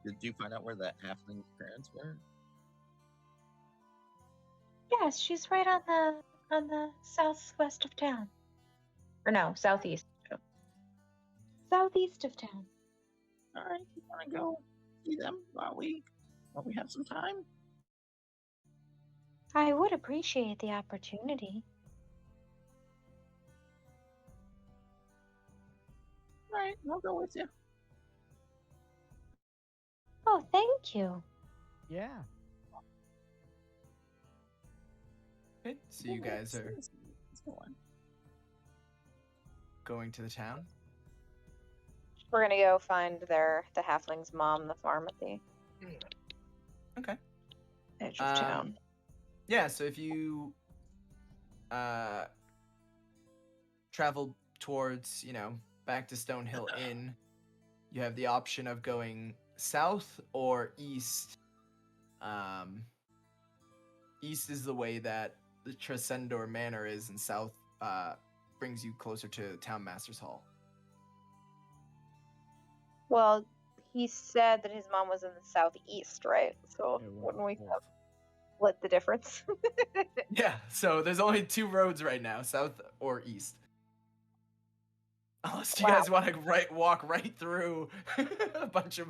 did you find out where the halfling's parents were? Yes, she's right on the southwest of town. Or no, southeast. Southeast of town. All right, you want to go see them while we have some time? I would appreciate the opportunity. All right, I'll go with you. Oh, thank you. Yeah. Okay, so you guys are Let's go on. going to the town. We're gonna go find the halfling's mom, the farm at the Okay. edge of town. Yeah, so if you travel towards, back to Stonehill Inn, you have the option of going south or east. East is the way that the Tresendor Manor is, and south brings you closer to Town Master's Hall. Well, he said that his mom was in the southeast, right? So It went wouldn't we both. have split the difference? Yeah, so there's only two roads right now, south or east. Unless you Wow. guys want to walk right through a bunch of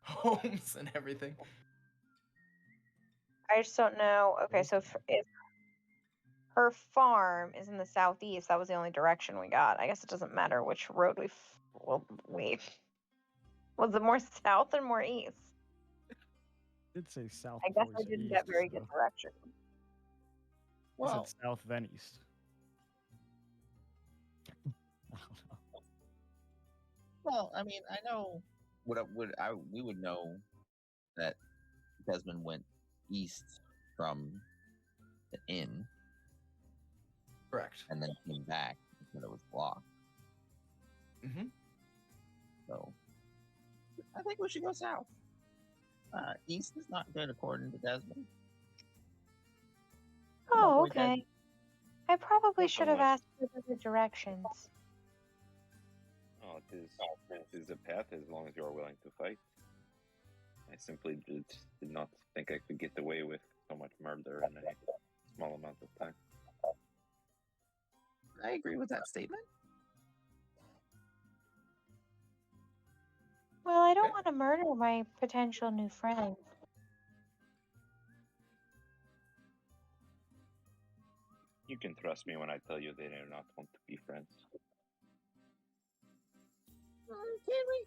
homes and everything. I just don't know. Okay, so if her farm is in the southeast, that was the only direction we got. I guess it doesn't matter which road well, wait. Was it more south or more east? Did say south. I guess before I he said didn't east, get very good so- direction. He Well, said south then east. I don't know. well, I mean, I know we would know that Desmond went east from the inn Correct. and then came back until it was blocked. Mm-hmm. So I think we should go south. East is not good according to Desmond. Oh, Avoid that. okay. I probably Not should have somewhat. asked for other directions. Oh, it is a path as long as you are willing to fight. I simply did not think I could get away with so much murder in a small amount of time. I agree with that statement. Well, I don't Okay. want to murder my potential new friend. You can trust me when I tell you they do not want to be friends. Can we?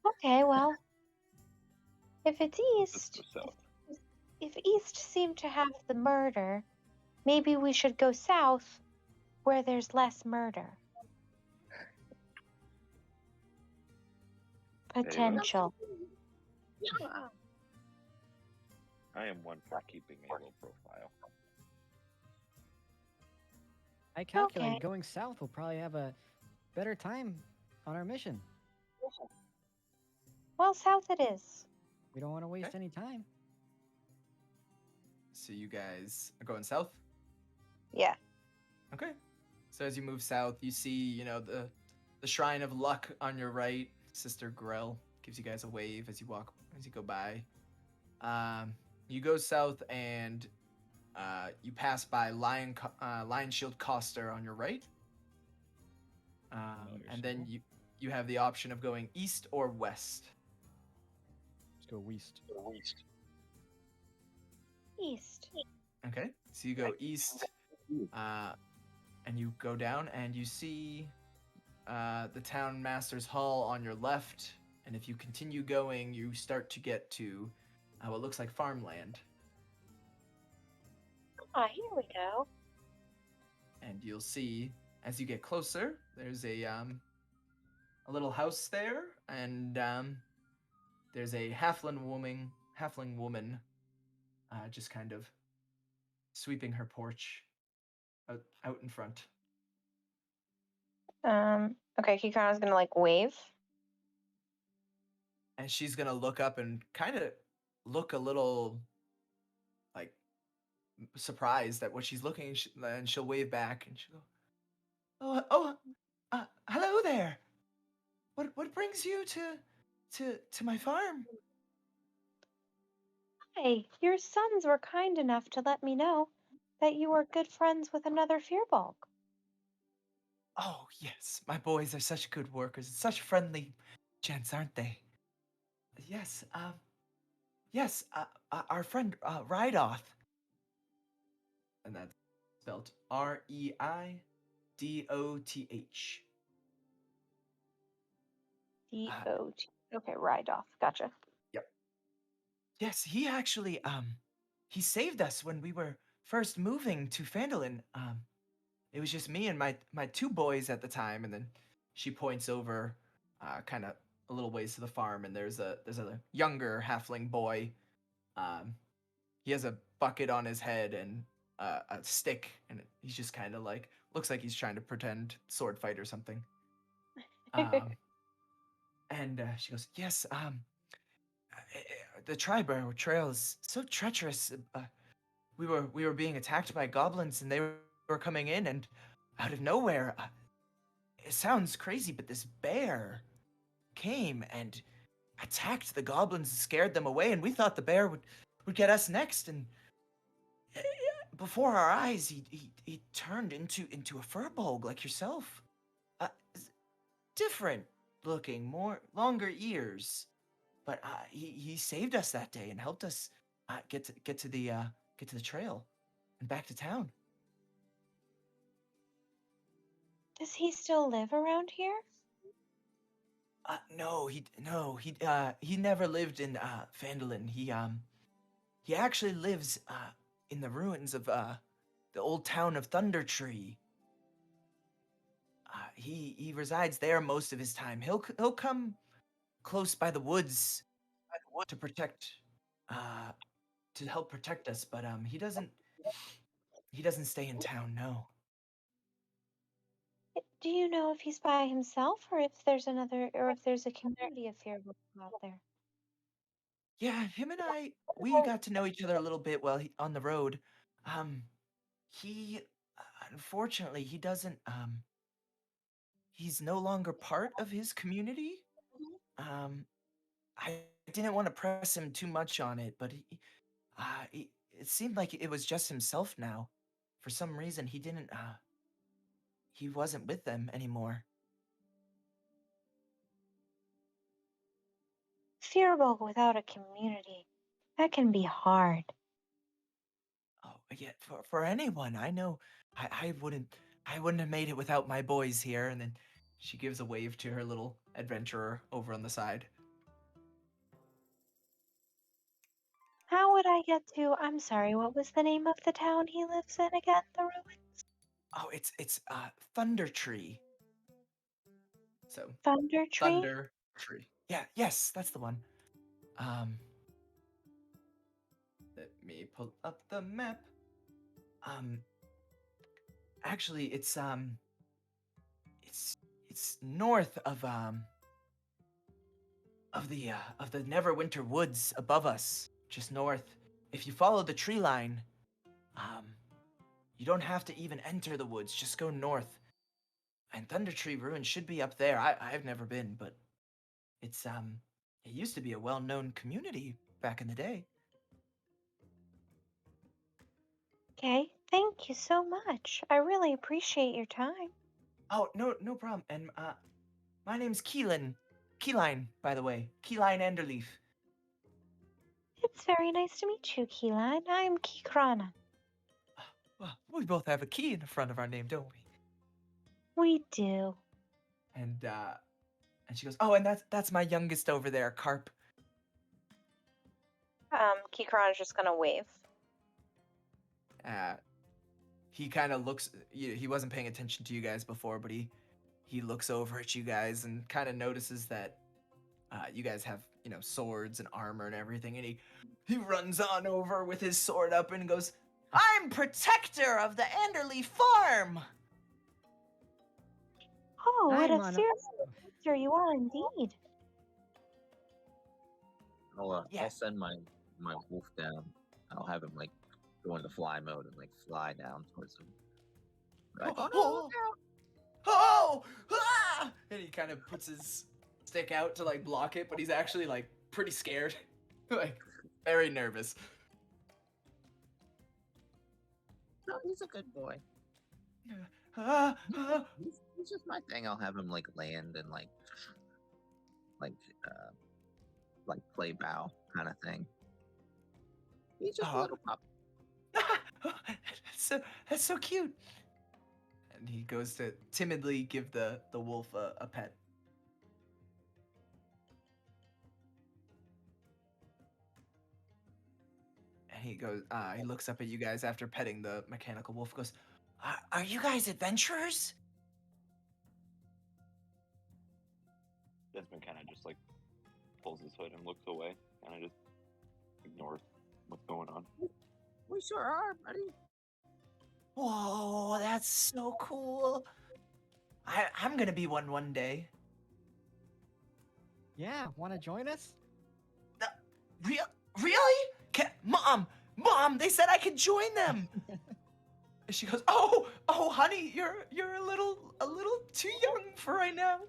Okay, well, if it's Let's east, go south. if east seemed to have the murder, maybe we should go south where there's less murder. well. Potential. Yeah. I am one for keeping a low profile. I calculate Okay. going south will probably have a better time on our mission. Well, south it is. We don't want to waste Okay. any time. So you guys are going south? Yeah. Okay. So as you move south, you see, the Shrine of Luck on your right. Sister Grell gives you guys a wave as you go by. You go south and you pass by Lion Shield Coster on your right. Familiar And then symbol. you have the option of going east or west. go west. East. Okay, so you go east, and you go down, and you see the town master's hall on your left. And if you continue going, you start to get to what looks like farmland. Ah, here we go. And you'll see as you get closer, there's a little house there, and there's a halfling woman, just kind of sweeping her porch out in front. Okay, Kikana's gonna like wave. And she's gonna look up and kind of look a little like surprised at what she's looking, and she'll wave back, and she'll go, hello there. What brings you to my farm? Hey, your sons were kind enough to let me know that you are good friends with another Fearbog. Oh yes, my boys are such good workers, such friendly gents, aren't they? Yes, our friend Rydoth, and that's spelled Reidoth. D-O-T. Okay, ride off. Gotcha. Yep. Yes, he actually he saved us when we were first moving to Phandelver. It was just me and my two boys at the time, and then she points over, kind of a little ways to the farm, and there's a younger halfling boy. He has a bucket on his head and a stick, and he's just kind of like looks like he's trying to pretend sword fight or something. And she goes, "Yes, the Triburrow Trail is so treacherous. We were being attacked by goblins, and they were coming in, and out of nowhere, it sounds crazy, but this bear came and attacked the goblins and scared them away, and we thought the bear would get us next, and before our eyes, he turned into a furbolg like yourself. Different looking, longer ears, but he saved us that day and helped us get to the trail and back to town." Does he still live around here? No, he never lived in Phandelver. He actually lives in the ruins of the old town of Thunder Tree. He resides there most of his time. He'll come close by the woods to protect to help protect us, but he doesn't stay in town. No. Do you know if he's by himself or if there's a community of Fearbogs out there? Yeah, him and I, we got to know each other a little bit while on the road. He unfortunately he doesn't he's no longer part of his community. I didn't want to press him too much on it, but it seemed like it was just himself now. For some reason, he wasn't with them anymore. Fearbog without a community. That can be hard. Oh, yeah, for anyone, I know. I wouldn't have made it without my boys here. And then she gives a wave to her little adventurer over on the side. How would I get to? I'm sorry, what was the name of the town he lives in again? The ruins? Oh, it's Thunder Tree. So Thunder Tree? Thunder Tree. Yeah, yes, that's the one. Let me pull up the map. Actually, it's north of the Neverwinter Woods above us, just north. If you follow the tree line, you don't have to even enter the woods. Just go north, and Thunder Tree Ruin should be up there. I've never been, but it's it used to be a well-known community back in the day. Okay, thank you so much. I really appreciate your time. Oh, no problem. And my name's Keelan. Keyline, by the way. Keyline Enderleaf. It's very nice to meet you, Keelan. I'm Kikrana. Well, we both have a key in the front of our name, don't we? We do. And she goes, "Oh, and that's my youngest over there, Carp." Kikron's just gonna wave. He kind of looks. He wasn't paying attention to you guys before, but he looks over at you guys and kind of notices that you guys have swords and armor and everything, and he runs on over with his sword up and goes, "I'm protector of the Anderley farm." Oh, what I'm a on serious adventure you are indeed. Yeah. I'll send my wolf down. I'll have him like go into fly mode and like fly down towards him. Like, oh no! Oh, oh, ah! And he kind of puts his stick out to like block it, but he's actually like pretty scared, like very nervous. No, he's a good boy. Ah, ah. It's just my thing. I'll have him like land and like play bow kind of thing. He's just a little pup. That's so cute. And he goes to timidly give the wolf a pet. And he goes, he looks up at you guys after petting the mechanical wolf. Goes, "Are you guys adventurers?" Desmond kind of just like pulls his hood and looks away, kind of just ignores what's going on. We sure are, buddy. Whoa, that's so cool. I'm gonna be one day. Yeah, want to join us? Really? Mom, they said I could join them. And she goes, "Oh, honey, you're a little too young for right now."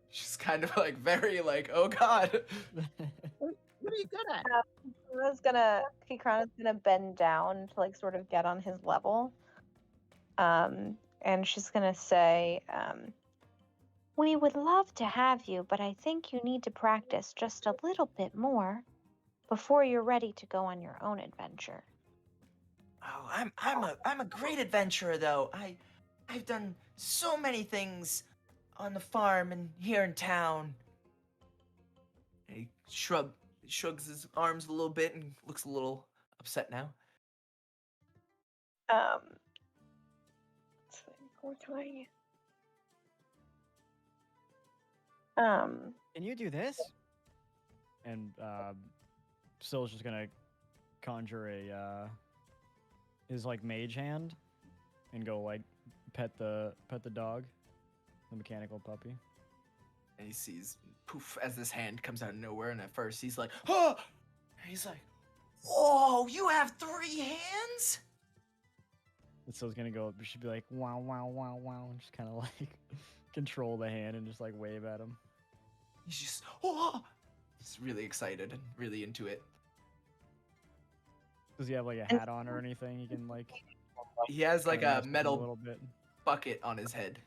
She's kind of like very like, "Oh God." What are you good at? Kikrana's gonna bend down to like sort of get on his level. And she's gonna say, We would love to have you, but I think you need to practice just a little bit more before you're ready to go on your own adventure. Oh, I'm a great adventurer though. I've done so many things on the farm and here in town. And he shrugs his arms a little bit and looks a little upset now. let's see, what do I? Can you do this? And Sill's just gonna conjure a his like mage hand and go like pet the dog, the mechanical puppy. And he sees poof as this hand comes out of nowhere, and at first he's like, "Oh!" And he's like, "Whoa, you have 3 hands?" And Sill's gonna go. She'd be like, "Wow, wow, wow, wow," and just kind of like control the hand and just like wave at him. He's just, "Oh!" He's really excited and really into it. Does he have like a hat on or anything? He can like. He has like kinda a mess with him metal little bit. bucket on his head.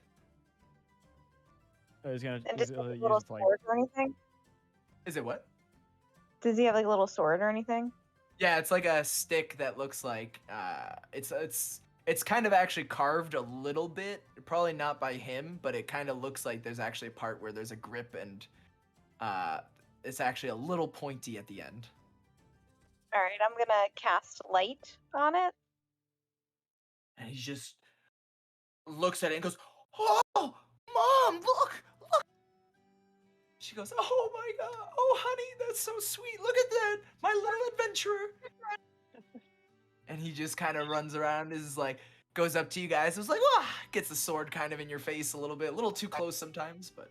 Oh, he's gonna. And He's does he have gonna a use little it to, like. sword or anything? Is it what? Does he have like a little sword or anything? Yeah, it's like a stick that looks like it's kind of actually carved a little bit, probably not by him, but it kind of looks like there's actually a part where there's a grip and it's actually a little pointy at the end. All right, I'm gonna cast light on it. And he just looks at it and goes, "Oh, Mom, look!" She goes, "Oh my God, oh honey, that's so sweet. Look at that, my little adventurer." And he just kind of runs around, is like, goes up to you guys, was like, "Ah!" Gets the sword kind of in your face a little too close sometimes, but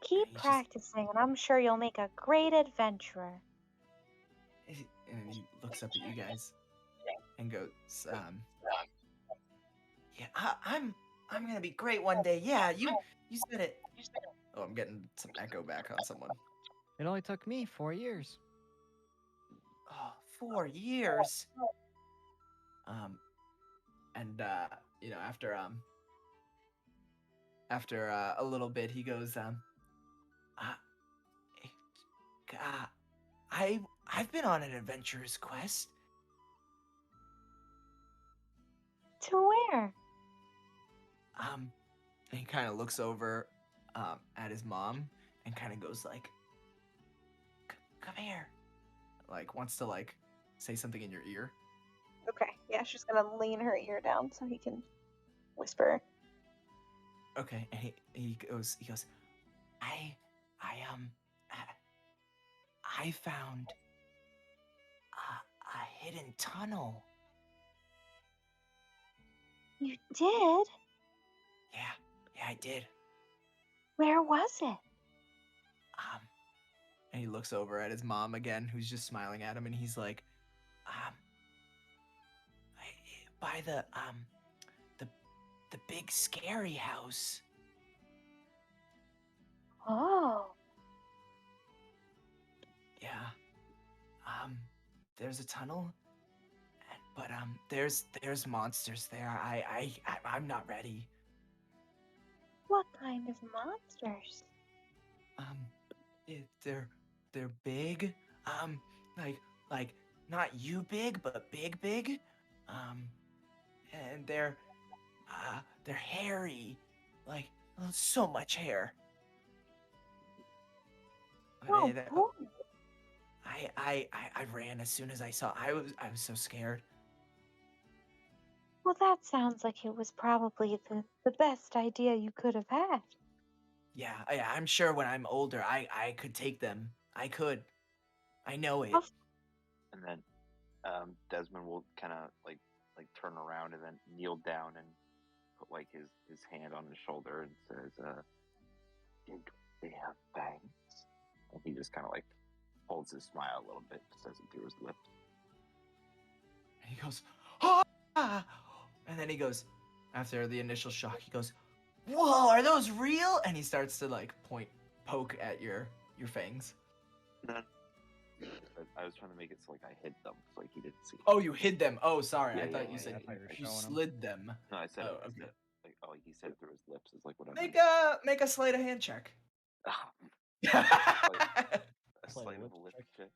Keep he's just- practicing, and I'm sure you'll make a great adventurer. and he looks up at you guys and goes, "Yeah, I'm gonna be great one day. Yeah, you said it." Oh, I'm getting some echo back on someone. It only took me 4 years. Oh, 4 years. And after a little bit, he goes, look, I've been on an adventurous quest. To where? And he kind of looks over at his mom and kind of goes like, come here. Like, wants to, like, say something in your ear. Okay, yeah, she's gonna lean her ear down so he can whisper. Okay, and he goes, I found a hidden tunnel. You did? Yeah, I did. Where was it? And he looks over at his mom again, who's just smiling at him, and he's like, by the big scary house. Oh. Yeah. There's a tunnel, but there's monsters there. I'm not ready. What kind of monsters? They're big. Like not you big, but big. And they're hairy, like so much hair. But Oh, boy. I ran as soon as I saw. I was so scared. Well, that sounds like it was probably the best idea you could have had. Yeah, I'm sure when I'm older, I could take them. I could. I know it. Of And then Desmond will kind of like turn around and then kneel down and put like his hand on his shoulder and says, "Think they have fangs?" And he just kind of like holds his smile a little bit, says it through his lips. And he goes, ah! And then he goes, after the initial shock, he goes, whoa, are those real? And he starts to like poke at your fangs. Then I was trying to make it so like I hid them, so like he didn't see. Oh, you hid them. Oh, sorry. Yeah, I thought yeah, you yeah, said I thought you were you showing 'em. slid them. No, I said Oh, it. I okay. said, like, oh, he said it through his lips. Is like what I Make a sleight of hand check. meant. A Sleight sleight of of a lip lip check.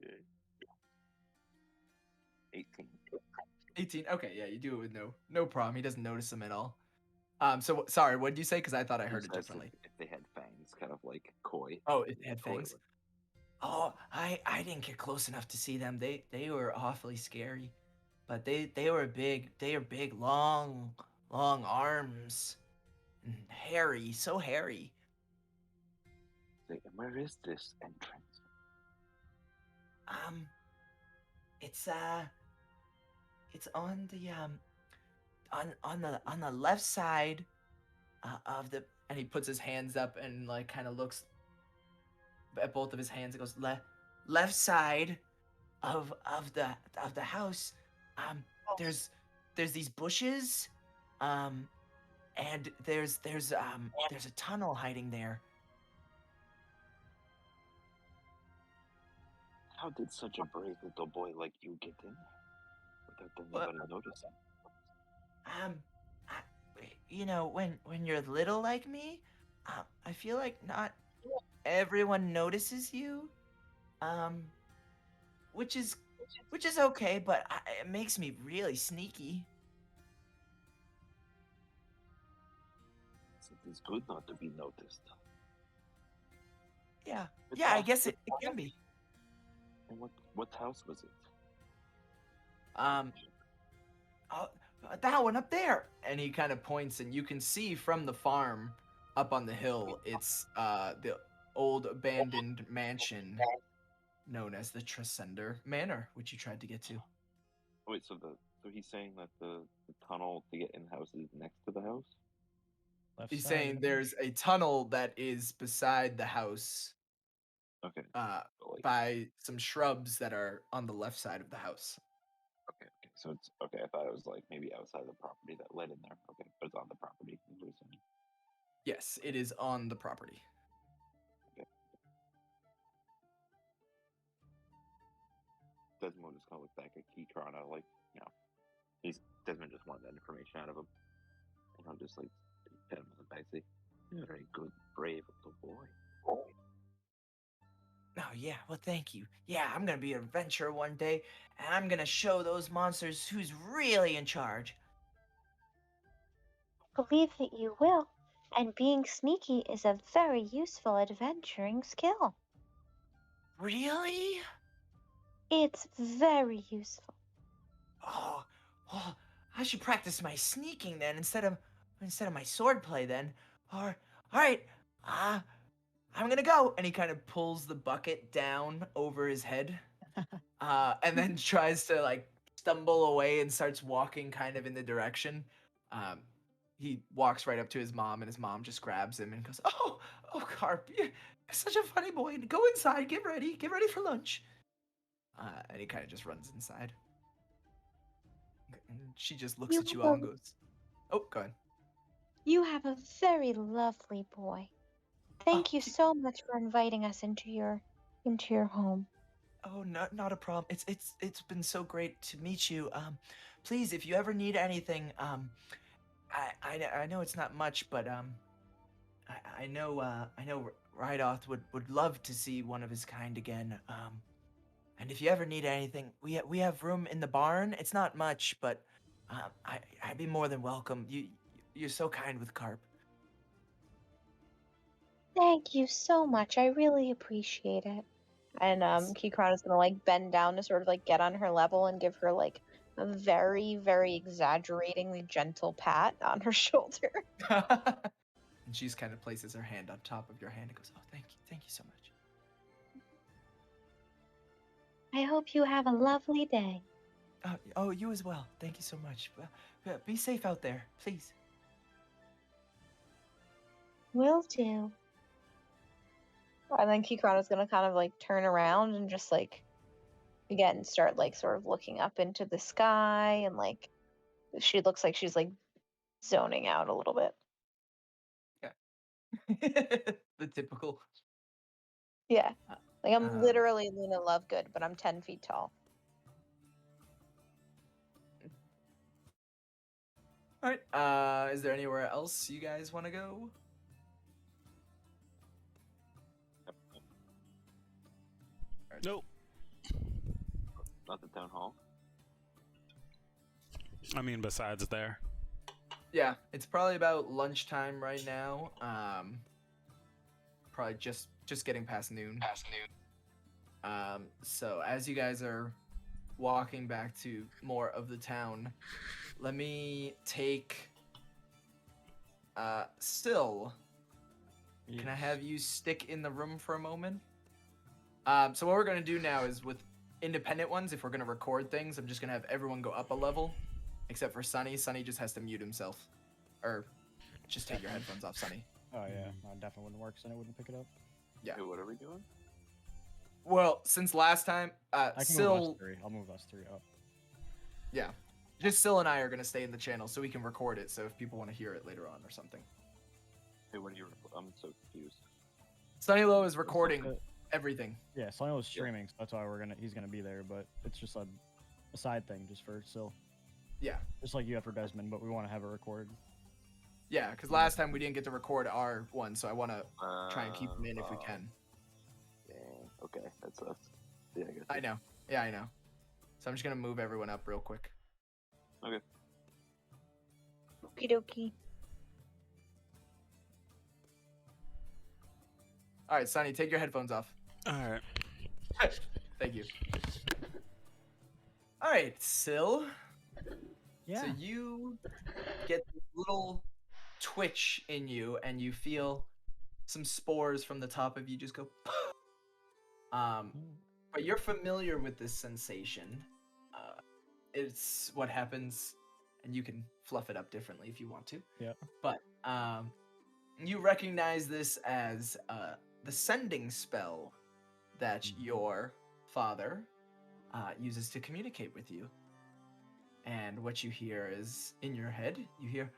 Okay. 18. 18. Okay, yeah, you do it with no problem. He doesn't notice them at all. So sorry, what did you say? Because I thought I heard it Just asked differently. if they had fangs, kind of like coy. Oh, it had Coy fangs. look. Oh, I didn't get close enough to see them. They were awfully scary, but they were big. They are big, long arms, and hairy, so hairy. Say, and where is this entrance? Um, it's on the on the left side of the, and he puts his hands up and like kind of looks at both of his hands. It goes left side of the house. There's these bushes, and there's a tunnel hiding there. How did such a brave little boy like you get in without Well- anybody noticing? I, you know, when you're little like me, I feel like not everyone notices you, which is okay, but it makes me really sneaky. It is good not to be noticed. Yeah, But yeah, I how- guess it can be. And what house was it? Oh, that one up there, and he kind of points, and you can see from the farm up on the hill, it's the old abandoned mansion known as the Tresender Manor, which you tried to get to. Oh, wait, so he's saying that the tunnel to get in the house is next to the house? Left He's side, saying maybe? there's a tunnel that is beside the house, Okay. uh, But, like, by some shrubs that are on the left side of the house. okay. So it's okay. I thought it was like maybe outside the property that led in there. Okay, but it's on the property. Is what he's saying. Yes, it is on the property. Desmond just kind of look back at Keytrana, like, you know, Desmond just wanted that information out of him. And I'll just like pat him on the back, say, "You're a good, brave little boy." Oh, yeah, well, thank you. Yeah, I'm gonna be an adventurer one day, and I'm gonna show those monsters who's really in charge. Believe that you will, and being sneaky is a very useful adventuring skill. Really? It's very useful. Oh, well, I should practice my sneaking then instead of my swordplay then. Or, all right, I'm gonna go. And he kind of pulls the bucket down over his head, and then tries to like stumble away and starts walking kind of in the direction. Um, he walks right up to his mom, and his mom just grabs him and goes, "Oh, Carp, you're such a funny boy. Go inside, get ready for lunch." And he kind of just runs inside. And she just looks You at you have all a, and goes, "Oh, go ahead." you have a very lovely boy. Thank you Oh, so much for inviting us into your home. oh, not a problem. It's been so great to meet you. Please, if you ever need anything, I know it's not much, but I know Rydoth would love to see one of his kind again. And if you ever need anything, we have room in the barn. It's not much, but I'd be more than welcome. You're so kind with Carp. Thank you so much. I really appreciate it. And Yes. Kikron is gonna like bend down to sort of like get on her level and give her like a very, very exaggeratingly gentle pat on her shoulder. And she's kind of places her hand on top of your hand and goes, "Oh, thank you so much." I hope you have a lovely day. Oh, you as well. Thank you so much. Be safe out there, please. Will do. And then Kikron is gonna kind of like turn around and just like again start like sort of looking up into the sky and like she looks like she's like zoning out a little bit. Yeah. The typical. Yeah. Like I'm Um, literally Luna Lovegood, but I'm 10 feet tall. all right. Is there anywhere else you guys want to go? Nope. Not the town hall. I mean, besides there. Yeah, it's probably about lunchtime right now. Probably just getting past noon. So as you guys are walking back to more of the town, let me take Still. Can I have you stick in the room for a moment? So what we're gonna do now is with independent ones, if we're gonna record things, I'm just gonna have everyone go up a level, except for Sunny. Sunny just has to mute himself, or just take your headphones off, Sunny. Oh yeah, no, it definitely wouldn't work, so I wouldn't pick it up. Yeah. Hey, what are we doing? Well, since last time, I can move us three. I'll move us three up. Yeah, just Sil and I are gonna stay in the channel so we can record it. So if people want to hear it later on or something. Hey, what are you? I'm so confused. Sunny Low is recording It's everything. Yeah, Sonny was streaming, so that's why he's gonna be there, but it's just a side thing just for Sil. Yeah. Just like you have for Desmond, but we want to have it recorded. Yeah, because last time we didn't get to record our one, so I want to try and keep them in if we can. Yeah. Okay, that sucks. Yeah, I guess. I know. Yeah, I know. So I'm just gonna move everyone up real quick. Okay. Okie dokie. All right, Sonny, take your headphones off. All right. Thank you. All right, Sil. Yeah. So you get this little twitch in you, and you feel some spores from the top of you just go. But you're familiar with this sensation. It's what happens, and you can fluff it up differently if you want to. Yeah. But you recognize this as the sending spell that your father uses to communicate with you. And what you hear is, in your head, you hear,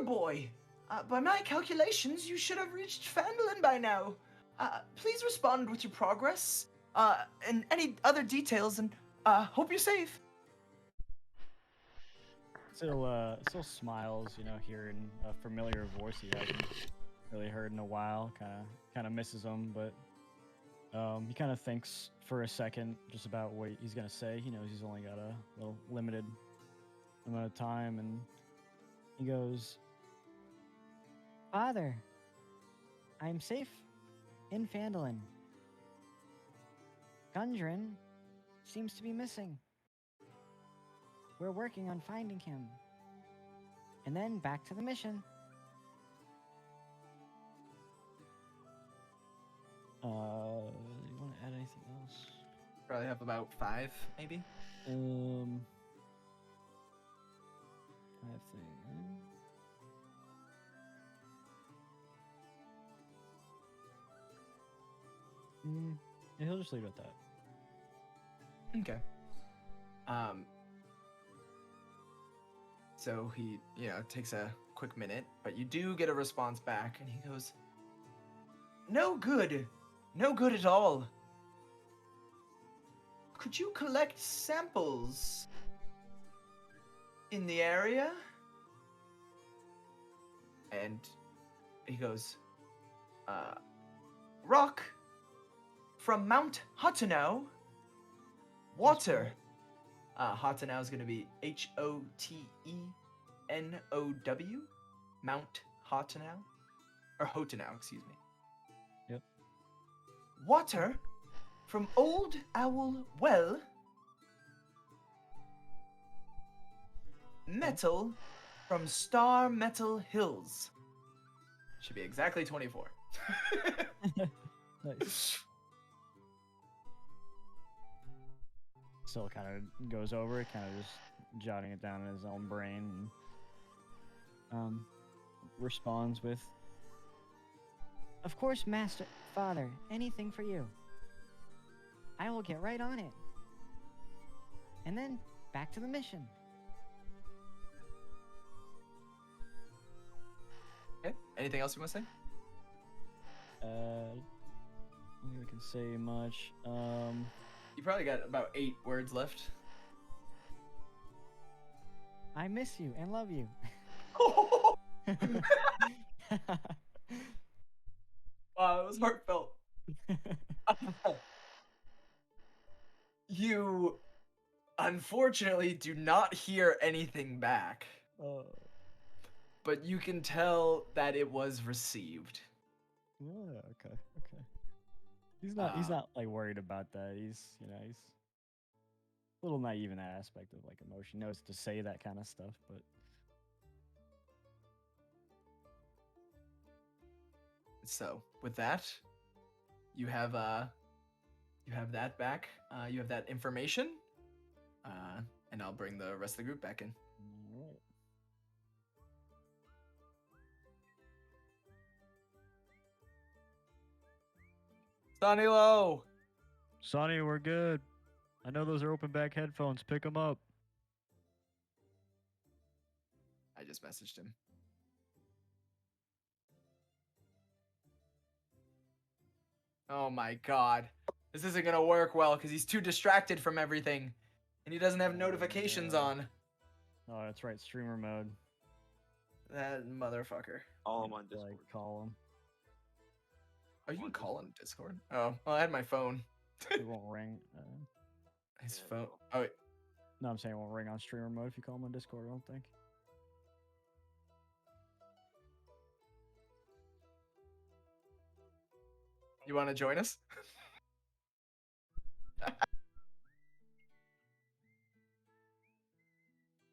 "Boy, by my calculations, you should have reached Phandelver by now. Please respond with your progress and any other details, and hope you're safe." Still smiles, hearing a familiar voice he hasn't really heard in a while. Kind of misses him, but he kind of thinks for a second just about what he's gonna say. He knows he's only got a little limited amount of time, and he goes, "Father, I'm safe in Phandalin. Gundren seems to be missing. We're working on finding him. And then back to the mission." You want to add anything else? Probably have about 5, maybe. I think. Yeah, he'll just leave it at that. Okay. So he, takes a quick minute, but you do get a response back, and he goes, "No good. No good at all. Could you collect samples in the area?" And he goes, "Rock from Mount Hotenow. Water." Hotenow is going to be Hotenow. Mount Hotenow. Or Hotenow, excuse me. Yep. "Water from Old Owl Well. Metal from Star Metal Hills." Should be exactly 24. Nice. Still kind of goes over it, kind of just jotting it down in his own brain, and responds with, "Of course, Master Father, anything for you. I will get right on it. And then back to the mission." Okay. Anything else you want to say? I don't think I can say much. You probably got about 8 words left. "I miss you and love you." Wow, it was heartfelt. You unfortunately do not hear anything back, but you can tell that it was received. Yeah, okay. He's not like worried about that. He's a little naive in that aspect of like emotion. Knows to say that kind of stuff, but So with that, you have that back. You have that information, and I'll bring the rest of the group back in. all right. Sunnylow! Sonny, we're good. I know those are open back headphones. Pick them up. I just messaged him. Oh my god. This isn't gonna work well because he's too distracted from everything. And he doesn't have notifications on. Oh, that's right. Streamer mode. That motherfucker. All I'm on To, Discord. like, call him. Oh, you can call on Discord? Oh, well, I had my phone. It won't ring. His Yeah, phone. no. Oh, wait. No, I'm saying it won't ring on streamer mode if you call him on Discord. I don't think. You want to join us?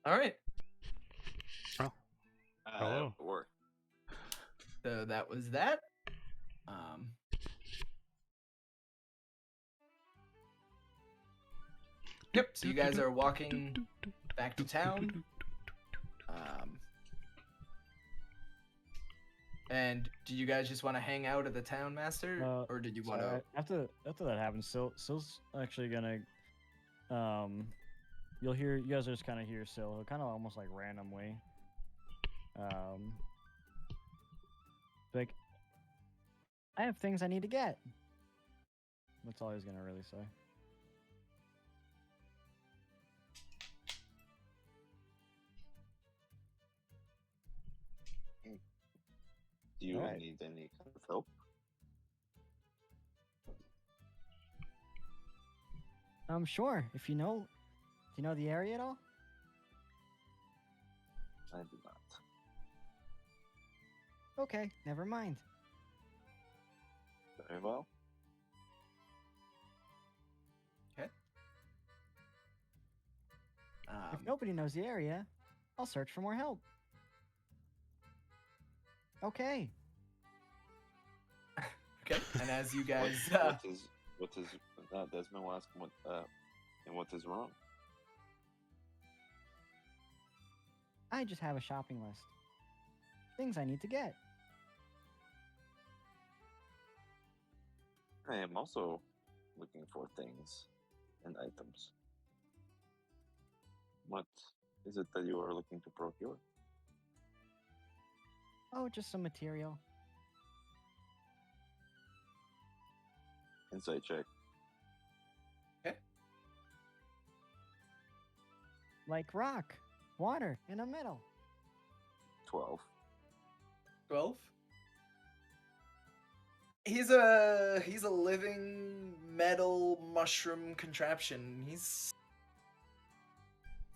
All right. Hello. Or So that was that. Yep. So you guys are walking back to town. And do you guys just want to hang out at the town, Master, or did you want to? After that happens, Sil's actually gonna you guys are just kind of hear Sil. He'll kind of almost like randomly like, "I have things I need to get." That's all he's gonna really say. Do you Alright. need any kind of help? Sure. If you know, do you know the area at all? I do not. Okay, never mind. Very well. If nobody knows the area, I'll search for more help. Okay. Okay. And as you guys, What is Desmond will ask what and what is wrong? I just have a shopping list. Things I need to get. I am also looking for things and items. What is it that you are looking to procure? Oh, just some material. Insight check. Like rock, water, and a metal. 12. 12. He's a living metal mushroom contraption.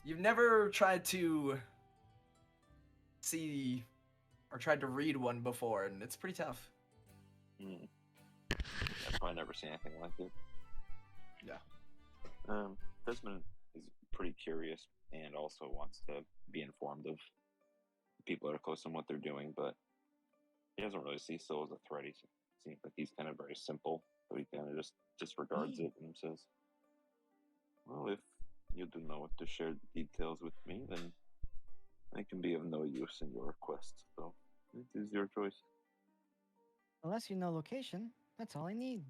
You've never tried to see or tried to read one before, and it's pretty tough. I've probably never seen anything like it. Yeah. Desmond is pretty curious and also wants to be informed of people that are close and what they're doing, but he doesn't really see Syl as a threat. He seems like he's kind of very simple, so he kind of just disregards it and says, well, if you do not want to share the details with me, then I can be of no use in your quest, so it is your choice. Unless you know location, that's all I need.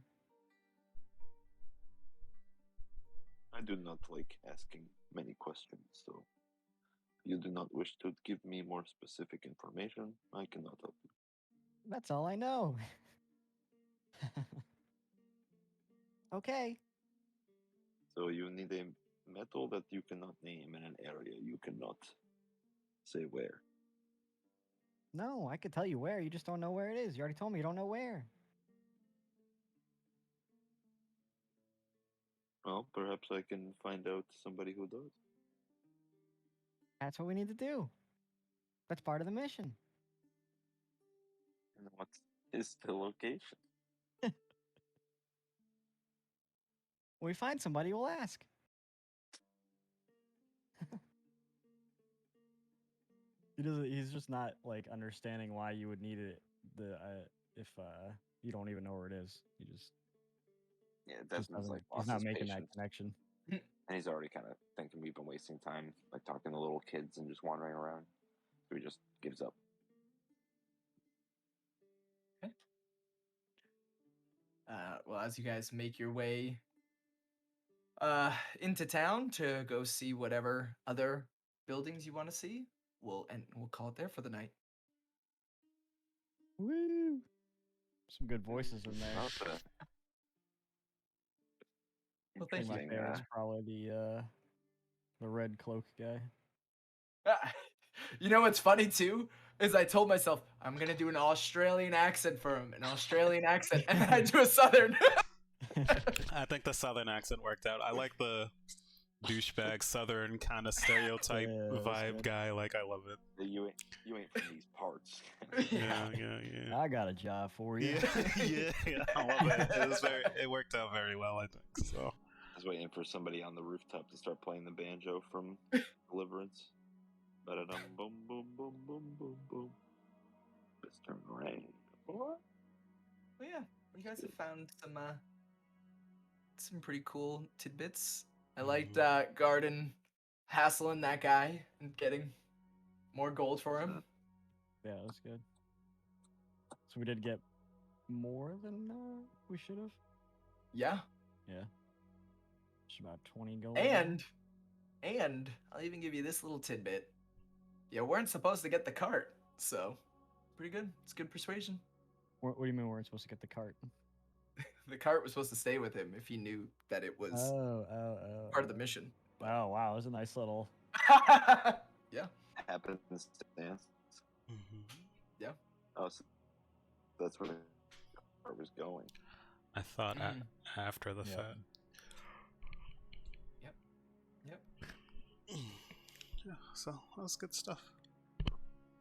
I do not like asking many questions, so if you do not wish to give me more specific information, I cannot help you. That's all I know. Okay. So you need a metal that you cannot name in an area you cannot say where. No, I could tell you where. You just don't know where it is. You already told me you don't know where. Well, perhaps I can find out somebody who does. That's what we need to do. That's part of the mission. And what is the location? When we find somebody, we'll ask. He's just not like understanding why you would need it. If you don't even know where it is. He just Desmond's like he's lost not his making that patience. connection. And he's already kind of thinking we've been wasting time, like talking to little kids and just wandering around. So he just gives up. Well, as you guys make your way into town to go see whatever other buildings you want to see, we'll call it there for the night. Woo! Some good voices in there. Not bad. Well, I thank think my you. Interesting, favorite is probably the red cloak guy. You know what's funny too is I told myself I'm gonna do an Australian accent for him, and then I do a Southern. I think the Southern accent worked out. I like the douchebag Southern kind of stereotype Yeah, that's vibe good. guy. Like, I love it. You ain't from these parts. Yeah. I got a job for you. Yeah. I love it. It worked out very well, I think. So I was waiting for somebody on the rooftop to start playing the banjo from Deliverance. Ba-da-dum, boom, boom, boom, boom, boom, boom. Mr. Rain. Well, yeah, you guys have found some pretty cool tidbits. I liked Garden hassling that guy and getting more gold for him. Yeah, that's good. So we did get more than we should have. Yeah, Yeah. Just about 20 gold. and I'll even give you this little tidbit. You weren't supposed to get the cart, so pretty good. It's good persuasion. What do you mean we weren't supposed to get the cart? The cart was supposed to stay with him if he knew that it was part of the mission. Oh, wow. It was a nice little. Yeah. Happenstance. Mhm. Yeah. Oh, so that's where I was going. I thought after the Yep. Fed. Yep. Yeah, so that's good stuff.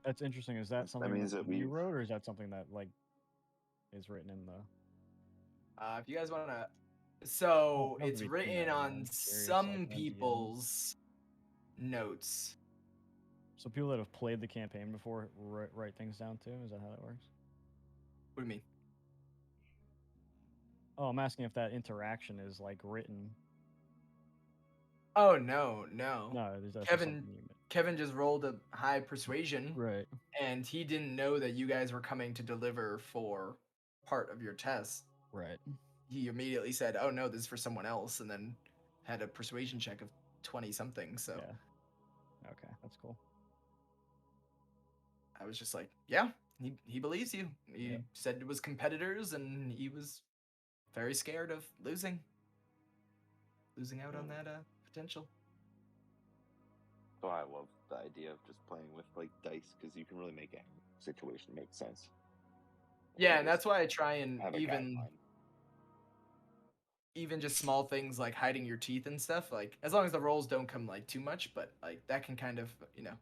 That's interesting. Is that something means that you we've- wrote, or is that something that like is written in the? If you guys want to, so that would it's be too written bad, on I'm curious, some like, NDM. people's notes. So people that have played the campaign before write things down too. Is that how that works? What do you mean? Oh, I'm asking if that interaction is like written. Oh no. No, that's just Kevin something you Kevin just rolled a high persuasion, right. and he didn't know that you guys were coming to deliver for part of your test. Right. He immediately said, "Oh no, this is for someone else," and then had a persuasion check of 20 something. So Yeah. Okay, that's cool. I was just like, "Yeah, he believes you." He Yeah. said it was competitors, and he was very scared of losing out on that potential. So I love the idea of just playing with like dice because you can really make a situation make sense. Yeah, You and just that's why I try and have a even just small things like hiding your teeth and stuff, like as long as the rolls don't come like too much, but like that can kind of,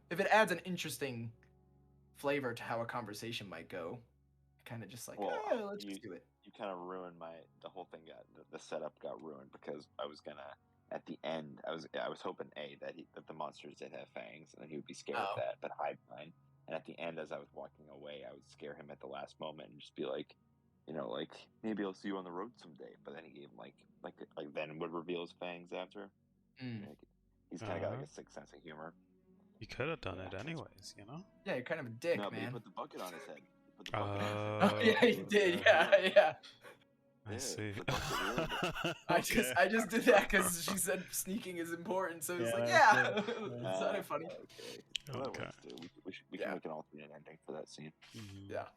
if it adds an interesting flavor to how a conversation might go, kind of just like, Well, let's just do it. You kind of ruined the whole thing. The setup got ruined because I was gonna at the end. I was hoping that the monsters did have fangs and then he would be scared of Oh. that, but hide mine. And at the end, as I was walking away, I would scare him at the last moment and just be like, like maybe I'll see you on the road someday. But then he gave him like then would reveal his fangs after. Like, he's kind of got like a sixth sense of humor. You could have done it anyways, you know? Yeah, you're kind of a dick, No, but he man. put the bucket on his head. Oh yeah, he did. Yeah. I Yeah, see. the bucket ruined it. I just did that because she said sneaking is important, so it's Yeah, like, that's yeah, good. it sounded funny. Okay. Well, that Okay. works too. We can make an alternate ending for that scene. Mhm. Yeah.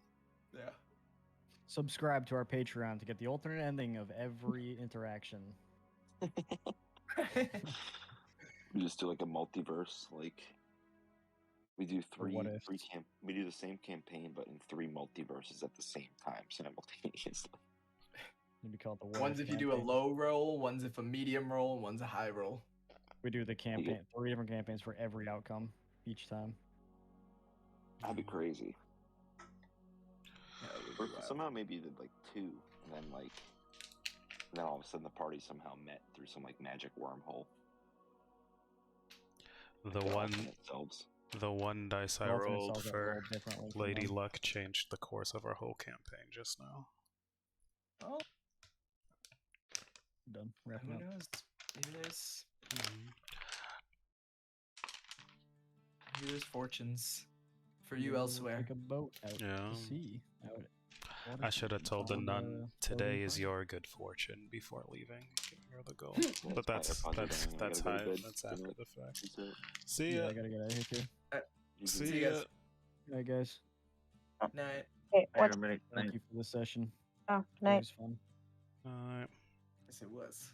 Subscribe to our Patreon to get the alternate ending of every interaction. We just do like a multiverse, like we do Or what ifs. we do the same campaign but in 3 multiverses at the same time simultaneously. It'd be called the what One's if if you do a campaign. low roll, one's if a medium roll, and one's a high roll. We do the campaign, 3 different campaigns for every outcome each time. That'd be crazy. Yeah, it would Or be wild. somehow maybe did like 2 and then all of a sudden the party somehow met through some like magic wormhole. The Their one alternate selves. The one dice I The alternate rolled selves that for roll differently from Lady them. Luck changed the course of our whole campaign just now. Oh, Done. Wrapping who up. knows? Mm-hmm. Maybe there's fortunes for you We'll elsewhere. Take a boat out Yeah. to sea. Out I should have told the on nun the today floating is party. your good fortune before leaving. Giving her the goal. But My that's AirPods are dying, I that's gotta go to high. bed. That's Good after night. the fact. Peace out. See Yeah, ya. I gotta get out of here too. See See you ya. guys. Bye, guys. Night. Okay, Hey, what's everybody. Thank you for the session. oh, It night. was fun. Alright. Yes, it was.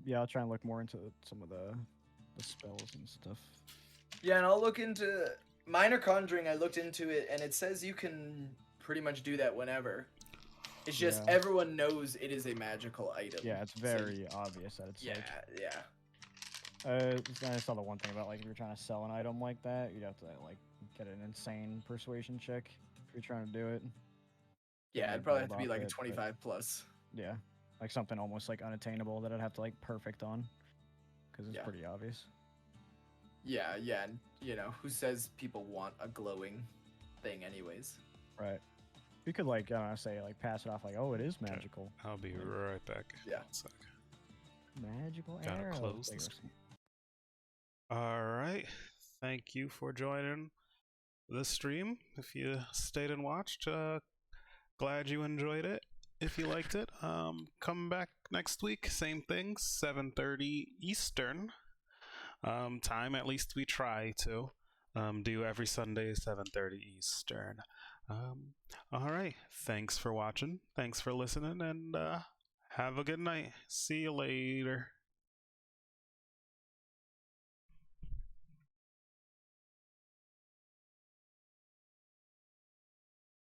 Yeah, I'll try and look more into some of the spells and stuff. Yeah, and I'll look into minor conjuring. I looked into it, and it says you can pretty much do that whenever. It's just Yeah. everyone knows it is a magical item. Yeah, it's So- very obvious that it's yeah, like. yeah. I saw the one thing about like if you're trying to sell an item like that, you'd have to like get an insane persuasion check if you're trying to do it. Yeah, like, it'd probably have build to be off like a it, but- 25 plus. Yeah, like something almost like unattainable that I'd have to like perfect on, because it's Yeah. pretty obvious. Yeah, and who says people want a glowing thing anyways? Right. You could like I don't know, say like pass it off like, oh, it is magical. I'll be right back. Yeah. 1 sec. Magical Gotta arrow. close There this. goes. Alright. Thank you for joining the stream. If you stayed and watched, glad you enjoyed it. If you liked it, come back next week. Same thing, 7:30 Eastern time. At least we try to do every Sunday, 7:30 Eastern. Alright. Thanks for watching. Thanks for listening, and have a good night. See you later.